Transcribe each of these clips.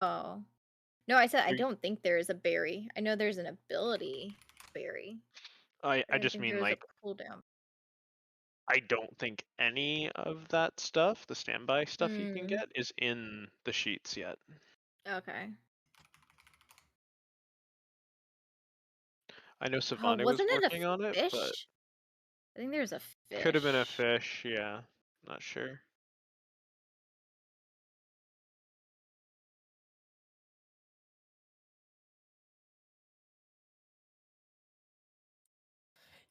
Oh. No, I said I We- don't think there is a berry. I know there's an ability berry. I I didn't just think mean there was a like cooldown. I don't think any of that stuff, the standby stuff you can Mm, get, is in the sheets yet. okay. I know Oh, Savani was wasn't it a working on it, but fish? I think there's a could have been a fish. fish. Yeah, not sure.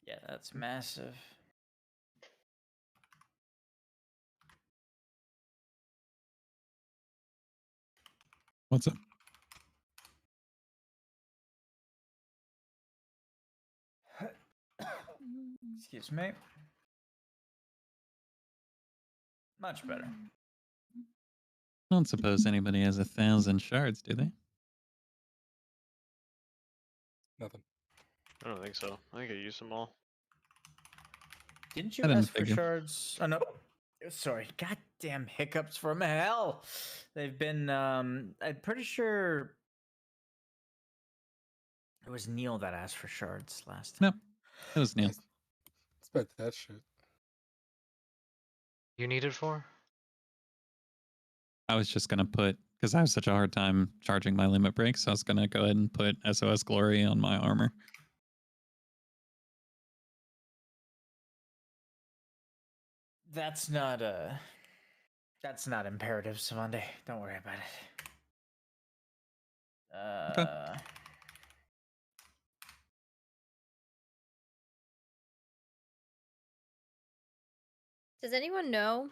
Yeah, that's massive. What's up? Excuse me. Much better. I don't suppose anybody has 1,000 shards, do they? Nothing. I don't think so. I think I used them all. Didn't I you didn't ask for figure. shards? Oh no. Sorry. Goddamn hiccups from hell. They've been I'm pretty sure it was Neil that asked for shards last time. Nope. It was Neil. I expect that shit. You need it for? I was just going to put, because I have such a hard time charging my limit breaks, I was going to go ahead and put SOS Glory on my armor. That's not imperative, Savande. Don't worry about it. Okay. Does anyone know?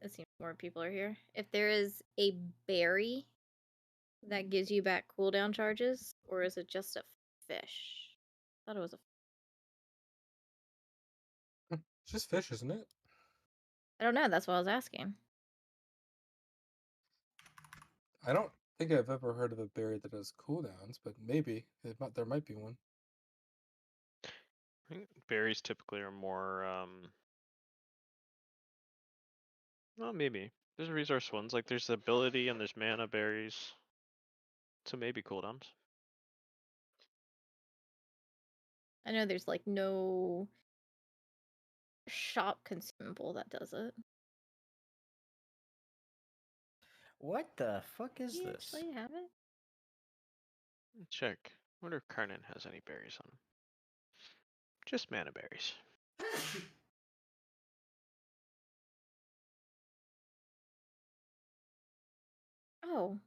It seems more people are here. If there is a berry that gives you back cooldown charges, or is it just a fish? I thought it was a. It's just fish, isn't it? I don't know. That's what I was asking. I don't think I've ever heard of a berry that has cooldowns, but maybe there might be one. I think berries typically are more. Well, maybe there's resource ones. Like there's ability and there's mana berries. So maybe cooldowns. I know there's like no shop consumable that does it. What the fuck is Do you this? actually have it? Check. Wonder if Karnan has any berries on him. Just mana berries. Oh.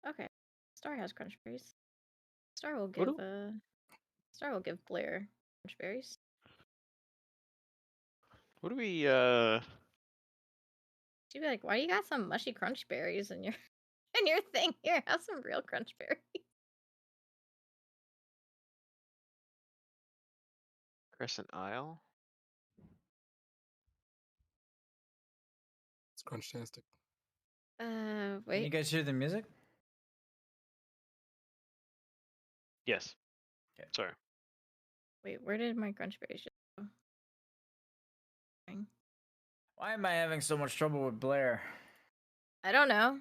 Okay. Star has crunch berries. Star will What give do- Star will give Blair crunch berries. What do we She'd be like, "Why you got some mushy crunch berries in your in your thing? Here, have some real crunch berries." Crescent Isle? It's crunchtastic. Can you Wait. guys hear the music? Yes. Okay. Sorry. Wait, where did my crunch berries just go? Why am I having so much trouble with Blair? I don't know.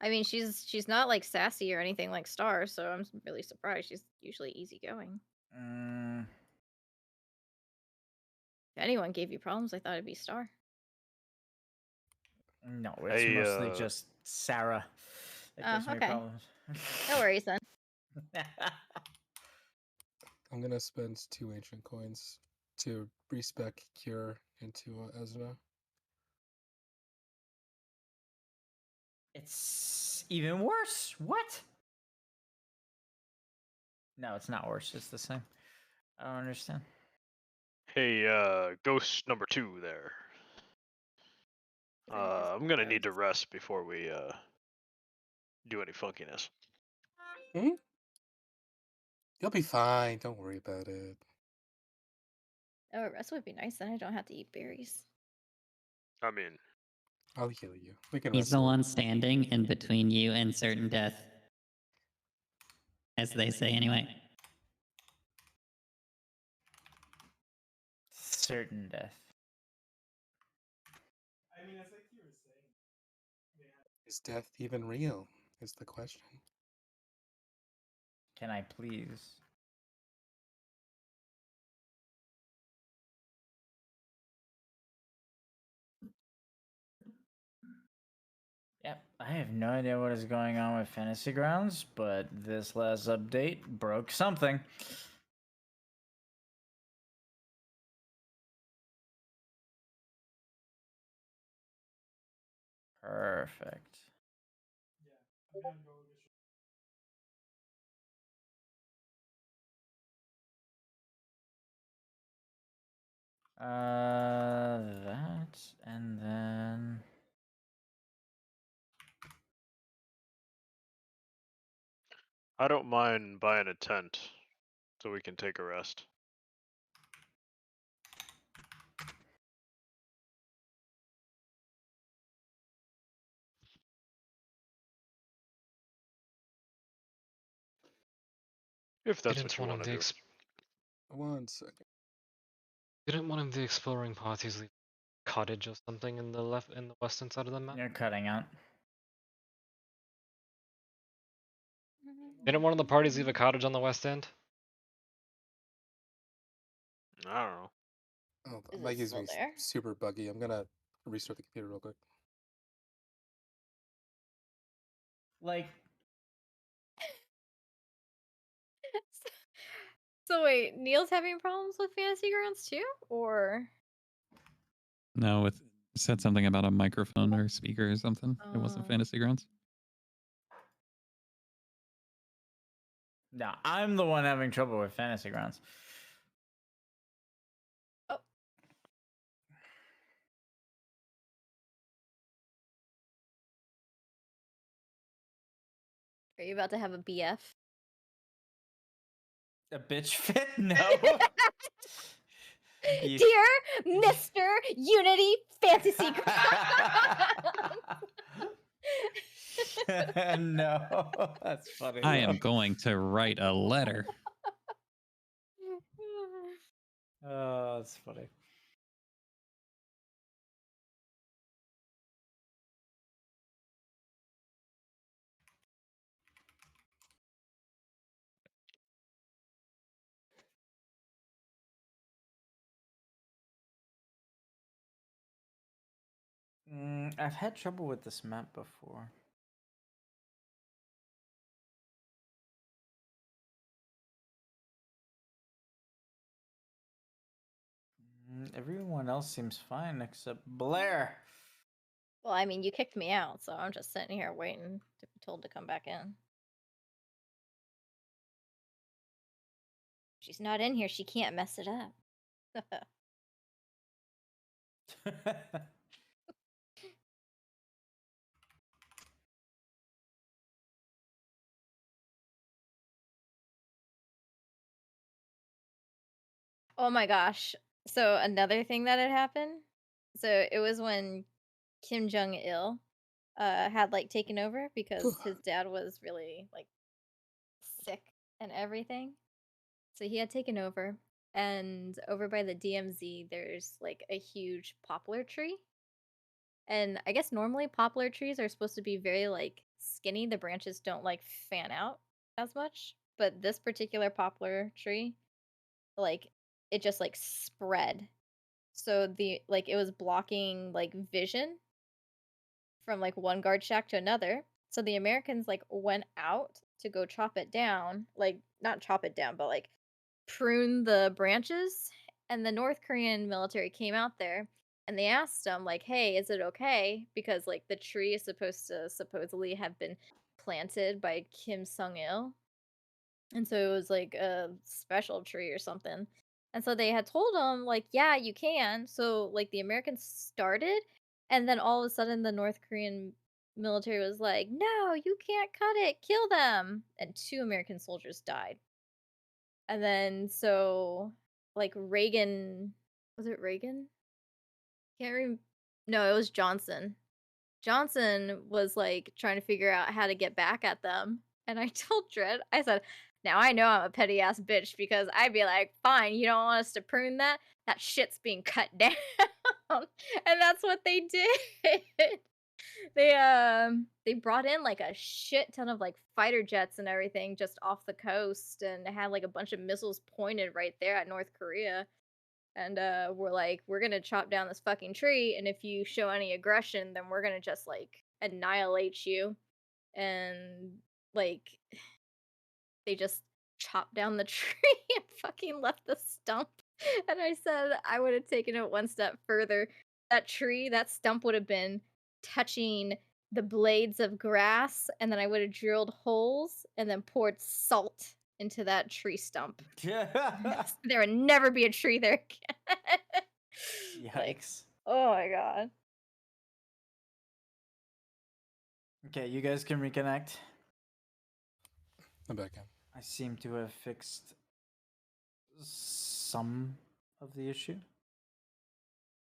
I mean, she's not like sassy or anything like Star, so I'm really surprised. She's usually easygoing. If anyone gave you problems, I thought it'd be Star. No, it's mostly just Sarah that gives me Okay. problems. No worries then. I'm gonna spend 2 ancient coins to respec cure into Ezra. It's even worse. What? No, it's not worse. It's the same. I don't understand. Hey, ghost number 2 there. I'm gonna need to rest before we do any funkiness. You'll be fine. Don't worry about it. Oh, rest would be nice. Then I don't have to eat berries. I mean, I'll heal you. We can He's rest the a one little. standing in between you and certain death. As they say, anyway. Certain death. Is death even real? Is the question. Can I please? Yep, I have no idea what is going on with Fantasy Grounds, but this last update broke something. Perfect. That, and then... I don't mind buying a tent so we can take a rest. If that's what you want to do. One second. Didn't one of the exploring parties leave a cottage or something in the western side of the map? You're cutting out. Didn't one of the parties leave a cottage on the west end? I don't know. Oh, Is it Mikey's still being there? super buggy. I'm gonna restart the computer real quick. Like, So wait, Neil's having problems with Fantasy Grounds too, or No, it said something about a microphone or speaker or something. It wasn't Oh. Fantasy Grounds. no, I'm the one having trouble with Fantasy Grounds. are you about to have a BF? A bitch fit? No. You- Dear Mr. Unity Fantasy Grounds. No, that's funny. I am going to write a letter. Oh, that's funny. I've had trouble with this map before. Everyone else seems fine except Blair. Well, I mean, you kicked me out, so I'm just sitting here waiting to be told to come back in. She's not in here. She can't mess it up. Oh my gosh. So another thing that had happened. So it was when Kim Jong Il had like taken over because his dad was really like sick and everything. So he had taken over, and over by the DMZ there's like a huge poplar tree. And I guess normally poplar trees are supposed to be very like skinny. The branches don't like fan out as much, but this particular poplar tree, like it just like spread. So the like it was blocking like vision from like one guard shack to another. So the Americans like went out to go chop it down, like not chop it down, but like prune the branches. And the North Korean military came out there and they asked them like, "Hey, is it okay?" Because like the tree is supposed to supposedly have been planted by Kim Sung Il, and so it was like a special tree or something. And so they had told him like, yeah, you can. So like the Americans started, and then all of a sudden the North Korean military was like, no, you can't cut it, kill them. And 2 American soldiers died. And then so like Reagan, was it Reagan? Can't remember. No, it was Johnson. Johnson was like trying to figure out how to get back at them. And I told Dredd, I said, now I know I'm a petty ass bitch because I'd be like, fine, you don't want us to prune that? That shit's being cut down. And that's what they did. they brought in like a shit ton of like fighter jets and everything just off the coast, and they had like a bunch of missiles pointed right there at North Korea. And we're like, we're gonna chop down this fucking tree, and if you show any aggression, then we're gonna just like annihilate you. And like they just chopped down the tree and fucking left the stump. And I said I would have taken it one step further. That tree, that stump would have been touching the blades of grass, and then I would have drilled holes and then poured salt into that tree stump. There would never be a tree there again. Like, Yikes. oh my god. Okay, you guys can reconnect. I'm back in. I seem to have fixed some of the issue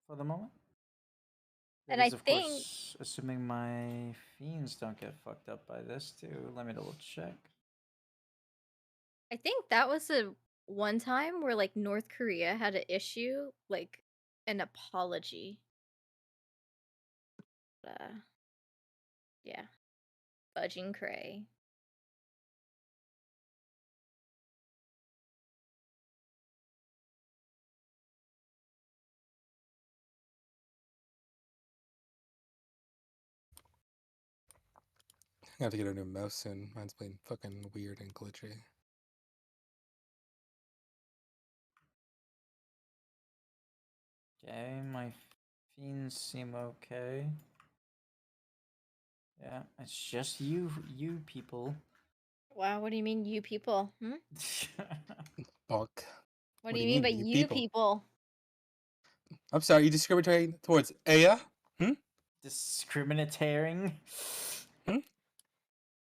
for the moment. That And is, I of think course, assuming my fiends don't get fucked up by this too. Let me double check. that was a one time where like North Korea had an issue, like an apology. Yeah, fudging cray. I have to get a new mouse soon. Mine's been fucking weird and glitchy. Okay, my fiends seem okay. Yeah, it's just you people. Wow, what do you mean, you people? Bonk. What do you mean by you people? I'm sorry, you discriminating towards Aya? Discriminating. Hmm?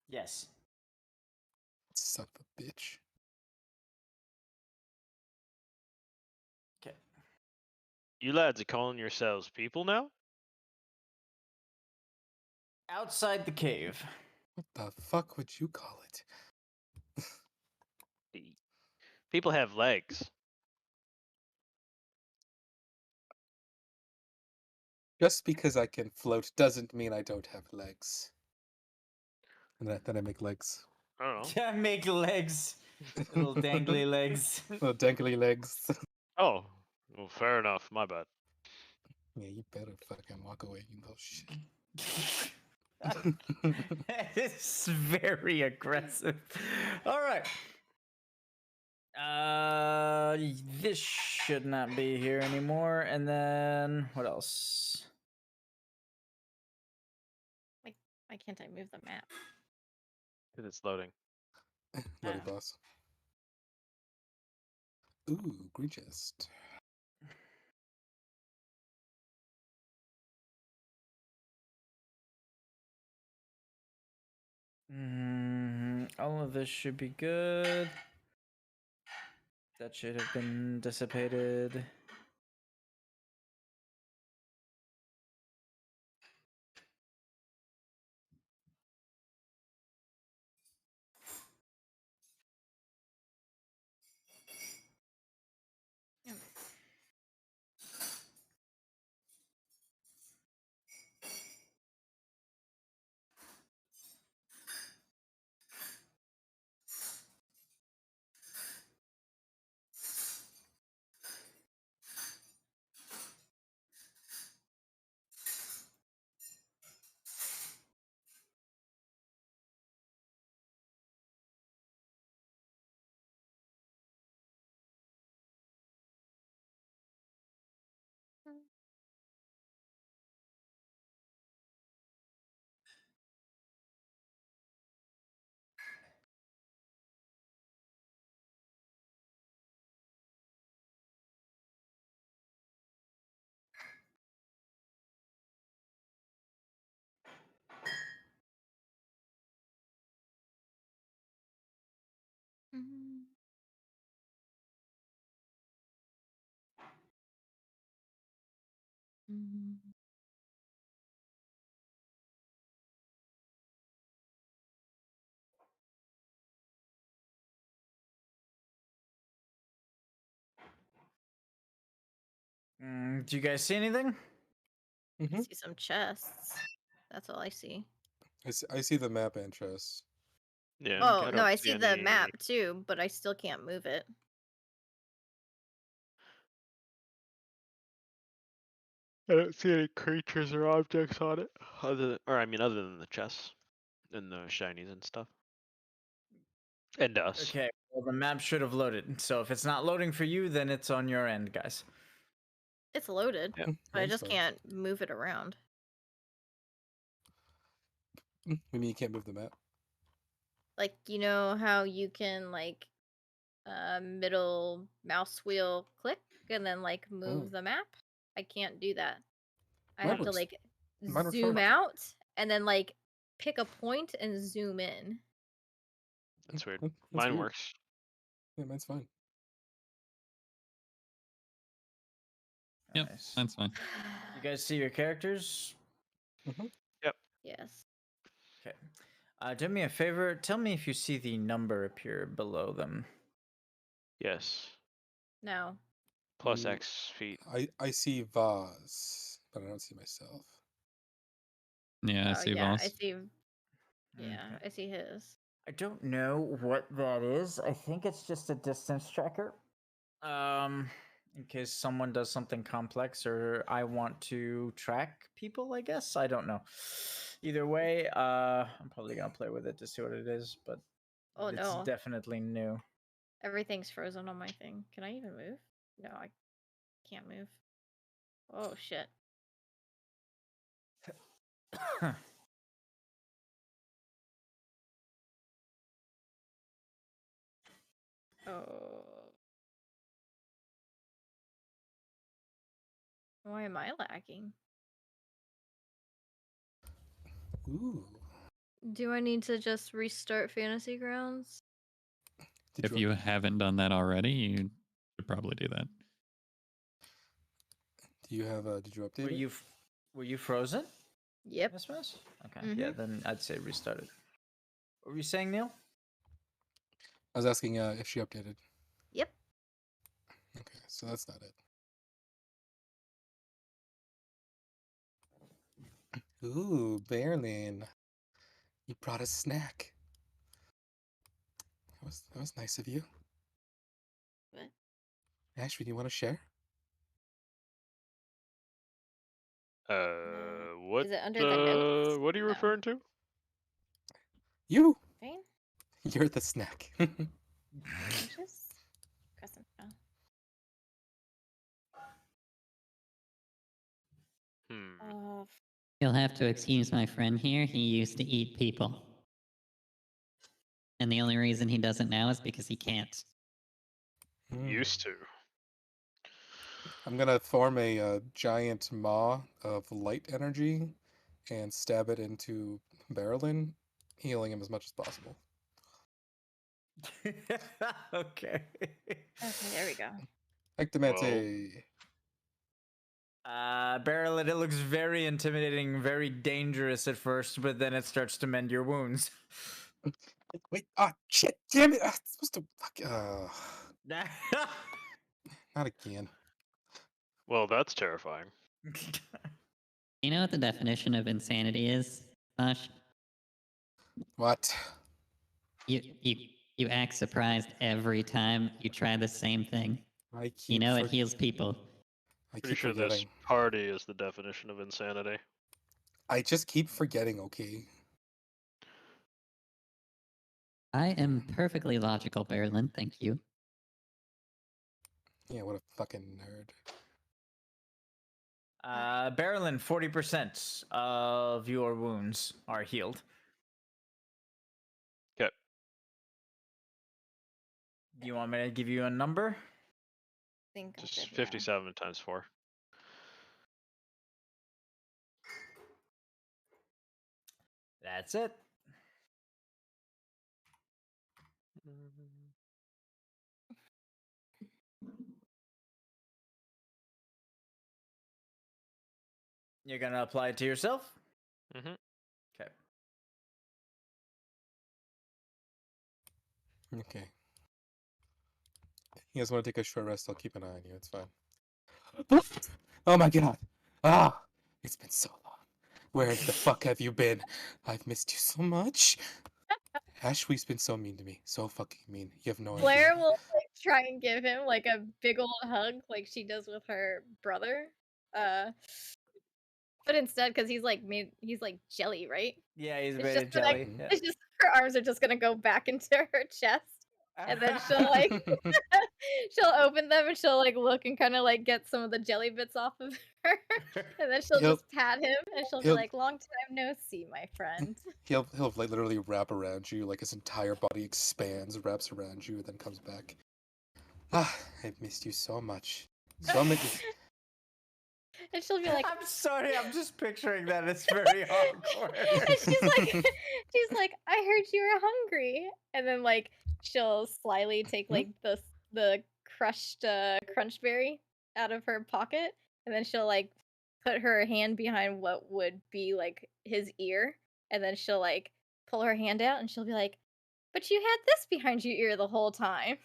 Yes. Son of a bitch. Okay. You lads are calling yourselves people now? Outside the cave. What the fuck would you call it? People have legs. Just because I can float doesn't mean I don't have legs. And then I make legs. I don't know. Yeah, make legs. Little dangly legs. Little dangly legs. Oh, well, fair enough. My bad. Yeah, you better fucking walk away, you little shit. It's very aggressive. All right. This should not be here anymore. And then what else? Why can't I move the map? Because it's loading. Loading boss. Ooh, green chest. All of this should be good. That should have been dissipated. Do you guys see anything? I see some chests. That's all I see. I see the map and chess. Yeah. Oh, I no, don't I see see the any. map too, but I still can't move it. I don't see any creatures or objects on it, other than the chests and the shinies and stuff, and us. Okay, well, the map should have loaded. So if it's not loading for you, then it's on your end, guys. It's loaded, Yeah. but I Mine's just fine. can't move it around. We mean you can't move the map? Like, you know how you can, like, middle mouse wheel click and then, like, move Oh. the map? I can't do that. I Mine have to, works- like, mine works zoom fine. out and then, like, pick a point and zoom in. That's weird. That's Mine weird. works. Yeah, mine's fine. Yep, Nice. that's fine. You guys see your characters? Yes. Okay. Do me a favor. Tell me if you see the number appear below them. Yes. No. Plus Ooh, X feet. I see Vaz, but I don't see myself. Yeah, I Oh, see yeah, I Voss. see. Yeah, Okay. I see his. I don't know what that is. I think it's just a distance tracker. In case someone does something complex or I want to track people, I guess. I don't know. Either way, I'm probably gonna play with it to see what it is, but Oh, it's no. definitely new. Everything's frozen on my thing. Can I even move? No, I can't move. Oh, shit. Oh. Why am I lagging? Ooh. Do I need to just restart Fantasy Grounds? Did If you haven't done that already, you should probably do that. Do you have did you update were it? you were you frozen? Yep. Miss Miss? Okay. Yeah, then I'd say restart it. What were you saying, Neil? I was asking if she updated. Yep. Okay, so that's not it. Ooh, Berilyn, you brought a snack. That was nice of you. What? Ashby, do you want to share? What? Is it under the notes? What are you No. referring to? You, Fine. you're the snack. Just Crescent Isle. Hmm. You'll have to excuse my friend here. He used to eat people. And the only reason he doesn't now is because he can't. Used to. I'm gonna form a giant maw of light energy and stab it into Berilyn, healing him as much as possible. Okay. Okay, there we go. Actimate. Berilyn, it looks very intimidating, very dangerous at first, but then it starts to mend your wounds. Wait, shit, damn it! It's supposed to fuck. Not again. Well, that's terrifying. You know what the definition of insanity is, Vash? What? You act surprised every time you try the same thing. I keep. You know it heals people. I Pretty keep sure forgetting. this party is the definition of insanity. I just keep forgetting. Okay. I am perfectly logical, Berilyn, thank you. Yeah, what a fucking nerd. Berilyn, 40% of your wounds are healed. Okay. Do you want me to give you a number? Think I'm Just good now. 57 times 4. That's it. You're gonna apply it to yourself? Mm-hmm. Okay. Okay. You guys want to take a short rest? I'll keep an eye on you. It's fine. Oh my god! It's been so long. Where the fuck have you been? I've missed you so much. Ashwee's been so mean to me. So fucking mean. You have no Blair idea. will like try and give him like a big old hug, like she does with her brother. But instead, because he's like jelly, right? Yeah, he's It's made just of gonna, jelly. Mhm. Yeah. it's just her arms are just gonna go back into her chest, and then she'll like she'll open them and she'll like look and kind of like get some of the jelly bits off of her, and then she'll He'll- just pat him and she'll be he'll- like, "Long time no see, my friend." He'll like literally wrap around you, like his entire body expands, wraps around you, and then comes back. Ah, I've missed you so much. So many. And she'll be like, I'm sorry, I'm just picturing that. It's very awkward. and she's like, I heard you were hungry, and then like she'll slyly take like the crushed crunch berry out of her pocket, and then she'll like put her hand behind what would be like his ear, and then she'll like pull her hand out, and she'll be like, "But you had this behind your ear the whole time."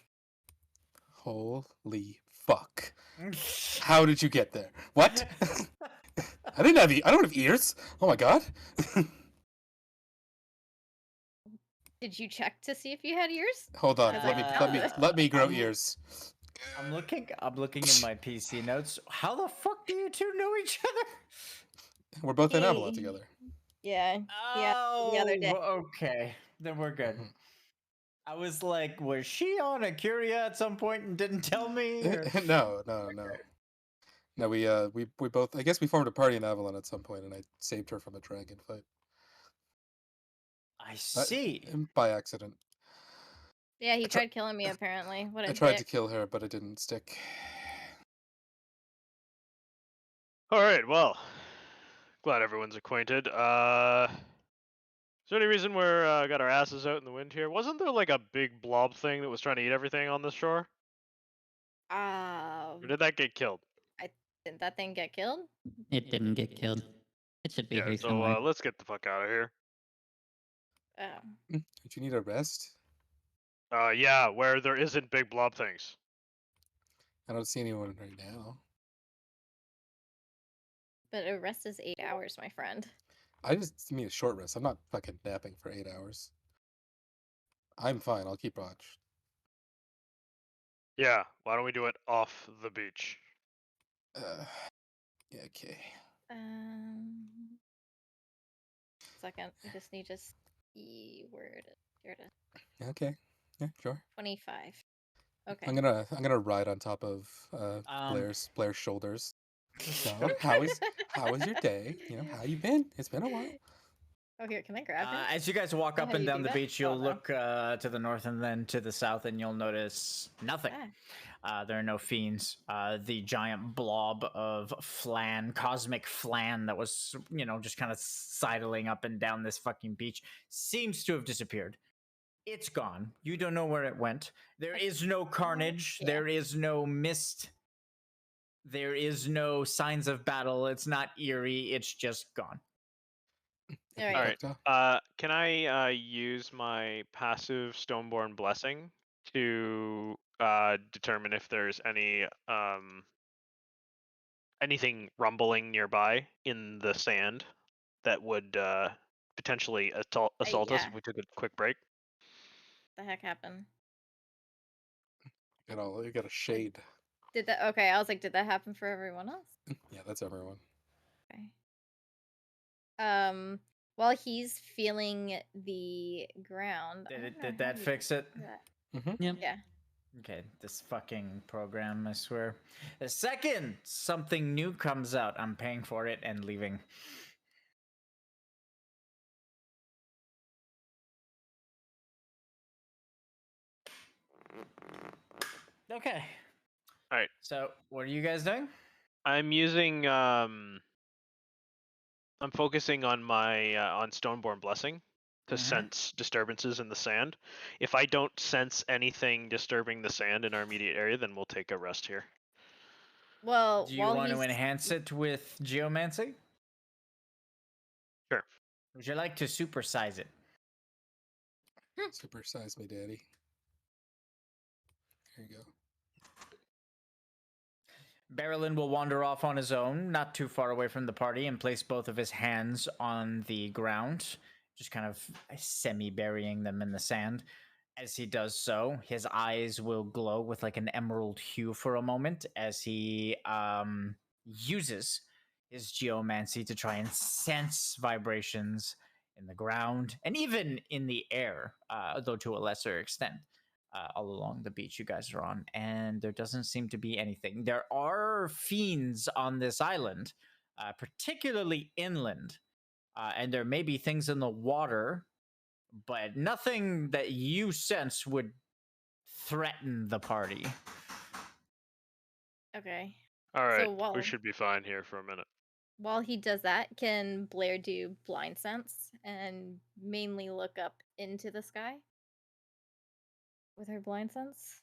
Holy fuck! How did you get there? What? I didn't have. I don't have ears. Oh my god. Did you check to see if you had ears? Hold on. 'Cause Let me grow I'm- ears. I'm looking in my PC notes. How the fuck do you two know each other? We're both in Hey. Avalon together. Yeah. Oh, the other day. okay. Then we're good. Mhm. I was like, was she on a Curia at some point and didn't tell me? or- No. No, we both. I guess we formed a party in Avalon at some point, and I saved her from a dragon fight I see. by accident. Yeah, he I tri- tried killing me apparently. What a I tried to dick. kill her, but it didn't stick. All right, well, glad everyone's acquainted. Is there any reason we're got our asses out in the wind here? Wasn't there like a big blob thing that was trying to eat everything on the shore? Or did that get killed? Didn't that thing get killed? It didn't get killed. It should be Yeah, here so somewhere. let's get the fuck out of here. Oh. Don't you need a rest? Yeah, where there isn't big blob things. I don't see anyone right now. But a rest is 8 hours, my friend. I just need a short rest. I'm not fucking napping for 8 hours. I'm fine. I'll keep watch. Yeah, why don't we do it off the beach? Yeah, okay. Second, I just need to see where it is. Here it is. Okay. Yeah, sure. 25. Okay. I'm gonna ride on top of Blair's shoulders. So how was your day? You know, how you been? It's been a while. Oh, here, can I grab him? As you guys walk Oh, up how and you down do the that? beach, Oh, you'll no. look to the north and then to the south, and you'll notice nothing. There are no fiends. The giant blob of cosmic flan that was, just kind of sidling up and down this fucking beach seems to have disappeared. It's gone. You don't know where it went. There is no carnage. Yeah. There is no mist. There is no signs of battle. It's not eerie. It's just gone. All All right. right. Can I use my passive Stoneborn Blessing to determine if there's anything rumbling nearby in the sand that would potentially assault us yeah. if we took a quick break? The heck happened? You got a shade. Did that? Okay, I was like, did that happen for everyone else? Yeah, that's everyone. Okay. While he's feeling the ground. I don't know Did how that you fix it? do that. Yep. Yeah. Okay, this fucking program, I swear. The second something new comes out, I'm paying for it and leaving. Okay. All right. So, what are you guys doing? I'm using I'm focusing on my on Stoneborn Blessing to sense disturbances in the sand. If I don't sense anything disturbing the sand in our immediate area, then we'll take a rest here. Well, Do you while want to he's enhance it with geomancy? Sure. Would you like to supersize it? Supersize me, daddy. There you go. Berilyn will wander off on his own, not too far away from the party, and place both of his hands on the ground, just kind of semi-burying them in the sand. As he does so, his eyes will glow with like an emerald hue for a moment as he uses his geomancy to try and sense vibrations in the ground and even in the air, though to a lesser extent. All along the beach you guys are on, and there doesn't seem to be anything. There are fiends on this island, particularly inland, and there may be things in the water, but nothing that you sense would threaten the party. Okay. All right, So we should be fine here for a minute. while he does that, can Blair do blind sense and mainly look up into the sky with her blind sense?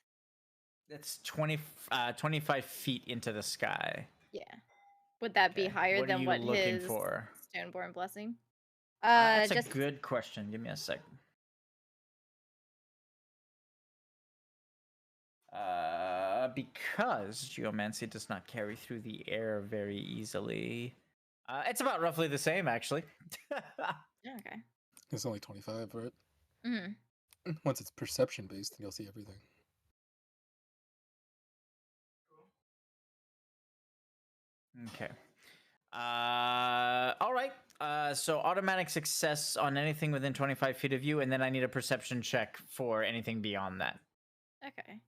It's 25 feet into the sky. Yeah. Would that be Okay. higher What are than you what looking his for? Stoneborn blessing? That's just a good question. Give me a second. Because geomancy does not carry through the air very easily. It's about roughly the same, actually. okay. It's only 25, right? Mm-hmm. Once it's perception based, then you'll see everything. Okay. All right. So automatic success on anything within 25 feet of you, and then I need a perception check for anything beyond that. Okay.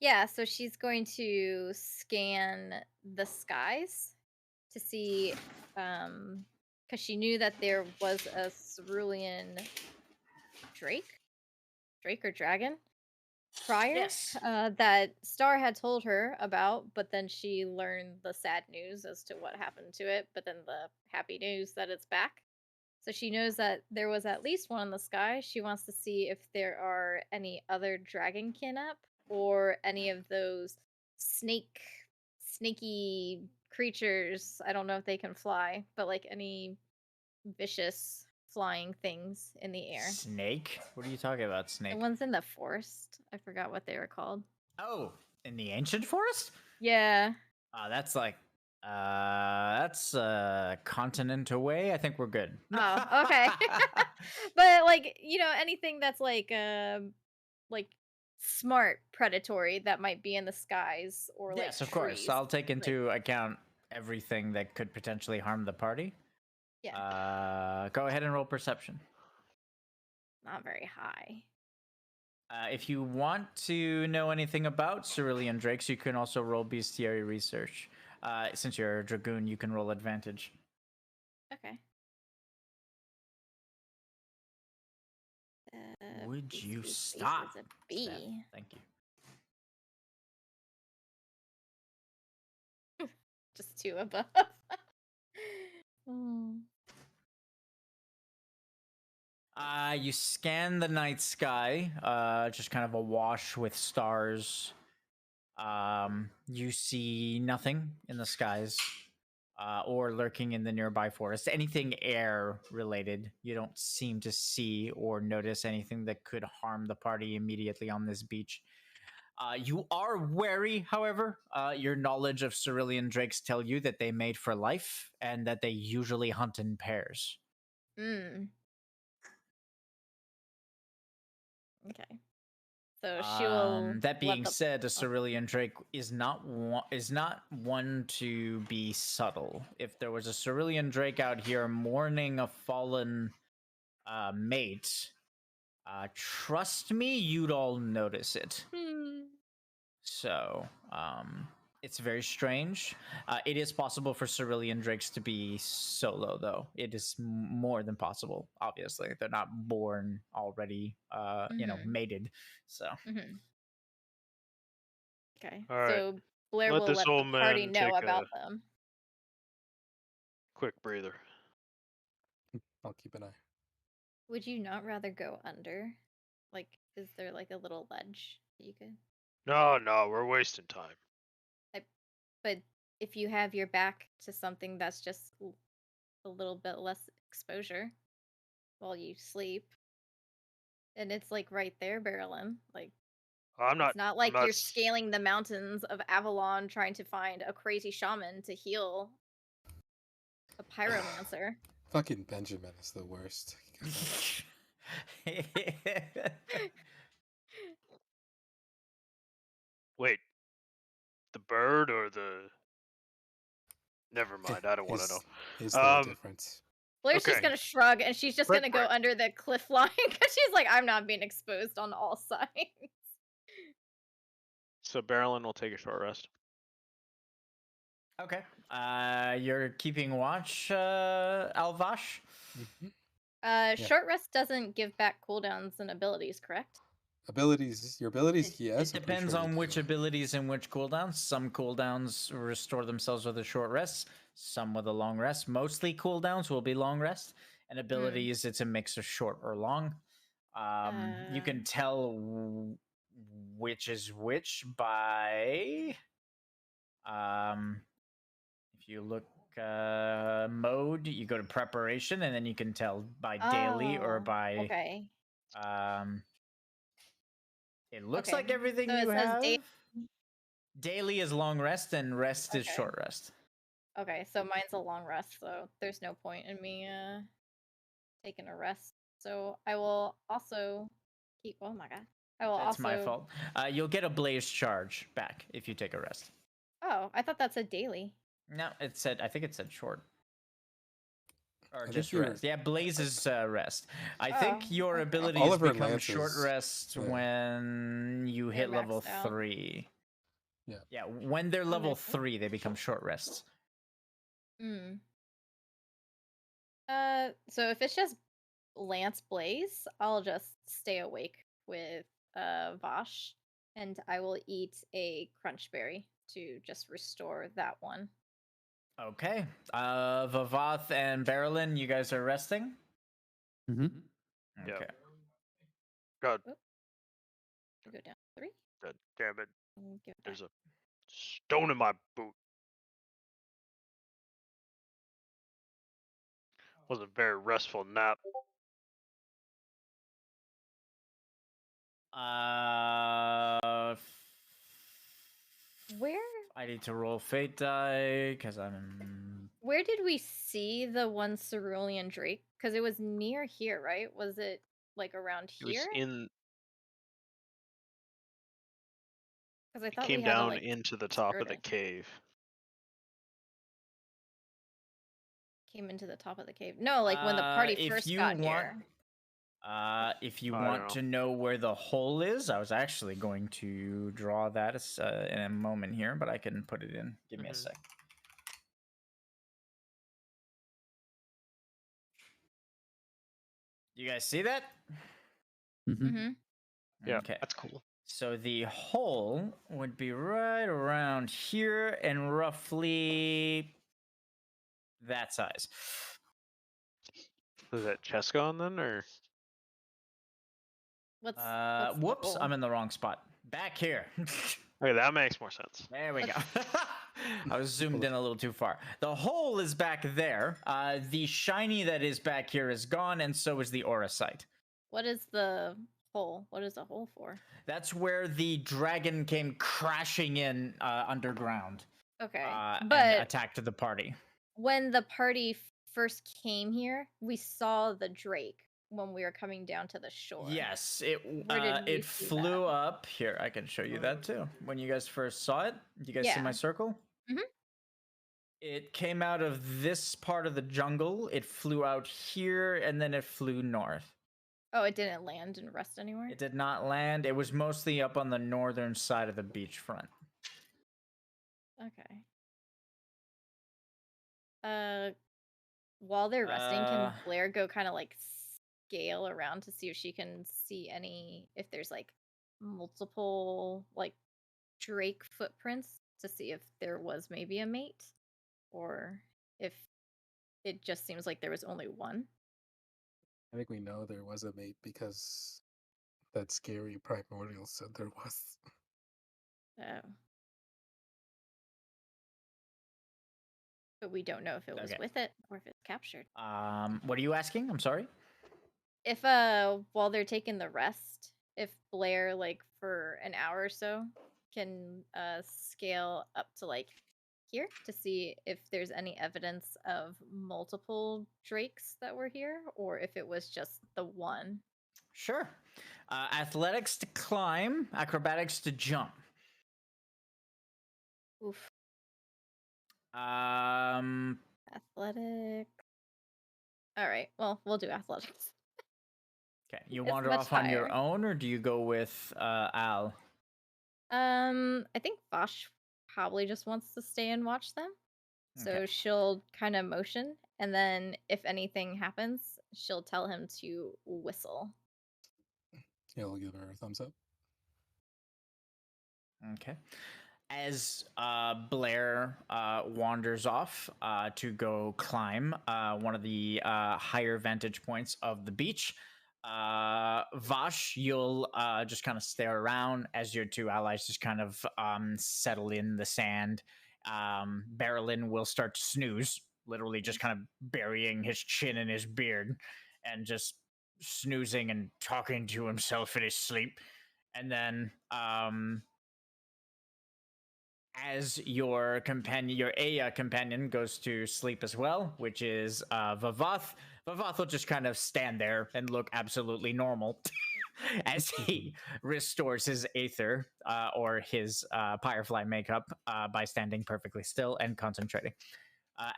Yeah, so she's going to scan the skies to see, because she knew that there was a cerulean drake or dragon prior, Yes. that Star had told her about, but then she learned the sad news as to what happened to it, but then the happy news that it's back. So she knows that there was at least one in the sky. She wants to see if there are any other dragonkin up or any of those snaky creatures. I don't know if they can fly, but like any vicious flying things in the air. Snake? What are you talking about, The snake? ones in the forest. I forgot what they were called. Oh, in the ancient forest? Yeah. That's like, that's a continent away. I think we're good. Oh, okay. But like, anything that's like smart predatory that might be in the skies or like Yes, of course. trees. I'll take into account everything that could potentially harm the party. Yeah. Go ahead and roll perception. Not very high. If you want to know anything about cerulean drakes, you can also roll bestiary research. Since you're a dragoon, you can roll advantage. Okay. Would you Beastly stop? Space is a Steph? bee. Thank you. Just two above. Oh. You scan the night sky, just kind of awash with stars. You see nothing in the skies, or lurking in the nearby forest. Anything air related, you don't seem to see or notice anything that could harm the party immediately on this beach. You are wary, however. Your knowledge of cerulean drakes tell you that they mate for life and that they usually hunt in pairs. Okay. So she will. That being said, a cerulean drake is not one to be subtle. If there was a cerulean drake out here mourning a fallen mate, trust me, you'd all notice it. So, it's very strange. It is possible for cerulean drakes to be solo, though. It is more than possible. Obviously, they're not born already, mated. So, Okay. All right. So Blair Let will this let the old party man know take about a them. quick breather. I'll keep an eye. Would you not rather go under? Like, is there like a little ledge that you could? No, we're wasting time. But if you have your back to something that's just a little bit less exposure while you sleep, and it's like right there, Berilyn. Like, I'm not. It's not I'm like not you're s- scaling the mountains of Avalon trying to find a crazy shaman to heal a pyromancer. Fucking Benjamin is the worst. Wait, the bird or the? Never mind. I don't want to know. Is there a difference? Blair's just Okay. gonna shrug, and she's just Quick gonna go break. under the cliff line because she's like, I'm not being exposed on all sides. So Berilyn will take a short rest. Okay. You're keeping watch, Alvash? Mhm. Short rest doesn't give back cooldowns and abilities, correct? Your abilities, yes. It I'm pretty depends sure they on which do. abilities and which cooldowns. Some cooldowns restore themselves with a short rest, some with a long rest. Mostly cooldowns will be long rest, and abilities, it's a mix of short or long. You can tell which is which by if you look mode, you go to preparation, and then you can tell by daily or by Okay. it looks Okay. like everything So you it says have. Daily is long rest and rest is Okay. short rest. Okay, so mine's a long rest, so there's no point in me taking a rest. So I will also keep. Oh my god. I will That's also. my fault. You'll get a blaze charge back if you take a rest. Oh, I thought that's a daily. No, it said. I think it said short. Or think just you're- rest. Yeah, blaze is rest. I Oh, think your okay. abilities All of her become short lances, rest yeah. when you hit They're level maxed out. 3. Yeah. Yeah, when they're level Okay. 3, they become short rests. So if it's just Lance Blaze, I'll just stay awake with Vash, and I will eat a crunch berry to just restore that one. Okay. Vavath and Berilyn, you guys are resting? Mm-hmm. Yeah. Okay. God, Go down 3. God damn it! And give it There's back. a stone in my boot. Was a very restful nap. Where I need to roll fate die because I'm. Where did we see the one cerulean drake? Because it was near here, right? Was it like around It was here? in. Because I It thought came we had to down like into the top of skirt the it. cave. Came into the top of the cave. No, like when the party first got here. If you I don't want know. to know where the hole is, I was actually going to draw that in a moment here, but I can put it in. Give me a sec. You guys see that? Mm-hmm. Yeah, Okay. That's cool. So the hole would be right around here and roughly that size. Is that Chescon then, or? What's the Whoops, hole? I'm in the wrong spot. Back here. Okay, that makes more sense. There we go. I was zoomed in a little too far. The hole is back there. The shiny that is back here is gone, and so is the aura site. What is the hole? What is the hole for? That's where the dragon came crashing in underground. Okay, and but attacked the party. when the party first came here, we saw the drake when we were coming down to the shore. Yes, Where did we it see flew that? up. Here, I can show you that too. When you guys first saw it, do you guys see my Yeah. circle? Mhm. It came out of this part of the jungle. It flew out here, and then it flew north. Oh, it didn't land and rest anywhere? It did not land. It was mostly up on the northern side of the beachfront. Okay. While they're resting, can Blair go kind of like scale around to see if she can see if there's like multiple like drake footprints to see if there was maybe a mate or if it just seems like there was only one? I think we know there was a mate because that scary primordial said there was. Oh. But we don't know if it was Okay. with it or if it's captured. What are you asking? I'm sorry. If while they're taking the rest, if Blair like for an hour or so can scale up to like here to see if there's any evidence of multiple drakes that were here or if it was just the one. Sure. Athletics to climb, acrobatics to jump. Oof. Athletics. All right. Well, we'll do athletics. Okay. You It's wander much off on your higher. own, or do you go with Al? I think Vash probably just wants to stay and watch them. So Okay. she'll kind of motion, and then if anything happens, she'll tell him to whistle. Yeah, I'll give her a thumbs up. Okay. As Blair wanders off to go climb one of the higher vantage points of the beach, Vash, you'll just kind of stare around as your two allies just kind of settle in the sand. Berilyn will start to snooze, literally just kind of burying his chin in his beard and just snoozing and talking to himself in his sleep. And then as your companion, your Aya companion, goes to sleep as well, which is Vavath. Vavath will just kind of stand there and look absolutely normal as he restores his aether or his Firefly makeup by standing perfectly still and concentrating.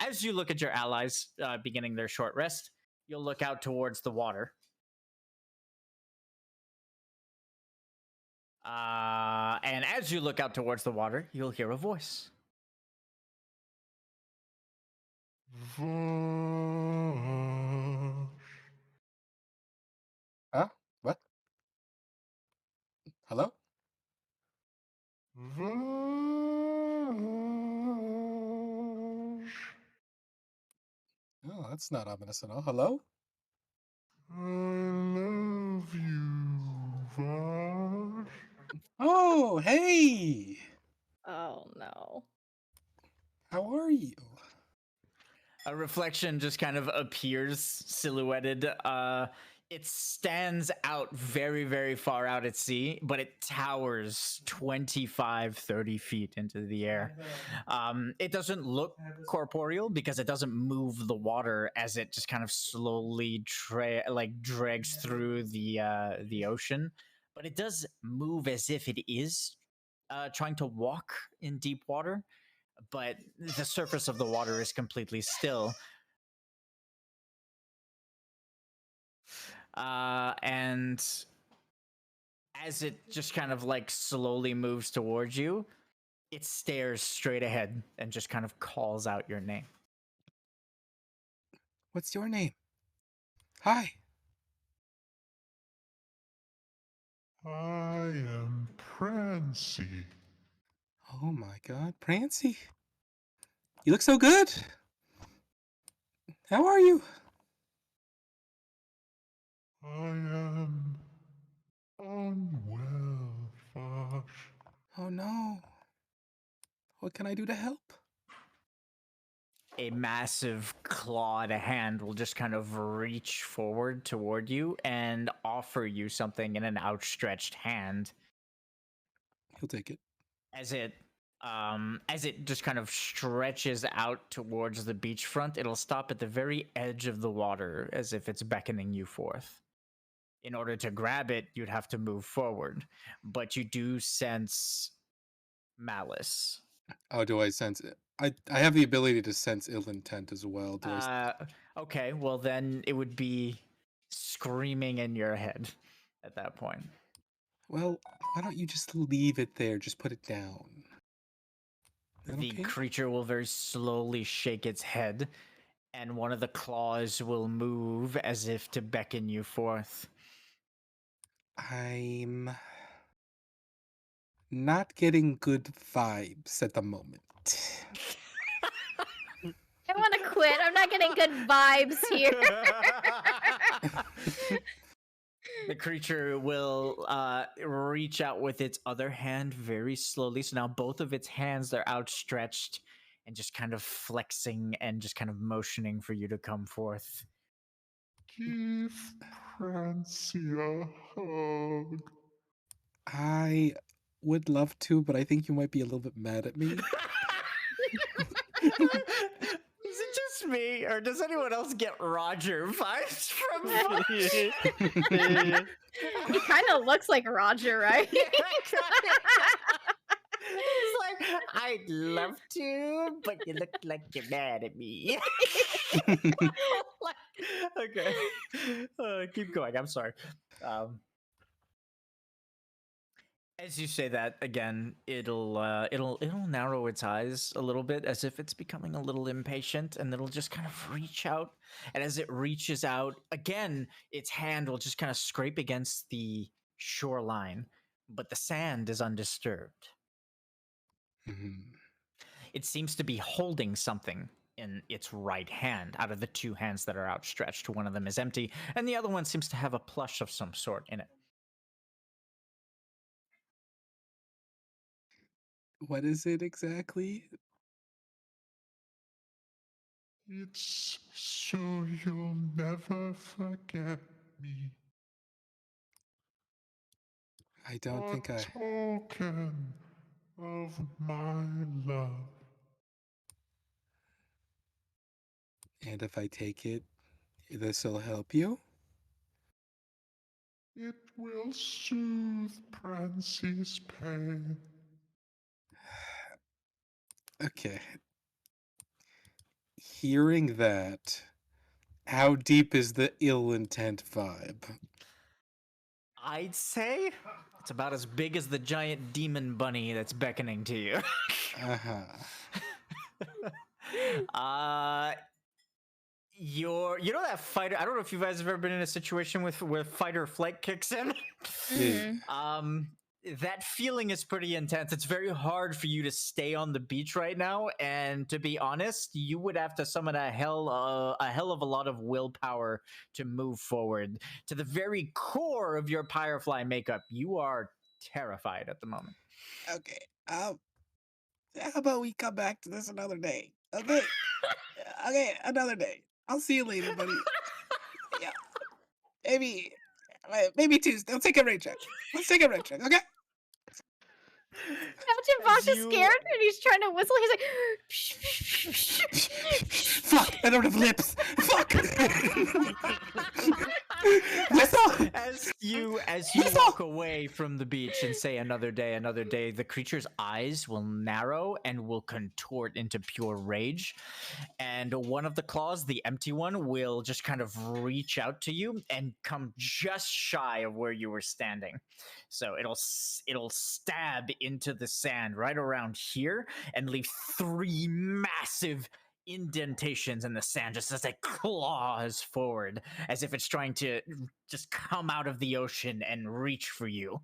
As you look at your allies beginning their short rest, you'll look out towards the water. And as you look out towards the water, you'll hear a voice. Huh? What? Hello? Oh, that's not ominous at all. Hello? I love you, Vash. Oh, hey! Oh no. How are you? A reflection just kind of appears silhouetted. It stands out very, very far out at sea, but it towers 25, 30 feet into the air. It doesn't look corporeal because it doesn't move the water as it just kind of slowly drags through the ocean, but it does move as if it is trying to walk in deep water, but the surface of the water is completely still. And as it just kind of like slowly moves towards you, it stares straight ahead and just kind of calls out your name. What's your name? Hi. I am Prancy. Oh my god, Prancy. You look so good. How are you? I am unwell, Vash. Oh no. What can I do to help? A massive clawed hand will just kind of reach forward toward you and offer you something in an outstretched hand. He'll take it. As it just kind of stretches out towards the beachfront, it'll stop at the very edge of the water as if it's beckoning you forth. In order to grab it, you'd have to move forward, but you do sense malice. Oh, do I sense it? I have the ability to sense ill intent as well. Do I? Okay, well then it would be screaming in your head at that point. Well, why don't you just leave it there? Just put it down. The Okay? creature will very slowly shake its head, and one of the claws will move as if to beckon you forth. I'm not getting good vibes at the moment. I want to quit. I'm not getting good vibes here. The creature will reach out with its other hand very slowly. So now both of its hands are outstretched and just kind of flexing and just kind of motioning for you to come forth. Give Prancy a hug. I would love to, but I think you might be a little bit mad at me. Is it just me, or does anyone else get Roger vibes from Vash? Yeah. He kind of looks like Roger, right? He's like, I'd love to, but you look like you're mad at me. Okay, keep going. I'm sorry. As you say that again, it'll narrow its eyes a little bit, as if it's becoming a little impatient, and it'll just kind of reach out. And as it reaches out again, its hand will just kind of scrape against the shoreline, but the sand is undisturbed. Mhm. It seems to be holding something in its right hand. Out of the two hands that are outstretched, one of them is empty, and the other one seems to have a plush of some sort in it. What is it exactly? It's so you'll never forget me. I don't A think I. token of my love. And if I take it, this'll help you? It will soothe Prancy's pain. Okay. Hearing that, how deep is the ill intent vibe? I'd say it's about as big as the giant demon bunny that's beckoning to you. Uh-huh. You know that fighter. I don't know if you guys have ever been in a situation where fight or flight kicks in. Mhm. That feeling is pretty intense. It's very hard for you to stay on the beach right now, and to be honest, you would have to summon a hell of a lot of willpower to move forward. To the very core of your Firefly makeup, you are terrified at the moment. Okay. How about we come back to this another day? Okay. Okay, another day. I'll see you later, buddy. Yeah. Maybe Tuesday. Let's take a rain check. Okay? Imagine Vash is scared and he's trying to whistle. He's like, Fuck! I don't have lips. Fuck! Whistle! As you Whistle! walk away from the beach and say another day, the creature's eyes will narrow and will contort into pure rage. And one of the claws, the empty one, will just kind of reach out to you and come just shy of where you were standing. So it'll stab into the sand right around here and leave 3 massive indentations in the sand just as it claws forward, as if it's trying to just come out of the ocean and reach for you.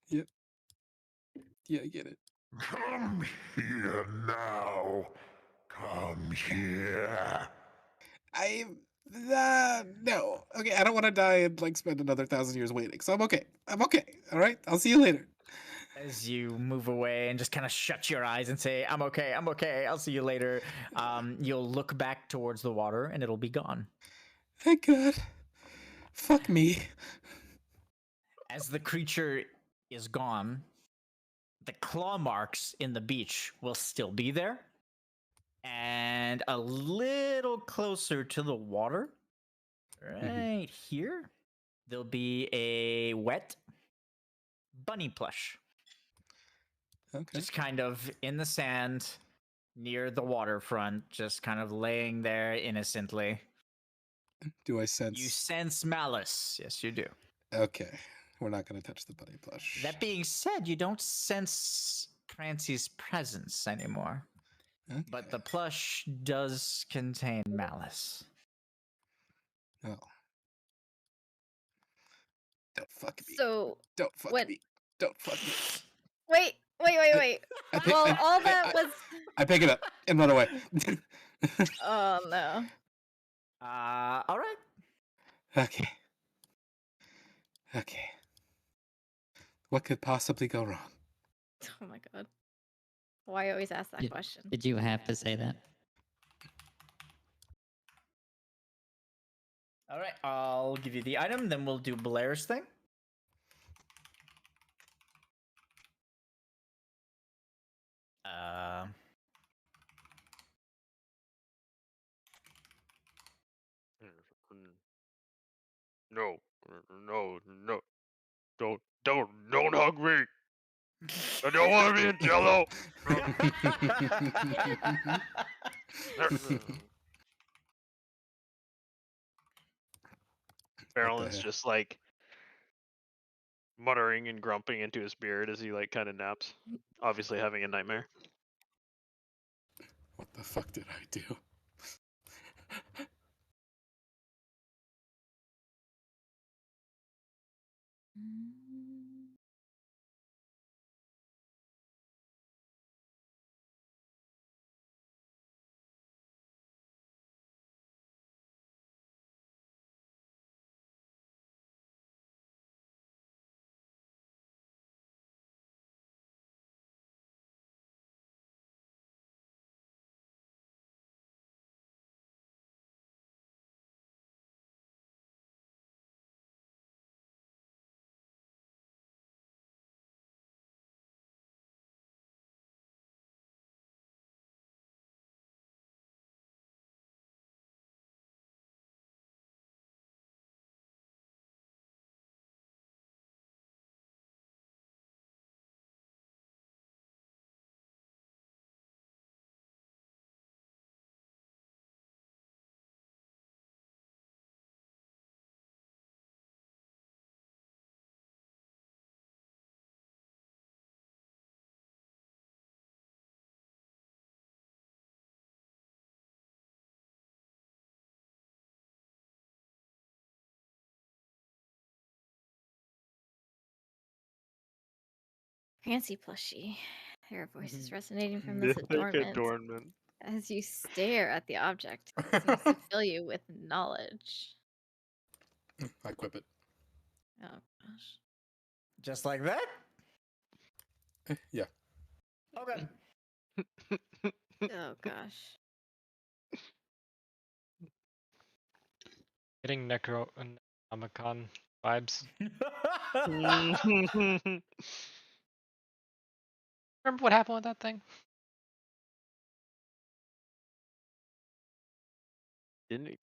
Yep. Yeah, I get it. Come here now. Come here. No. Okay, I don't want to die and like spend another 1,000 years waiting. So I'm okay. All right. I'll see you later. As you move away and just kind of shut your eyes and say, I'm okay, I'll see you later. You'll look back towards the water and it'll be gone. Thank God. Fuck me. As the creature is gone, the claw marks in the beach will still be there. And a little closer to the water, right here, there'll be a wet bunny plush. Okay. Just kind of in the sand near the waterfront, just kind of laying there innocently. Do I sense? You sense malice. Yes, you do. Okay. We're not going to touch the bunny plush. That being said, you don't sense Prancy's presence anymore. Okay. But the plush does contain malice. Oh. Don't fuck me. so Don't fuck what? me. Don't fuck me. Wait. Well, all that was. I pick it up and run away. Oh no. All right. Okay. What could possibly go wrong? Oh my god. Why always ask that question? Did you have to say that? All right. I'll give you the item, then we'll do Blair's thing. No, no, no. Don't hug me. I don't want to be in Jello. Berilyn's heck? just like muttering and grumping into his beard as he like kind of naps, obviously having a nightmare. What the fuck did I do? Fancy plushie. There are voices resonating from this Mythic adornment adornment. as you stare at the object. It seems to fill you with knowledge. I equip it. Oh gosh. Just like that? Yeah. Okay. Oh gosh. Getting Necronomicon vibes. Remember what happened with that thing? Didn't it?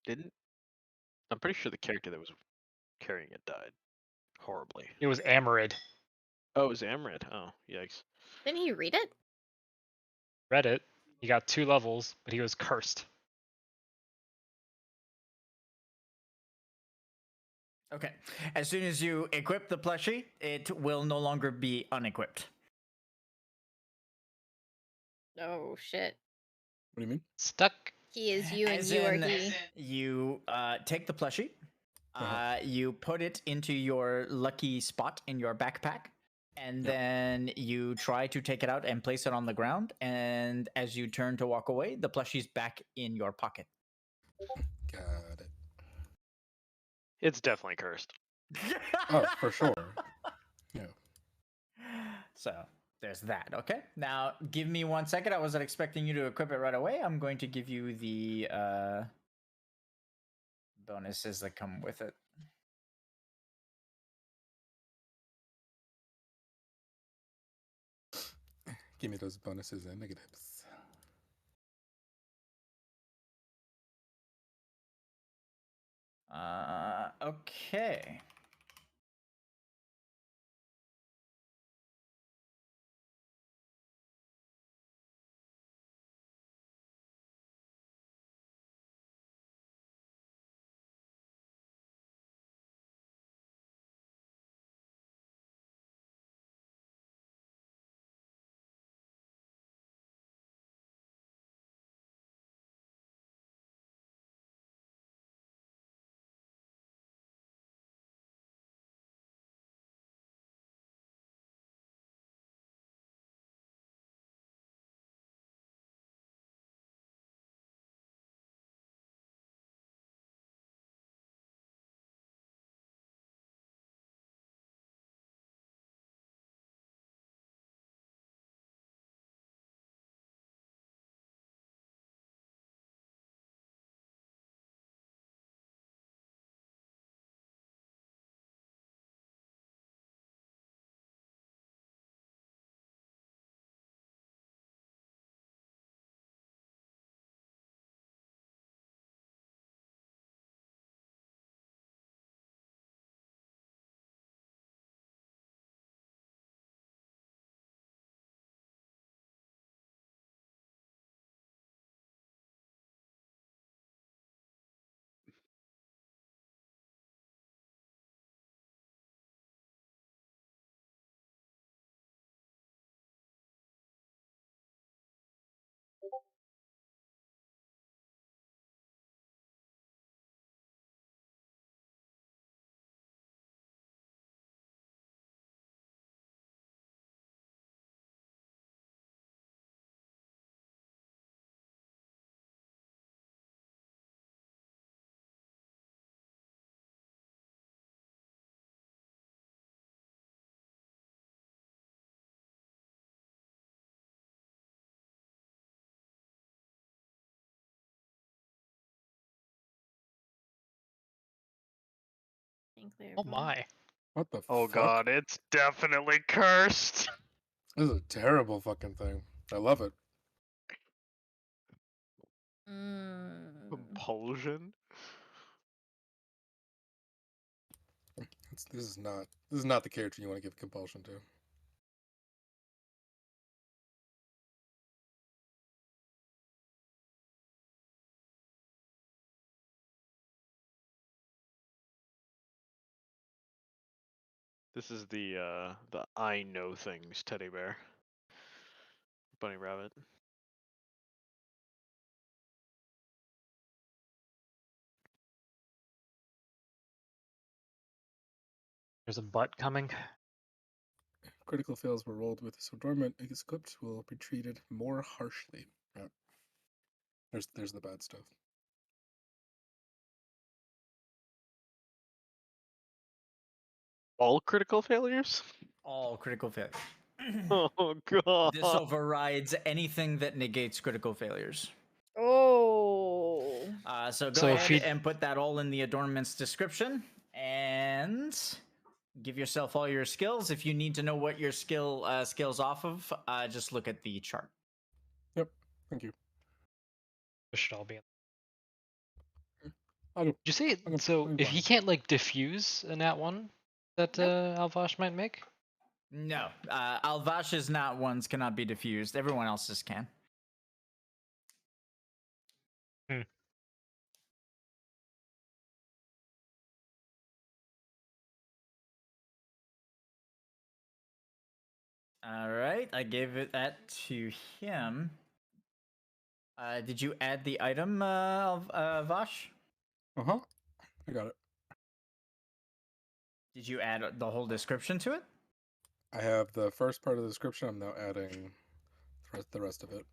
Didn't? I'm pretty sure the character that was carrying it died horribly. It was Amarid. Oh, it was Amrit. Oh, yikes. Didn't he read it? Read it. He got 2 levels, but he was cursed. Okay. As soon as you equip the plushie, it will no longer be unequipped. Oh shit. What do you mean? Stuck. He is you and As you are in, he. You take the plushie, Uh-huh. you put it into your lucky spot in your backpack, and Yep. then you try to take it out and place it on the ground. And as you turn to walk away, the plushie's back in your pocket. Got it. It's definitely cursed. Oh, for sure. Yeah. So there's that. Okay. Now give me 1 second. I wasn't expecting you to equip it right away. I'm going to give you the bonuses that come with it. Give me those bonuses and negatives. Okay. Thankfully, Oh my. What the Oh fuck? god, it's definitely cursed. This is a terrible fucking thing. I love it. Compulsion? This is not the character you want to give compulsion to. This is the I know things teddy bear. Bunny rabbit. There's a butt coming. Critical fails were rolled with so dormant is clipped will be treated more harshly. Yeah. There's the bad stuff. All critical failures? All critical failures. Oh god. This overrides anything that negates critical failures. Oh. So go So if ahead he- and put that all in the adornment's description and give yourself all your skills. If you need to know what your skills off of, just look at the chart. Yep. Thank you. This should all be in. I'll Did you say Okay, so? fine. If he can't like diffuse a nat one, that Alvash might make. No, Alvash's not ones cannot be diffused. Everyone else's can. All right, I gave that to him. Did you add the item, Vash? Uh-huh. I got it. Did you add the whole description to it? I have the first part of the description. I'm now adding the rest of it.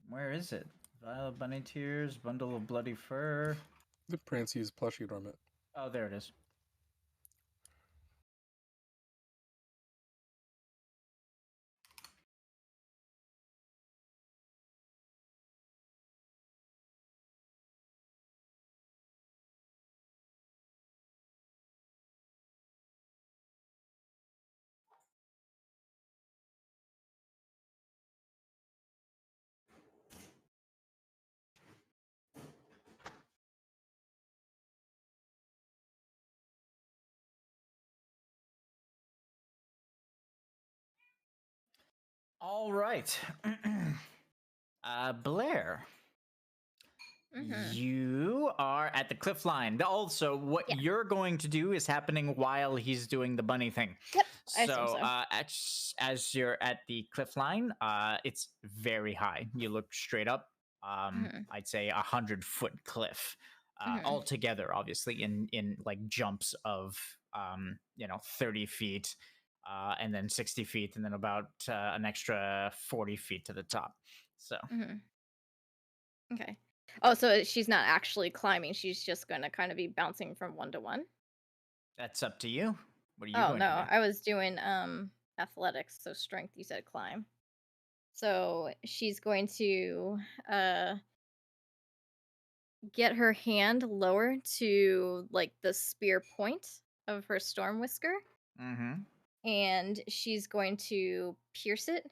Where is it? Violet bunny tears, bundle of bloody fur. The Prancy's plushie adornment. Oh, there it is. All right. Blair, you are at the cliff line. Also, what you're going to do is happening while he's doing the bunny thing. Yep. I So, assume as you're at the cliff line, it's very high. You look straight up. I'd say 100-foot cliff. Altogether, obviously, in like jumps of 30 feet. And then 60 feet, and then about an extra 40 feet to the top. So, Okay. Oh, so she's not actually climbing. She's just going to kind of be bouncing from one to one. that's up to you. What are you Oh, going no. to do? I was doing athletics, so strength, you said climb. So she's going to get her hand lower to like the spear point of her storm whisker. Mm-hmm. And she's going to pierce it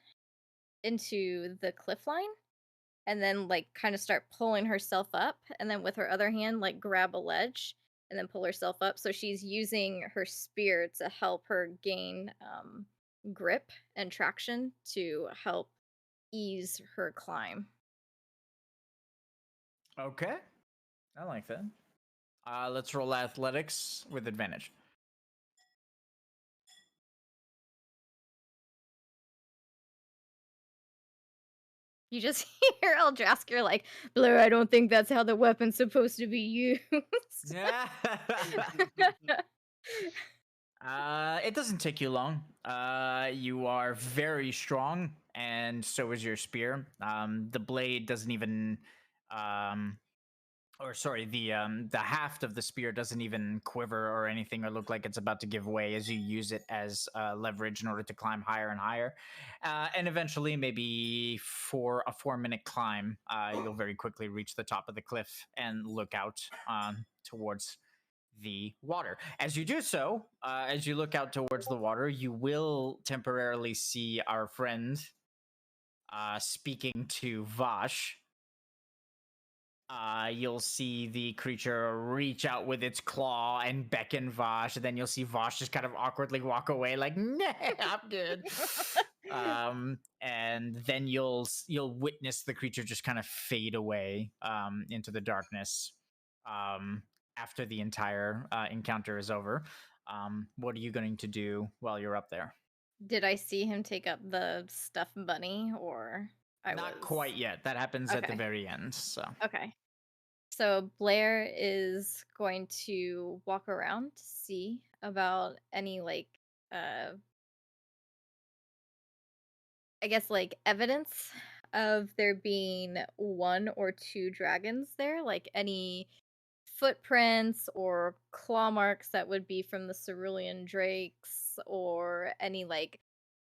into the cliff line and then like kind of start pulling herself up, and then with her other hand like grab a ledge and then pull herself up. So she's using her spear to help her gain grip and traction to help ease her climb. Okay. I like that. Let's roll athletics with advantage. You just hear Eldrasker like, Blair, I don't think that's how the weapon's supposed to be used. Yeah. It doesn't take you long. You are very strong, and so is your spear. The blade doesn't even, the haft of the spear doesn't even quiver or anything, or look like it's about to give way as you use it as leverage in order to climb higher and higher. And eventually, maybe for a 4-minute climb, you'll very quickly reach the top of the cliff and look out towards the water. As you do so, as you look out towards the water, you will temporarily see our friend speaking to Vash. You'll see the creature reach out with its claw and beckon Vash, and then you'll see Vash just kind of awkwardly walk away, like, "Nah, I'm good." And then you'll witness the creature just kind of fade away into the darkness after the entire encounter is over. What are you going to do while you're up there? Did I see him take up the stuffed bunny, or Not quite yet. That happens at the Okay. very end. So Okay. So Blair is going to walk around to see about any uh I guess evidence of there being one or two dragons there, like any footprints or claw marks that would be from the cerulean drakes, or any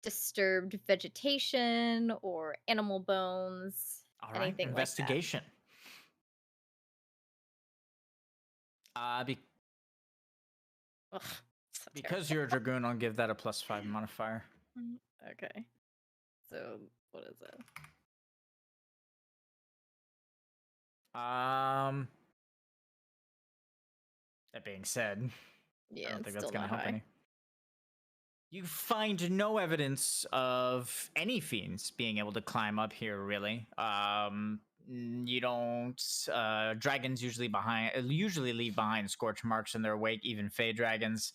disturbed vegetation or animal bones, all right, anything investigation. like that. Ugh, so Because you're a dragoon, I'll give that a +5 modifier. okay. So what is it? That being said, Yeah, I don't it's think that's still going to not help high. any. You find no evidence of any fiends being able to climb up here, really. You don't. Dragons usually leave behind scorch marks in their wake, even fey dragons.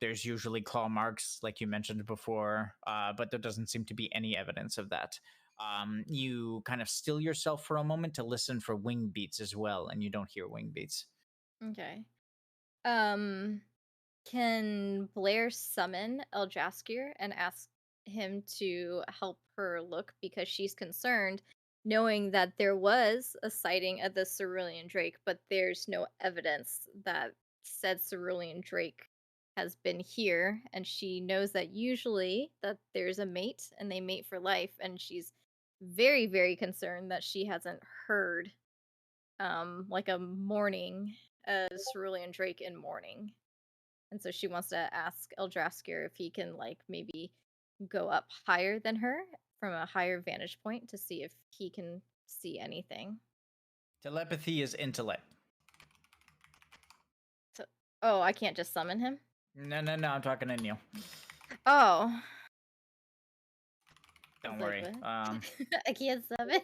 There's usually claw marks, like you mentioned before, but there doesn't seem to be any evidence of that. You kind of still yourself for a moment to listen for wing beats as well, and you don't hear wing beats. Okay. Can Blair summon Eljaskir and ask him to help her look, because she's concerned, knowing that there was a sighting of the cerulean drake, but there's no evidence that said cerulean drake has been here, and she knows that usually that there's a mate and they mate for life, and she's very, very concerned that she hasn't heard like a mourning, a cerulean drake in mourning. And so she wants to ask Eldraskir if he can maybe go up higher than her from a higher vantage point to see if he can see anything. Telepathy is intellect. So, oh, I can't just summon him? No, I'm talking to Neil. Oh. Don't worry. I can't summon.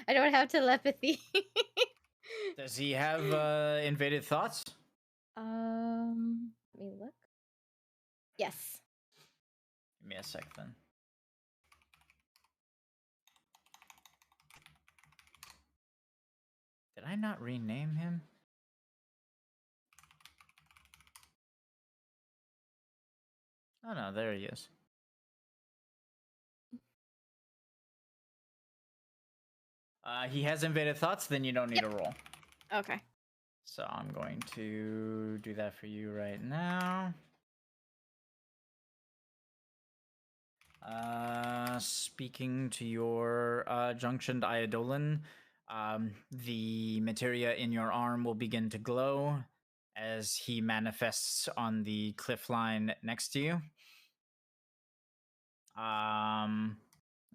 I don't have telepathy. Does he have invaded thoughts? Let me look. Yes. Give me a sec then. Did I not rename him? Oh no, there he is. He has invaded thoughts, then you don't need a roll. Okay. So I'm going to do that for you right now. Speaking to your junctioned Eidolon, the materia in your arm will begin to glow as he manifests on the cliff line next to you.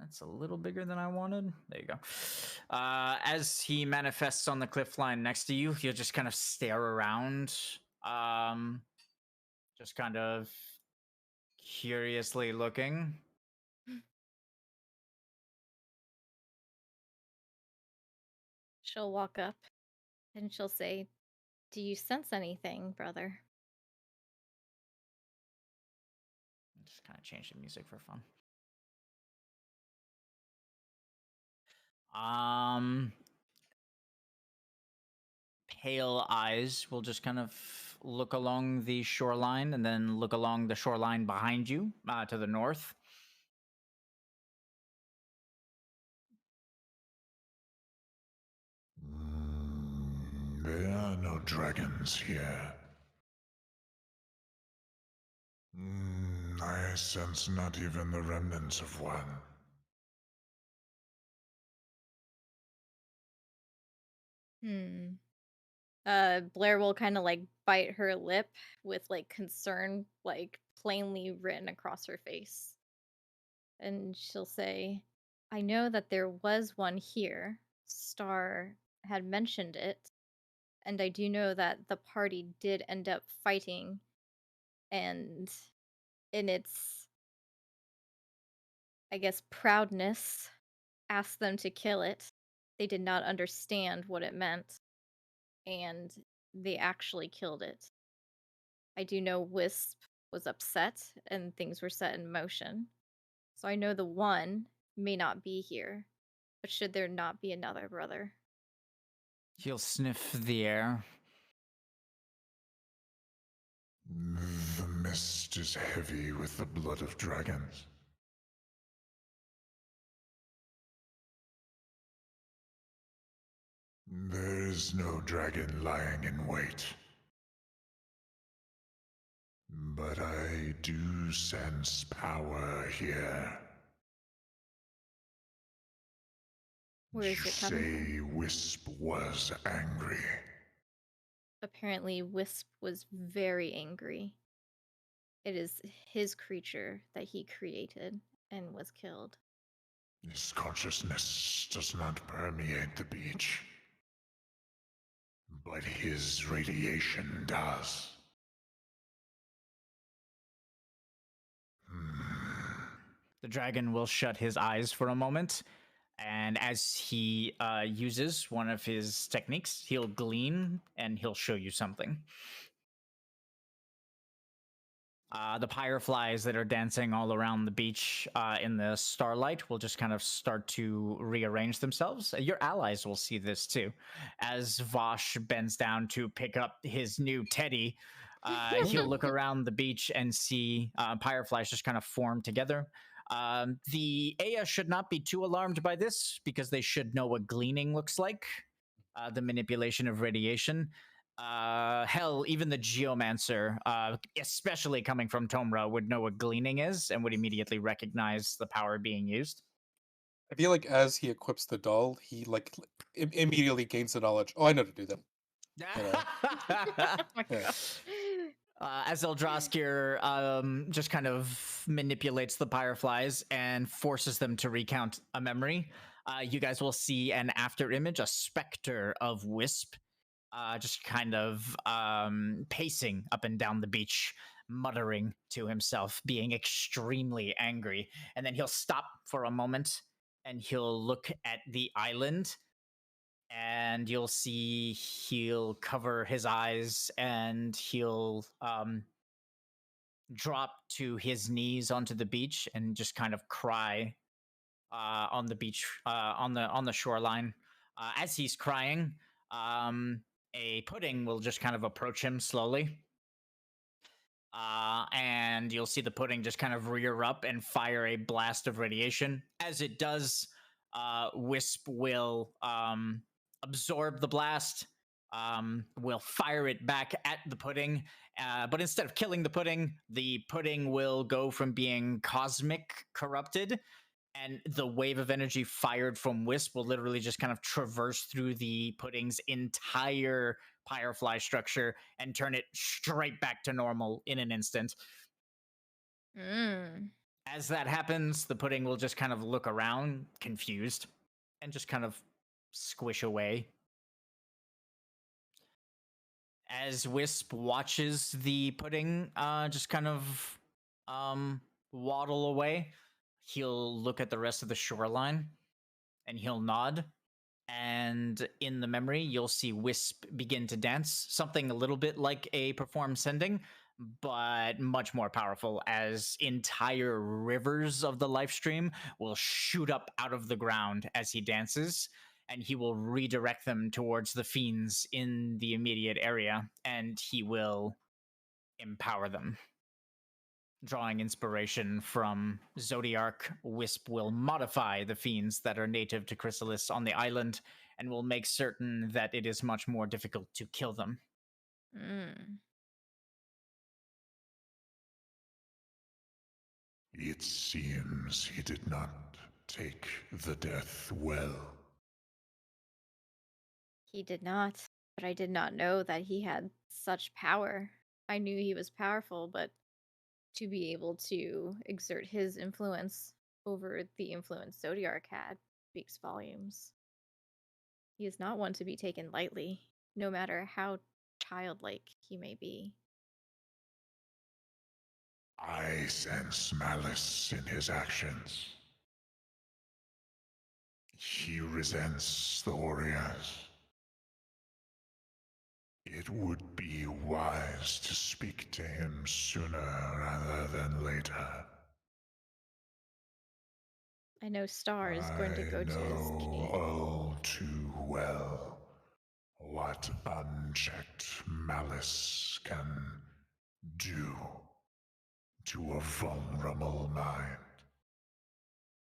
That's a little bigger than I wanted. There you go. As he manifests on the cliff line next to you, he'll just kind of stare around, just kind of curiously looking. She'll walk up and she'll say, "Do you sense anything, brother?" Just kind of change the music for fun. Pale eyes will just kind of look along the shoreline and then look along the shoreline behind you to the north. There are no dragons here. I sense not even the remnants of one. Blair will kind of like bite her lip with like concern, like plainly written across her face. And she'll say, I know that there was one here. Star had mentioned it. And I do know that the party did end up fighting. And in its, I guess, proudness, asked them to kill it. They did not understand what it meant. And they actually killed it. I do know Wisp was upset and things were set in motion. So I know the one may not be here. But should there not be another brother? He'll sniff the air. The mist is heavy with the blood of dragons. There is no dragon lying in wait. But I do sense power here. Where is You it coming from? say Wisp was angry. Apparently, Wisp was very angry. It is his creature that he created and was killed. His consciousness does not permeate the beach, but his radiation does. The dragon will shut his eyes for a moment, and as he uses one of his techniques, he'll gleam and he'll show you something. The fireflies that are dancing all around the beach in the starlight will just kind of start to rearrange themselves. Your allies will see this too. As Vash bends down to pick up his new teddy, he'll look around the beach and see fireflies just kind of form together. The Aya should not be too alarmed by this because they should know what gleaning looks like, the manipulation of radiation. Hell, even the geomancer, especially coming from Tomra, would know what gleaning is and would immediately recognize the power being used. I feel like as he equips the doll, he like immediately gains the knowledge. Oh, I know to do that. Oh my Yeah. god. As Eldraskir just kind of manipulates the fireflies and forces them to recount a memory, you guys will see an after image, a specter of Wisp, just kind of pacing up and down the beach, muttering to himself, being extremely angry. And then he'll stop for a moment and he'll look at the island, and you'll see he'll cover his eyes and he'll drop to his knees onto the beach and just kind of cry on the beach, on the shoreline. As he's crying, a pudding will just kind of approach him slowly. And you'll see the pudding just kind of rear up and fire a blast of radiation. As it does, Wisp will absorb the blast, will fire it back at the pudding. But instead of killing the pudding will go from being cosmic corrupted, and the wave of energy fired from Wisp will literally just kind of traverse through the pudding's entire firefly structure and turn it straight back to normal in an instant. As that happens, the pudding will just kind of look around, confused, and just kind of squish away. As Wisp watches the pudding just kind of waddle away, he'll look at the rest of the shoreline and he'll nod. And in the memory, you'll see Wisp begin to dance, something a little bit like a perform sending, but much more powerful, as entire rivers of the life stream will shoot up out of the ground as he dances, and he will redirect them towards the fiends in the immediate area, and he will empower them. Drawing inspiration from Zodiark, Wisp will modify the fiends that are native to Chrysalis on the island and will make certain that it is much more difficult to kill them. It seems he did not take the death well. He did not. but I did not know that he had such power. I knew he was powerful, but to be able to exert his influence over the influence Zodiark had speaks volumes. He is not one to be taken lightly, no matter how childlike he may be. I sense malice in his actions. He resents the warriors. It would be wise to speak to him sooner rather than later. I know Star is going to go I to his know king. all too well what unchecked malice can do to a vulnerable mind.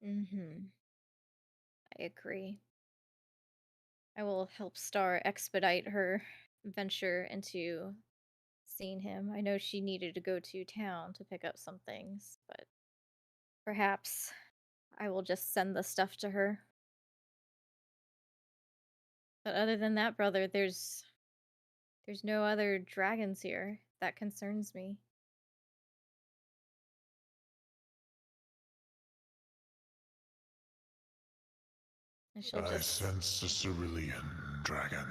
Mm-hmm. I agree. I will help Star expedite her venture into seeing him. I know she needed to go to town to pick up some things, but perhaps I will just send the stuff to her. But other than that, brother, there's no other dragons here. That concerns me. I shall I just sense a cerulean dragon.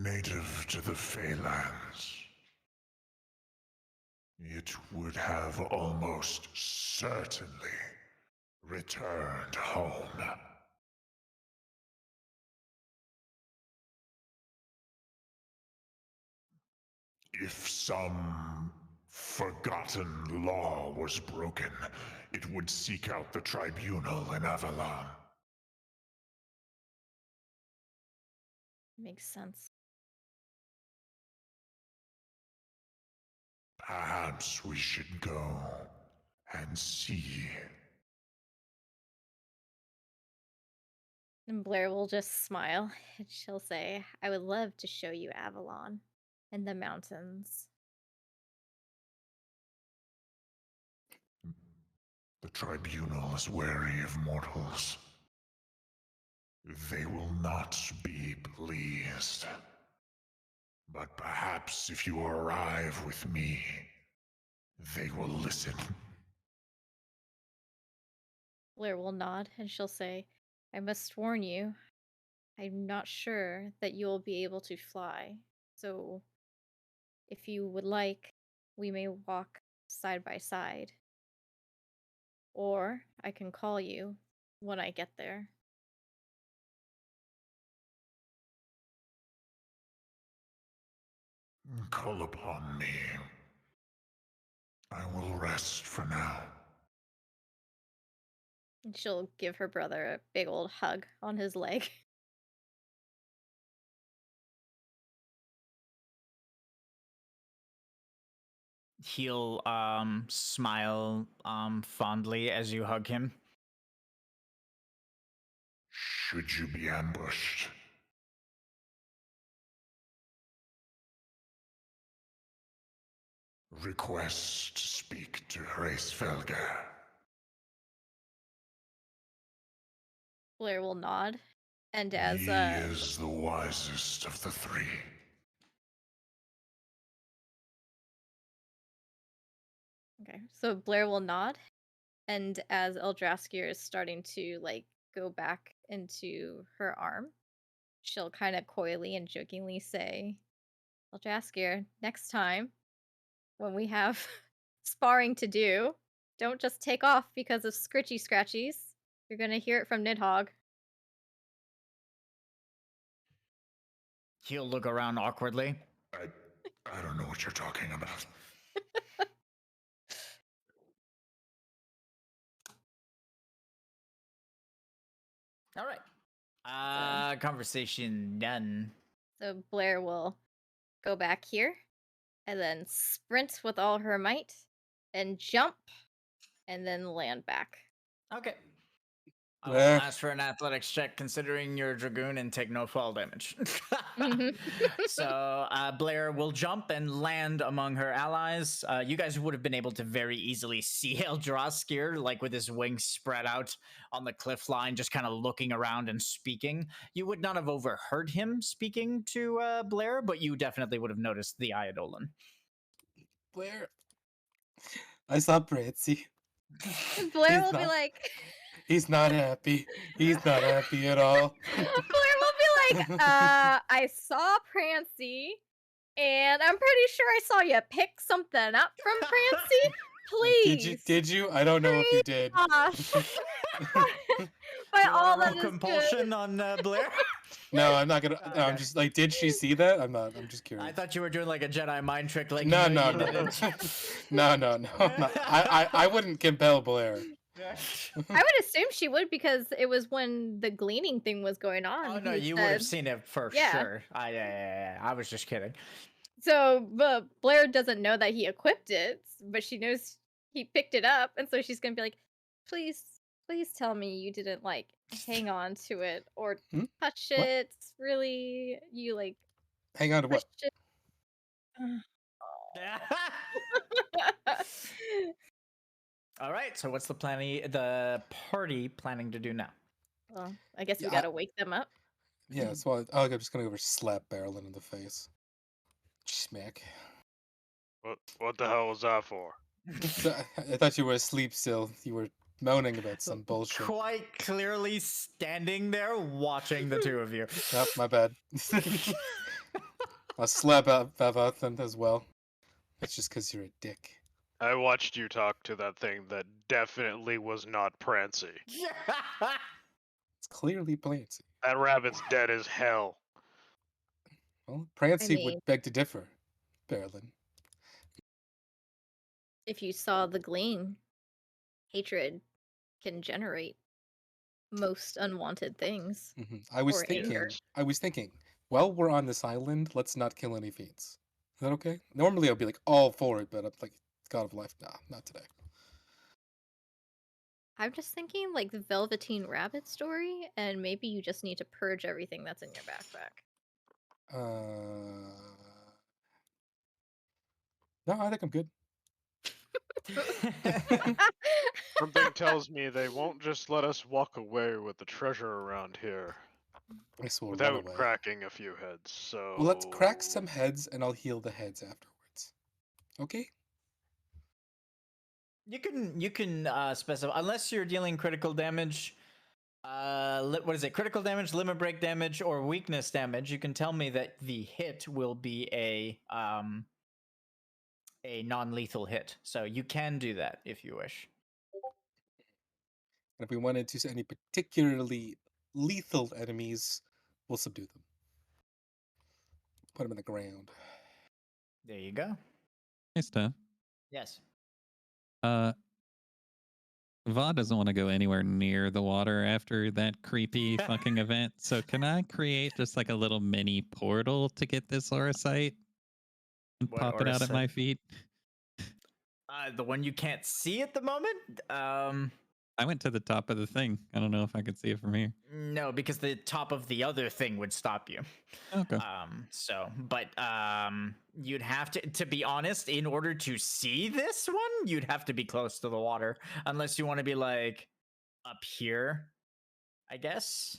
Native to the Feylands. It would have almost certainly returned home. If some forgotten law was broken, it would seek out the tribunal in Avalon. makes sense. Perhaps we should go and see. And Blair will just smile and she'll say, I would love to show you Avalon and the mountains. The tribunal is wary of mortals. They will not be pleased. But perhaps if you arrive with me, they will listen. Blair will nod and she'll say, I must warn you, I'm not sure that you'll be able to fly. So if you would like, we may walk side by side. Or I can call you when I get there. Call upon me. I will rest for now. And she'll give her brother a big old hug on his leg. He'll smile fondly as you hug him. Should you be ambushed, request to speak to Hraesvelgr. Blair will nod. And He as is the wisest of the three. okay, so Blair will nod, and as Eldraskir is starting to go back into her arm, she'll kind of coyly and jokingly say, Eldraskir, next time when we have sparring to do, don't just take off because of scritchy scratchies. You're gonna hear it from Nidhogg. He'll look around awkwardly. I don't know what you're talking about. All right. Conversation done. So Blair will go back here and then sprint with all her might and jump and then land back. Okay. I will Eh. ask for an athletics check considering you're a dragoon and take no fall damage. So Blair will jump and land among her allies. You guys would have been able to very easily see Eldraskir, like with his wings spread out on the cliff line, just kind of looking around and speaking. You would not have overheard him speaking to Blair, but you definitely would have noticed the Eidolon. Blair, I saw Prancy. And Blair He's will be not- like, He's not happy. He's not happy at all. Blair will be like, I saw Prancy, and I'm pretty sure I saw you pick something up from Prancy. Please. Did you? I don't know if you did. Gosh. By Do you all want that to is roll compulsion good. on Blair? No, I'm not gonna. No, I'm Okay. just like, did she see that? I'm not. I'm just curious. I thought you were doing like a Jedi mind trick. Like No, you no, you no, didn't. no. I wouldn't compel Blair. I would assume she would because it was when the gleaning thing was going on. Oh no, he you would have said- seen it for Yeah. sure. Yeah. I was just kidding. So, but Blair doesn't know that he equipped it, but she knows he picked it up, and so she's gonna be like, "Please, please tell me you didn't like hang on to it or Hmm? touch What? it. Really, you like Hang on to what? pushed it." All right. So what's the party planning to do now? Well, I guess we Yeah, gotta wake them up. Yeah, so I'm just gonna go over slap Berilyn in the face. Smack. What the hell was that for? So, I thought you were asleep still. You were moaning about some bullshit. Quite clearly standing there watching the two of you. Oh, my bad. I'll slap out Vah Vaath then as well. That's just because you're a dick. I watched you talk to that thing that definitely was not Prancy. It's clearly Prancy. That rabbit's dead as hell. Well, Prancy mean- would beg to differ, Berilyn. If you saw the gleam, hatred can generate most unwanted things. I was Or anger. thinking, while we're on this island, let's not kill any fiends. Is that okay? Normally I'll be like all for it, but I'm like, God of Life, nah, not today. I'm just thinking like the Velveteen Rabbit story, and maybe you just need to purge everything that's in your backpack. No, I think I'm good. Something tells me they won't just let us walk away with the treasure around here I guess we'll run without away. cracking a few heads. So Well, let's crack some heads, and I'll heal the heads afterwards. Okay? You can specify unless you're dealing critical damage. What is it? Critical damage, limit break damage, or weakness damage. You can tell me that the hit will be a non-lethal hit. So you can do that if you wish. And if we wanted to see any particularly lethal enemies, we'll subdue them. Put them in the ground. There you go. Hey, Steph. Yes. Va doesn't want to go anywhere near the water after that creepy fucking event. So can I create just like a little mini portal to get this aura sight and What pop it out at aura my sight? feet? The one you can't see at the moment. I went to the top of the thing. I don't know if I could see it from here. No, because the top of the other thing would stop you. Okay. But you'd have to be honest, in order to see this one, you'd have to be close to the water, unless you want to be like up here, I guess.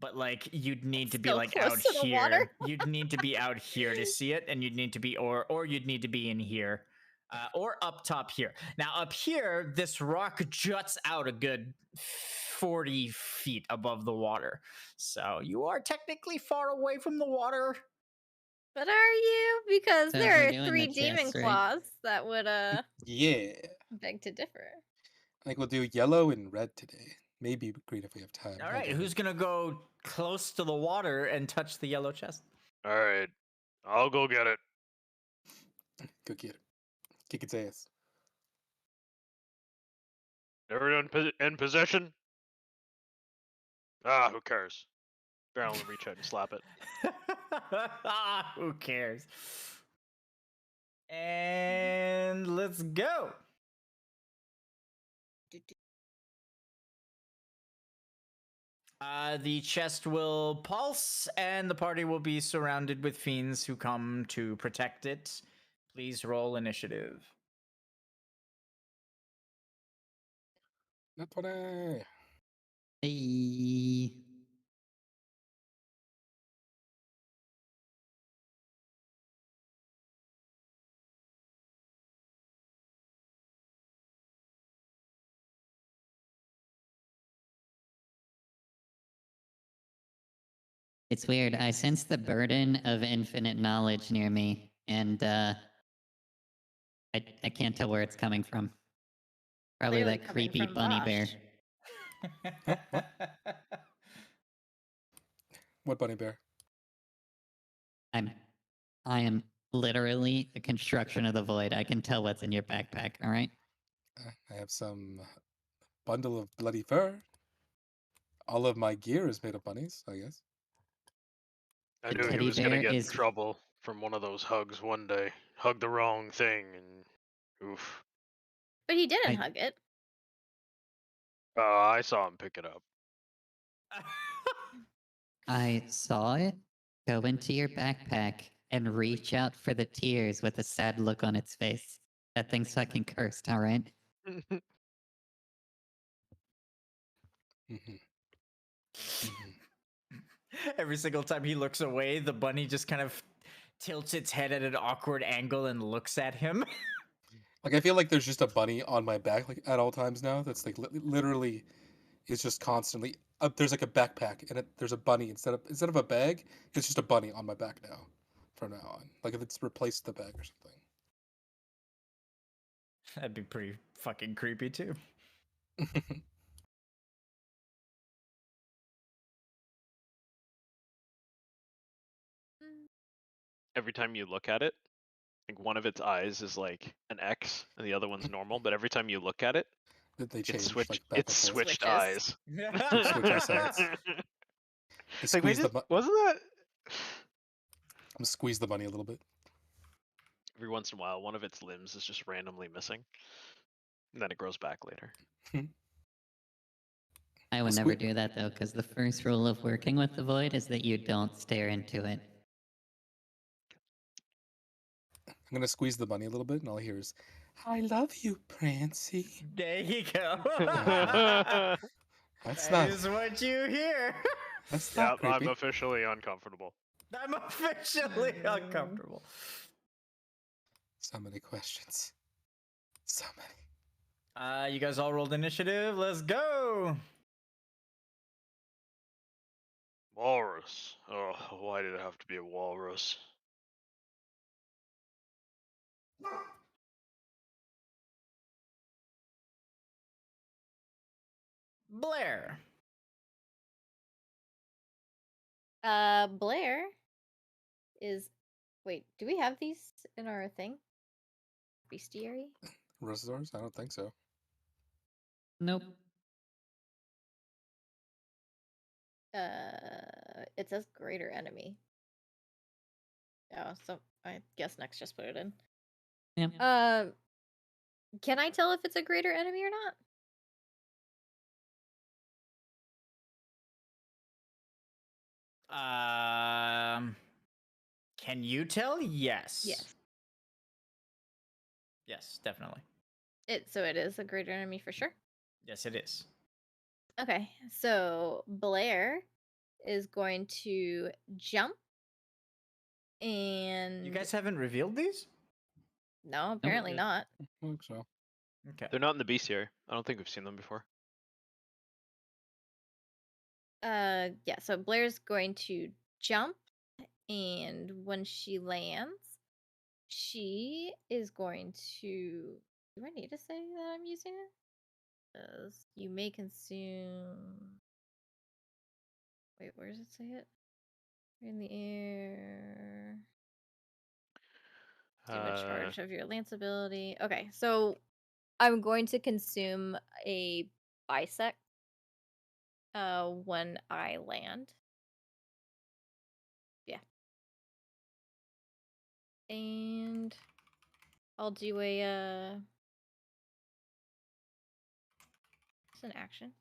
But like you'd need to be So like close out to the here. water. You'd need to be out here to see it, and you'd need to be or you'd need to be in here. Or up top here. Now, up here, this rock juts out a good 40 feet above the water. So you are technically far away from the water. But are you? Because So there we're are doing 3 the demon chest, right? claws that would Yeah. beg to differ. I think we'll do yellow and red today. Maybe green if we have time. All right, who's going to go close to the water and touch the yellow chest? All right, I'll go get it. Go get it. Kick its ass. Everyone in possession? Ah, who cares? Barrel and reach out and slap it. Who cares? And let's go. The chest will pulse, and the party will be surrounded with fiends who come to protect it. Please roll initiative. Not 20. Hey. It's weird. I sense the burden of infinite knowledge near me, and I can't tell where it's coming from. Probably Clearly that coming creepy from bunny bear. Vash. What bunny bear? I am literally a construction of the void. I can tell what's in your backpack, all right? I have some bundle of bloody fur. All of my gear is made of bunnies, I guess. I The knew he teddy was gonna bear get in is- trouble from one of those hugs one day. Hugged the wrong thing, and oof. But he didn't I- hug it. I saw him pick it up. I saw it go into your backpack and reach out for the tears with a sad look on its face. That thing's fucking cursed, all right? Mhm. Mhm. Every single time he looks away, the bunny just kind of tilts its head at an awkward angle and looks at him. Like I feel like there's just a bunny on my back like at all times now. That's like literally is just constantly. There's like a backpack and there's a bunny instead of a bag. It's just a bunny on my back now, from now on. Like if it's replaced the bag or something. That'd be pretty fucking creepy too. Every time you look at it, like one of its eyes is like an X and the other one's normal, but every time you look at it, That they it's change switched. like back It's and forth. switched Switches. eyes. Switch our sides. I Like, squeeze the wasn't that? I'm squeeze the bunny a little bit. Every once in a while, one of its limbs is just randomly missing, and then it grows back later. I would Sque- never do that though, because the first rule of working with the void is that you don't stare into it. I'm gonna squeeze the bunny a little bit, and all I hear is, "I love you, Prancy." There you go. That's That not. is what you hear. That's Yeah, not creepy. I'm officially uncomfortable. I'm officially uncomfortable. So many questions. So many. You guys all rolled initiative. Let's go. Walrus. Oh, why did it have to be a walrus? Blair. Blair is. Wait, do we have these in our thing? Bestiary? Rosasaurus? I don't think so. Nope. It says greater enemy. Oh, so I guess next just put it in. Yep. Can I tell if it's a greater enemy or not? Can you tell? Yes. Yes. Yes, definitely. So it is a greater enemy for sure. Yes, it is. Okay, so Blair is going to jump and You guys haven't revealed these? no, apparently Mm-mm. not. I think so. Okay. They're not in the bestiary. I don't think we've seen them before. Yeah, so Blair's going to jump, and when she lands, she is going to. Do I need to say that I'm using it? Because you may consume. Wait, where does it say it? In the air. Do a charge of your lance ability. Okay, so I'm going to consume a bisect when I land. Yeah. And I'll do it's an action.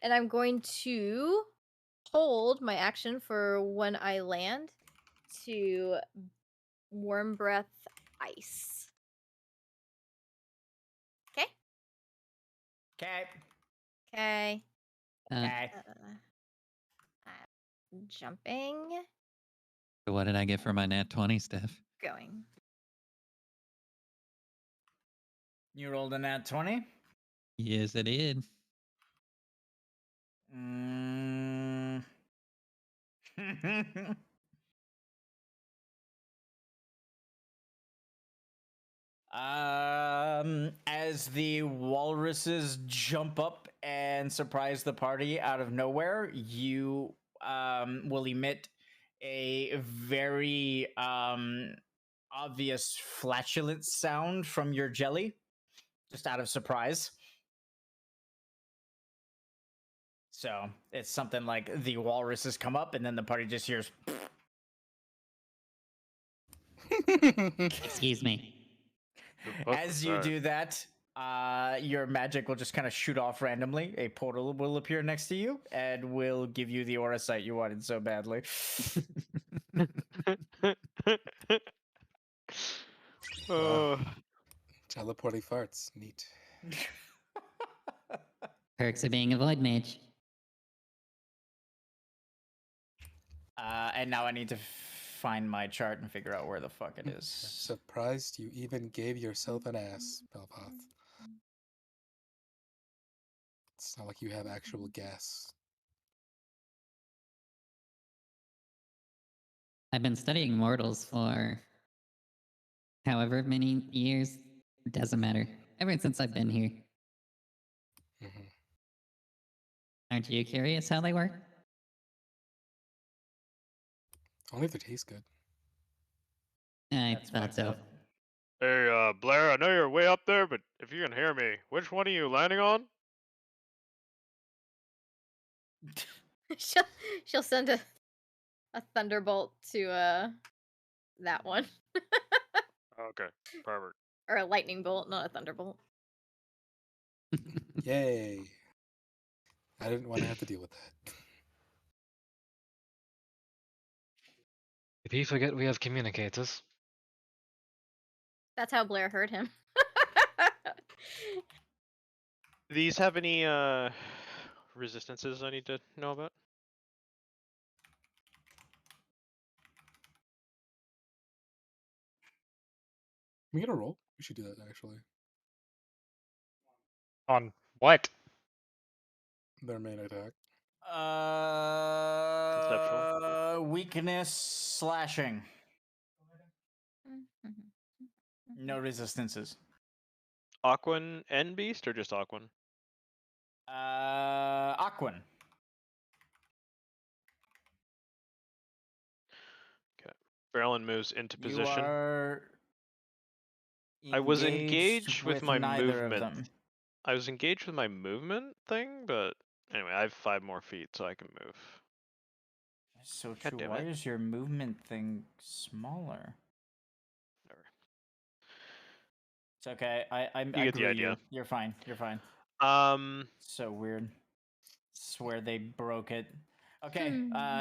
And I'm going to hold my action for when I land to warm breath ice. Okay. Okay. Okay. Okay. I'm jumping. What did I get for my nat 20, Steph? Going. You rolled a nat 20? Yes, I did. Mm. As the walruses jump up and surprise the party out of nowhere, you will emit a very obvious flatulent sound from your jelly, just out of surprise. So it's something like the walruses come up, and then the party just hears. Excuse me. As you do that, your magic will just kind of shoot off randomly. A portal will appear next to you and will give you the aura sight you wanted so badly. Oh, Teleporting farts. Neat. Perks of being a void mage. And now I need to find my chart and figure out where the fuck it is. Surprised you even gave yourself an ass, Belvath. It's not like you have actual gas. I've been studying mortals for however many years. Doesn't matter. Ever since I've been here. Mhm. Aren't you curious how they work? Only if they taste good. I That's thought fucked so. up. hey, Blair, I know you're way up there, but if you can hear me, which one are you landing on? she'll send a thunderbolt to that one. Okay, perfect. Or a lightning bolt, not a thunderbolt. Yay. I didn't want to have to deal with that. Did he forget we have communicators? That's how Blair heard him. Do these have any resistances I need to know about? Can we get a roll? We should do that actually. On what? Their main attack. Weakness slashing. No resistances. Aquan and Beast, or just Aquan? Aquan. Okay. Berilyn moves into You position. are I was engaged with my neither movement. of them. I was engaged with my movement thing, but anyway, I have 5 more feet, so I can move. So God true. damn Why it. is your movement thing smaller? Whatever. It's okay. I get the grew idea. you. You're fine. You're fine. So weird. Swear they broke it. Okay.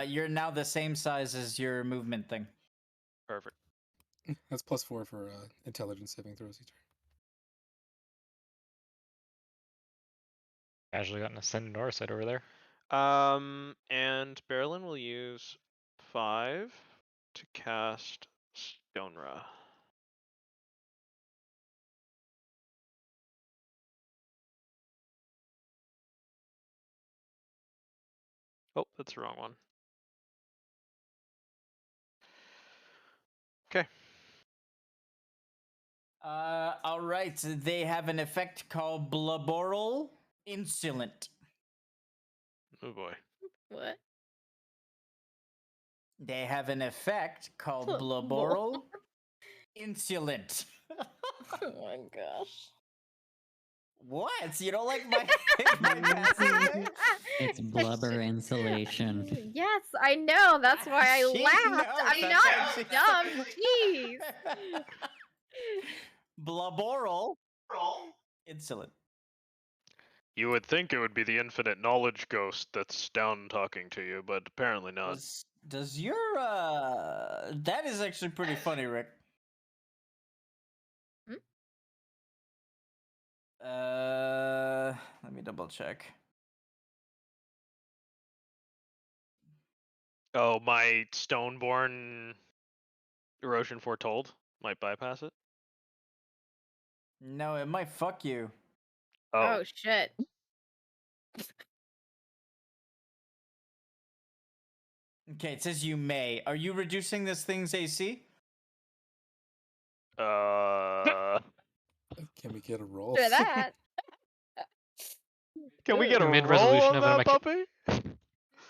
You're now the same size as your movement thing. Perfect. That's +4 for intelligence saving throws each turn. Casually got an ascendant aura set over there. And Berilyn will use 5 to cast Stonra. Oh, that's the wrong one. Okay. All right. They have an effect called Blaboral Insolent. Oh boy. What? They have an effect called Blaboral Insolent. Oh my gosh. What? You don't like my passive? It's blubber insulation. Yes, I know. That's why I She laughed. knows, I'm that's why not she dumb. said- Jeez. Blaboral Insolent. You would think it would be the infinite knowledge ghost that's down talking to you, but apparently not. Does your that is actually pretty funny, Rick. Let me double check. Oh, my Stoneborn Erosion Foretold might bypass it. No, it might fuck you. Oh shit. Okay, it says you may. Are you reducing this thing's AC? Can we get a roll? For that. Can we get a roll Mid-resolution on of a that puppy?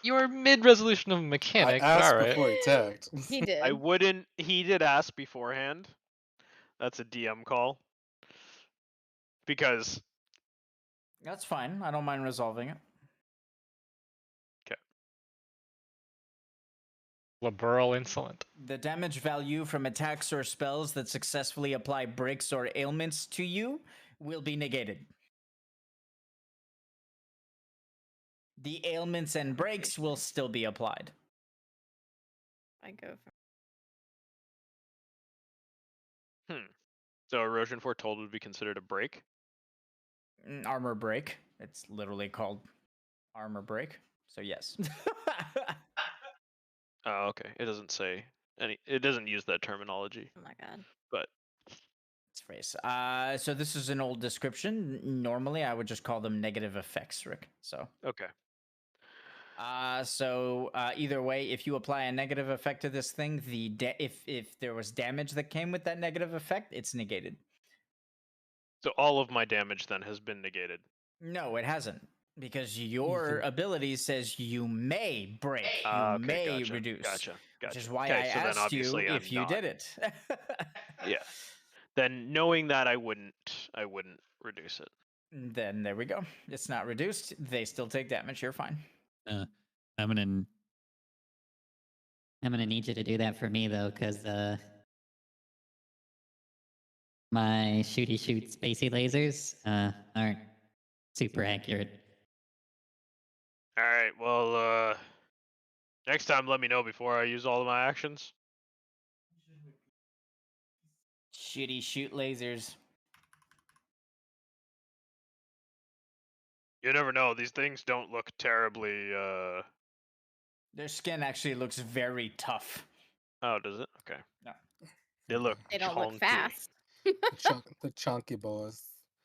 You are mid-resolution of a I mechanic, but asked alright. before he tagged. He did. I wouldn't. He did ask beforehand. That's a DM call. Because That's fine. I don't mind resolving it. Liberal insolent. The damage value from attacks or spells that successfully apply breaks or ailments to you will be negated. The ailments and breaks will still be applied. I go for So Erosion Foretold would be considered a break? Armor break. It's literally called armor break. So yes. Oh, okay. It doesn't say any. It doesn't use that terminology. Oh my god. But Phrase. So this is an old description. Normally, I would just call them negative effects, Rick. So okay. Either way, if you apply a negative effect to this thing, if there was damage that came with that negative effect, it's negated. So all of my damage then has been negated. No, it hasn't, because your ability says you may break, you may gotcha, reduce. Gotcha. Which is why okay, I so then asked you obviously if I'm you not. did it. Yeah. Then knowing that I wouldn't reduce it. Then there we go. It's not reduced. They still take damage. You're fine. I'm gonna need you to do that for me though, because my shooty shoot spacey lasers aren't super accurate. All right. Well, next time let me know before I use all of my actions. Shitty shoot lasers. You never know. These things don't look terribly. Their skin actually looks very tough. Oh, does it? Okay. No. They look. They don't chunky. look fast. The chunky boys.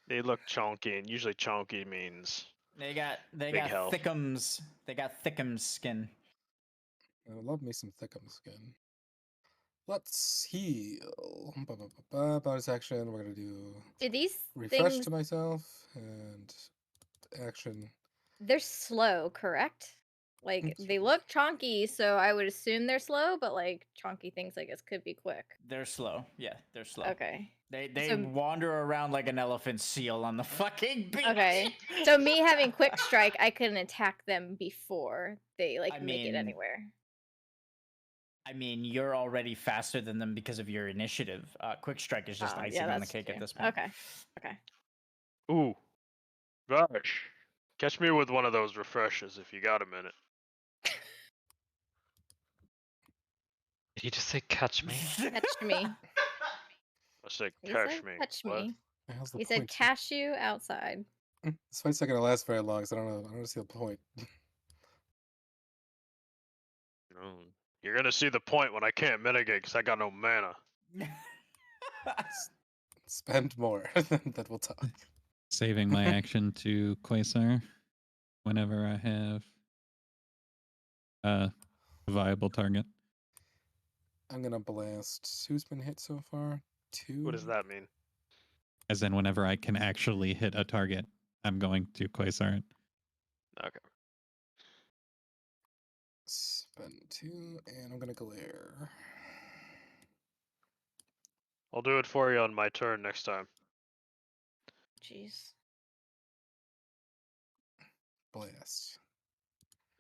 They look chunky, and usually chunky means They got health. thickums. They got thickums skin. I love me some thickum skin. Let's heal. Bonus action. We're gonna do Do these refresh things? to myself and action. They're slow, correct? Like they look chonky, so I would assume they're slow. But like chonky things, I guess, could be quick. They're slow. Yeah, they're slow. Okay. They So- wander around like an elephant seal on the fucking beach. Okay. So me having quick strike, I can attack them before they like I make it mean, anywhere. I mean, you're already faster than them because of your initiative. Quick strike is just Oh, icing yeah, on the that's cake true. at this point. Okay. Okay. Ooh. Vash. Catch me with one of those refreshes if you got a minute. Did he just say catch me? Catch me. I said He catch said me. catch What? me. How's the He said point? cashew outside. This fight's not gonna last very long, so I don't see the point. You're gonna see the point when I can't mitigate because I got no mana. Spend more, then we'll talk. saving my action to Quasar whenever I have a viable target. I'm gonna blast. Who's been hit so far? 2. What does that mean? As in, whenever I can actually hit a target, I'm going to Quasar it. Okay. Spend 2, and I'm gonna glare. I'll do it for you on my turn next time. Jeez. Blast.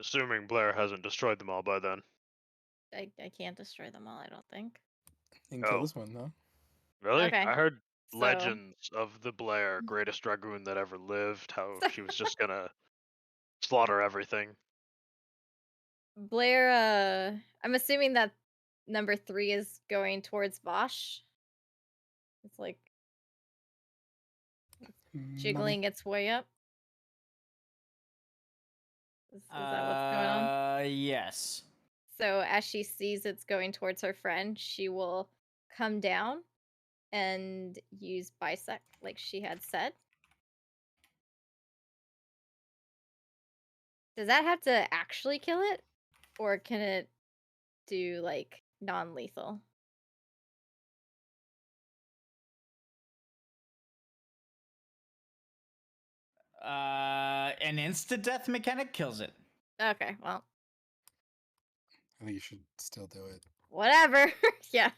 Assuming Blair hasn't destroyed them all by then. I can't destroy them all, I don't think. You can kill Oh. this one, though. Really? Okay. I heard So, Legends of the Blair, greatest dragoon that ever lived. How she was just gonna slaughter everything. Blair, I'm assuming that number 3 is going towards Vash. It's like jiggling its way up. Is that what's going on? Yes. So as she sees it's going towards her friend, she will come down and use bisect like she had said. Does that have to actually kill it? Or can it do like non-lethal? An instant death mechanic kills it. Okay, well, I think you should still do it. whatever. Yeah.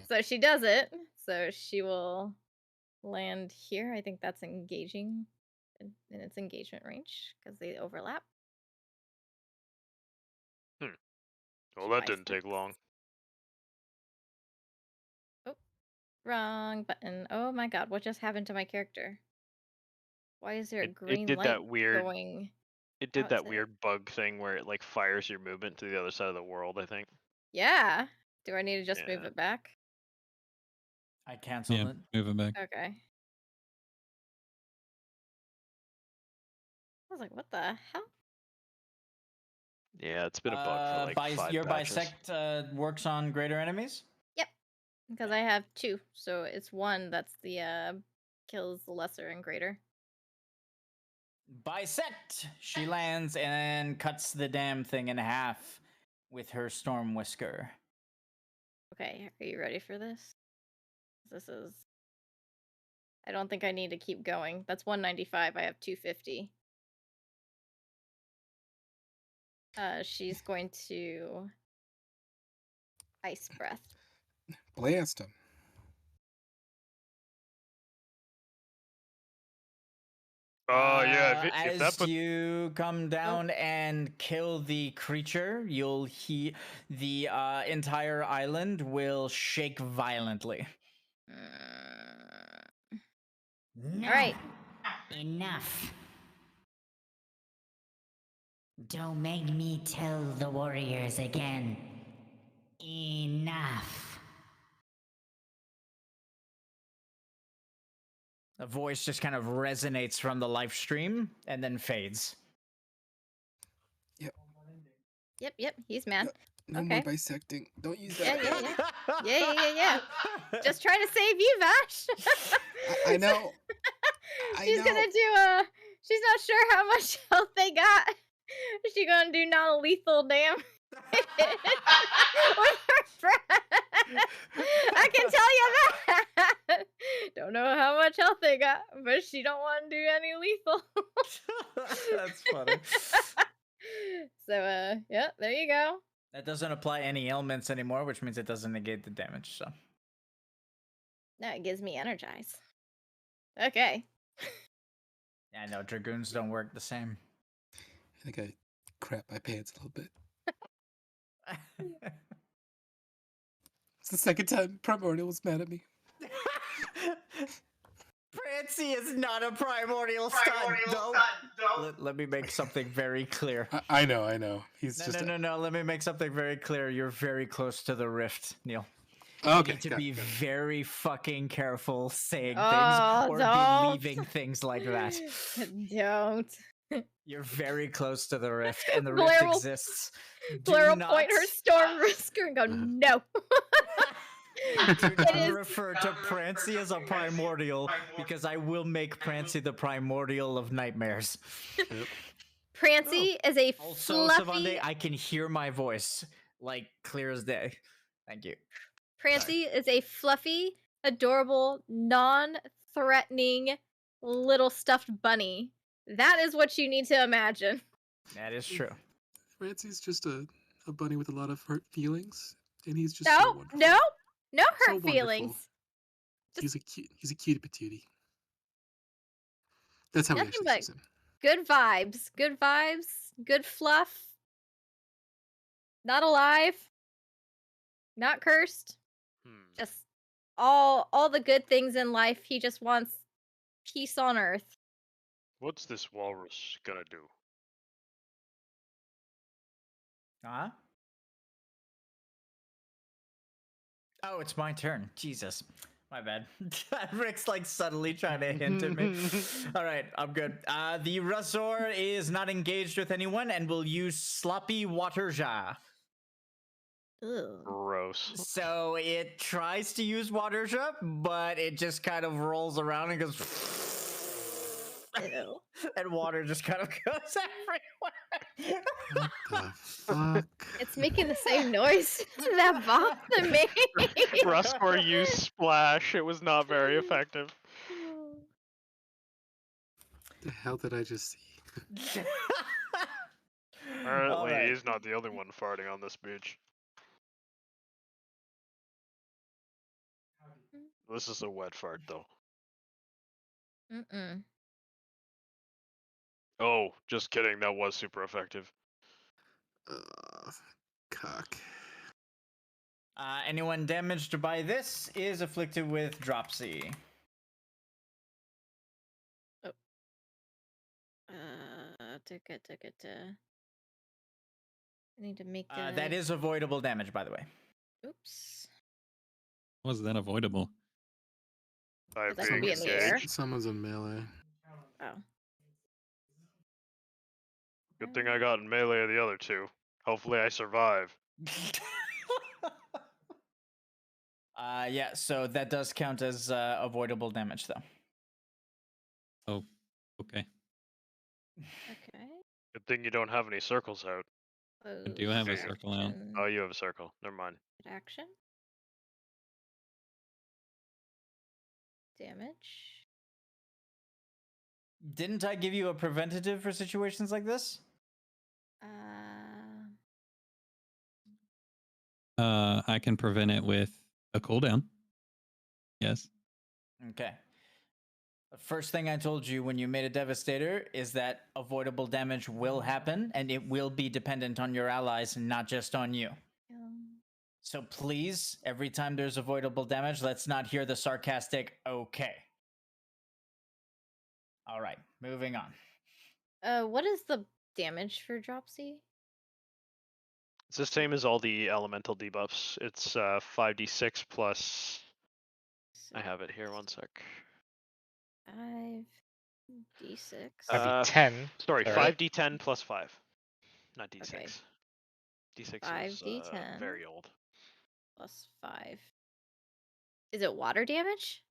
So she does it. So she will land here. I think that's engaging in its engagement range because they overlap. Well, that didn't take long. Oh, wrong button. Oh my god, what just happened to my character? Why is there a green It did light that weird. going? It did that outside? weird bug thing where it like fires your movement to the other side of the world. I think. Yeah. Do I need to just move Yeah. it back? I canceled Yeah, it. move it back. Okay. I was like, what the hell? Yeah, it's been a bug for like 5 Your patches. bisect works on greater enemies? Yep. Because I have 2, so it's 1 that's the kills the lesser and greater. Bisect! She lands and cuts the damn thing in half with her storm whisker. Okay, are you ready for this? This is... I don't think I need to keep going. That's 195. I have 250. She's going to ice breath. Blast him. Oh yeah, if As that put you come down and kill the creature, you'll the entire island will shake violently. No. All right. Enough. Don't make me tell the warriors again. Enough. A voice just kind of resonates from the live stream and then fades. Yep. He's mad. No Okay. more bisecting. Don't use that. Yeah. Just trying to save you, Vash. I know. She's gonna do she's not sure how much health they got. She's gonna do non-lethal damage with her friend. I can tell you that. Don't know how much health they got, but she don't want to do any lethal. That's funny. So yeah, there you go. That doesn't apply any ailments anymore, which means it doesn't negate the damage, so. No, it gives me energize. Okay. Yeah, no, dragoons don't work the same. I think I crap my pants a little bit. It's the second time Primordial was mad at me. Prancy is not a primordial stud. Don't. Let me make something very clear. I know. He's just No. Let me make something very clear. You're very close to the rift, Neil. Okay. You need to be very fucking careful saying Oh, things or don't. believing things like that. Don't. You're very close to the rift, and the Blair rift will- exists. Blair Do will point her not- storm whisker and go, no. Do It not is- refer to Prancy as a primordial, because I will make Prancy the primordial of nightmares. Prancy is a Also, fluffy... Savande, I can hear my voice, like, clear as day. Thank you. Prancy is a fluffy, adorable, non-threatening little stuffed bunny. That is what you need to imagine. That is true. Rancy's just a bunny with a lot of hurt feelings, and he's just No, so wonderful. no So hurt wonderful. feelings. He's a cutie patootie. That's how we Nothing actually but sees him. good vibes, good fluff. Not alive. Not cursed. Just all the good things in life. He just wants peace on Earth. What's this walrus gonna do? Huh? Oh, it's my turn. Jesus. My bad. Rick's like subtly trying to hint at me. All right, I'm good. The Razor is not engaged with anyone and will use Sloppy Water Jar. Ugh. Gross. So it tries to use Water Jar, but it just kind of rolls around and goes. Ew. And water just kind of goes everywhere. What the fuck? It's making the same noise that Vaath made. Ruskor used splash. It was not very effective. The hell did I just see? Apparently, Alright. he's not the only one farting on this beach. This is a wet fart, though. Mm-mm. Oh, just kidding. That was super effective. Cock. Anyone damaged by this is afflicted with dropsy. I need to make That is avoidable damage, by the way. Oops. Was that avoidable? By That could being be in the air. engaged. Someone's in melee. Oh. Good thing I got in melee of the other two. Hopefully I survive. Yeah, so that does count as avoidable damage, though. Oh, okay. Okay. Good thing you don't have any circles out. I do have a circle out. Oh, you have a circle. Never mind. Action. Damage. Didn't I give you a preventative for situations like this? I can prevent it with a cooldown. Yes. Okay. The first thing I told you when you made a Devastator is that avoidable damage will happen, and it will be dependent on your allies, not just on you. So please, every time there's avoidable damage, let's not hear the sarcastic, okay. All right, moving on. What is the damage for dropsy? It's the same as all the elemental debuffs. It's 5d6 plus. I have it here. 1 sec. 5d6. That'd be 10. Sorry, Sorry. 5d10 plus 5. Not d6. Okay. D6 is 5d10. very old. Plus 5. Is it water damage?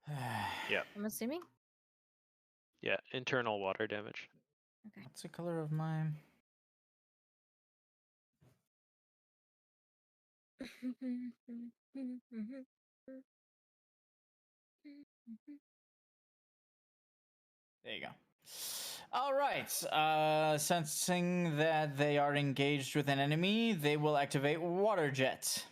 Yeah. I'm assuming. Yeah, internal water damage. Okay. What's the color of mine? There you go. All right. Sensing that they are engaged with an enemy, they will activate Water Jet.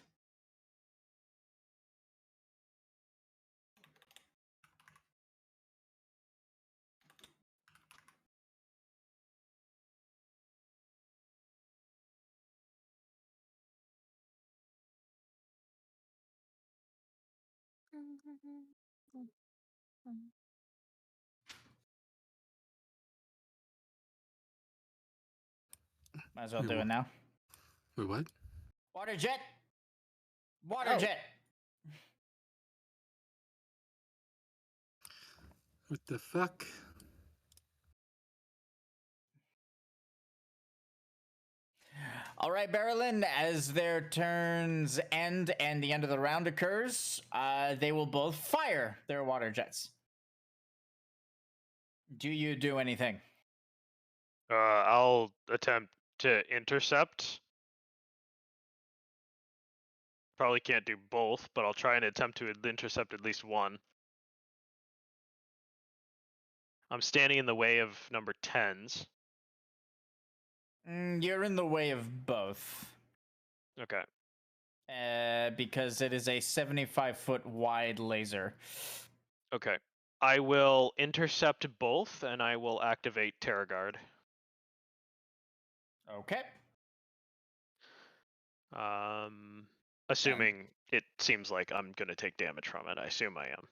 Might as well do it now. Wait, what? Water Jet! Water Oh. Jet! What the fuck? All right, Berilyn, as their turns end and the end of the round occurs, they will both fire their water jets. Do you do anything? I'll attempt to intercept. Probably can't do both, but I'll try and attempt to intercept at least one. I'm standing in the way of number 10s. You're in the way of both. Okay. Because it is a 75-foot wide laser. Okay. I will intercept both, and I will activate Terror Guard. Okay. Assuming it seems like I'm gonna take damage from it. I assume I am.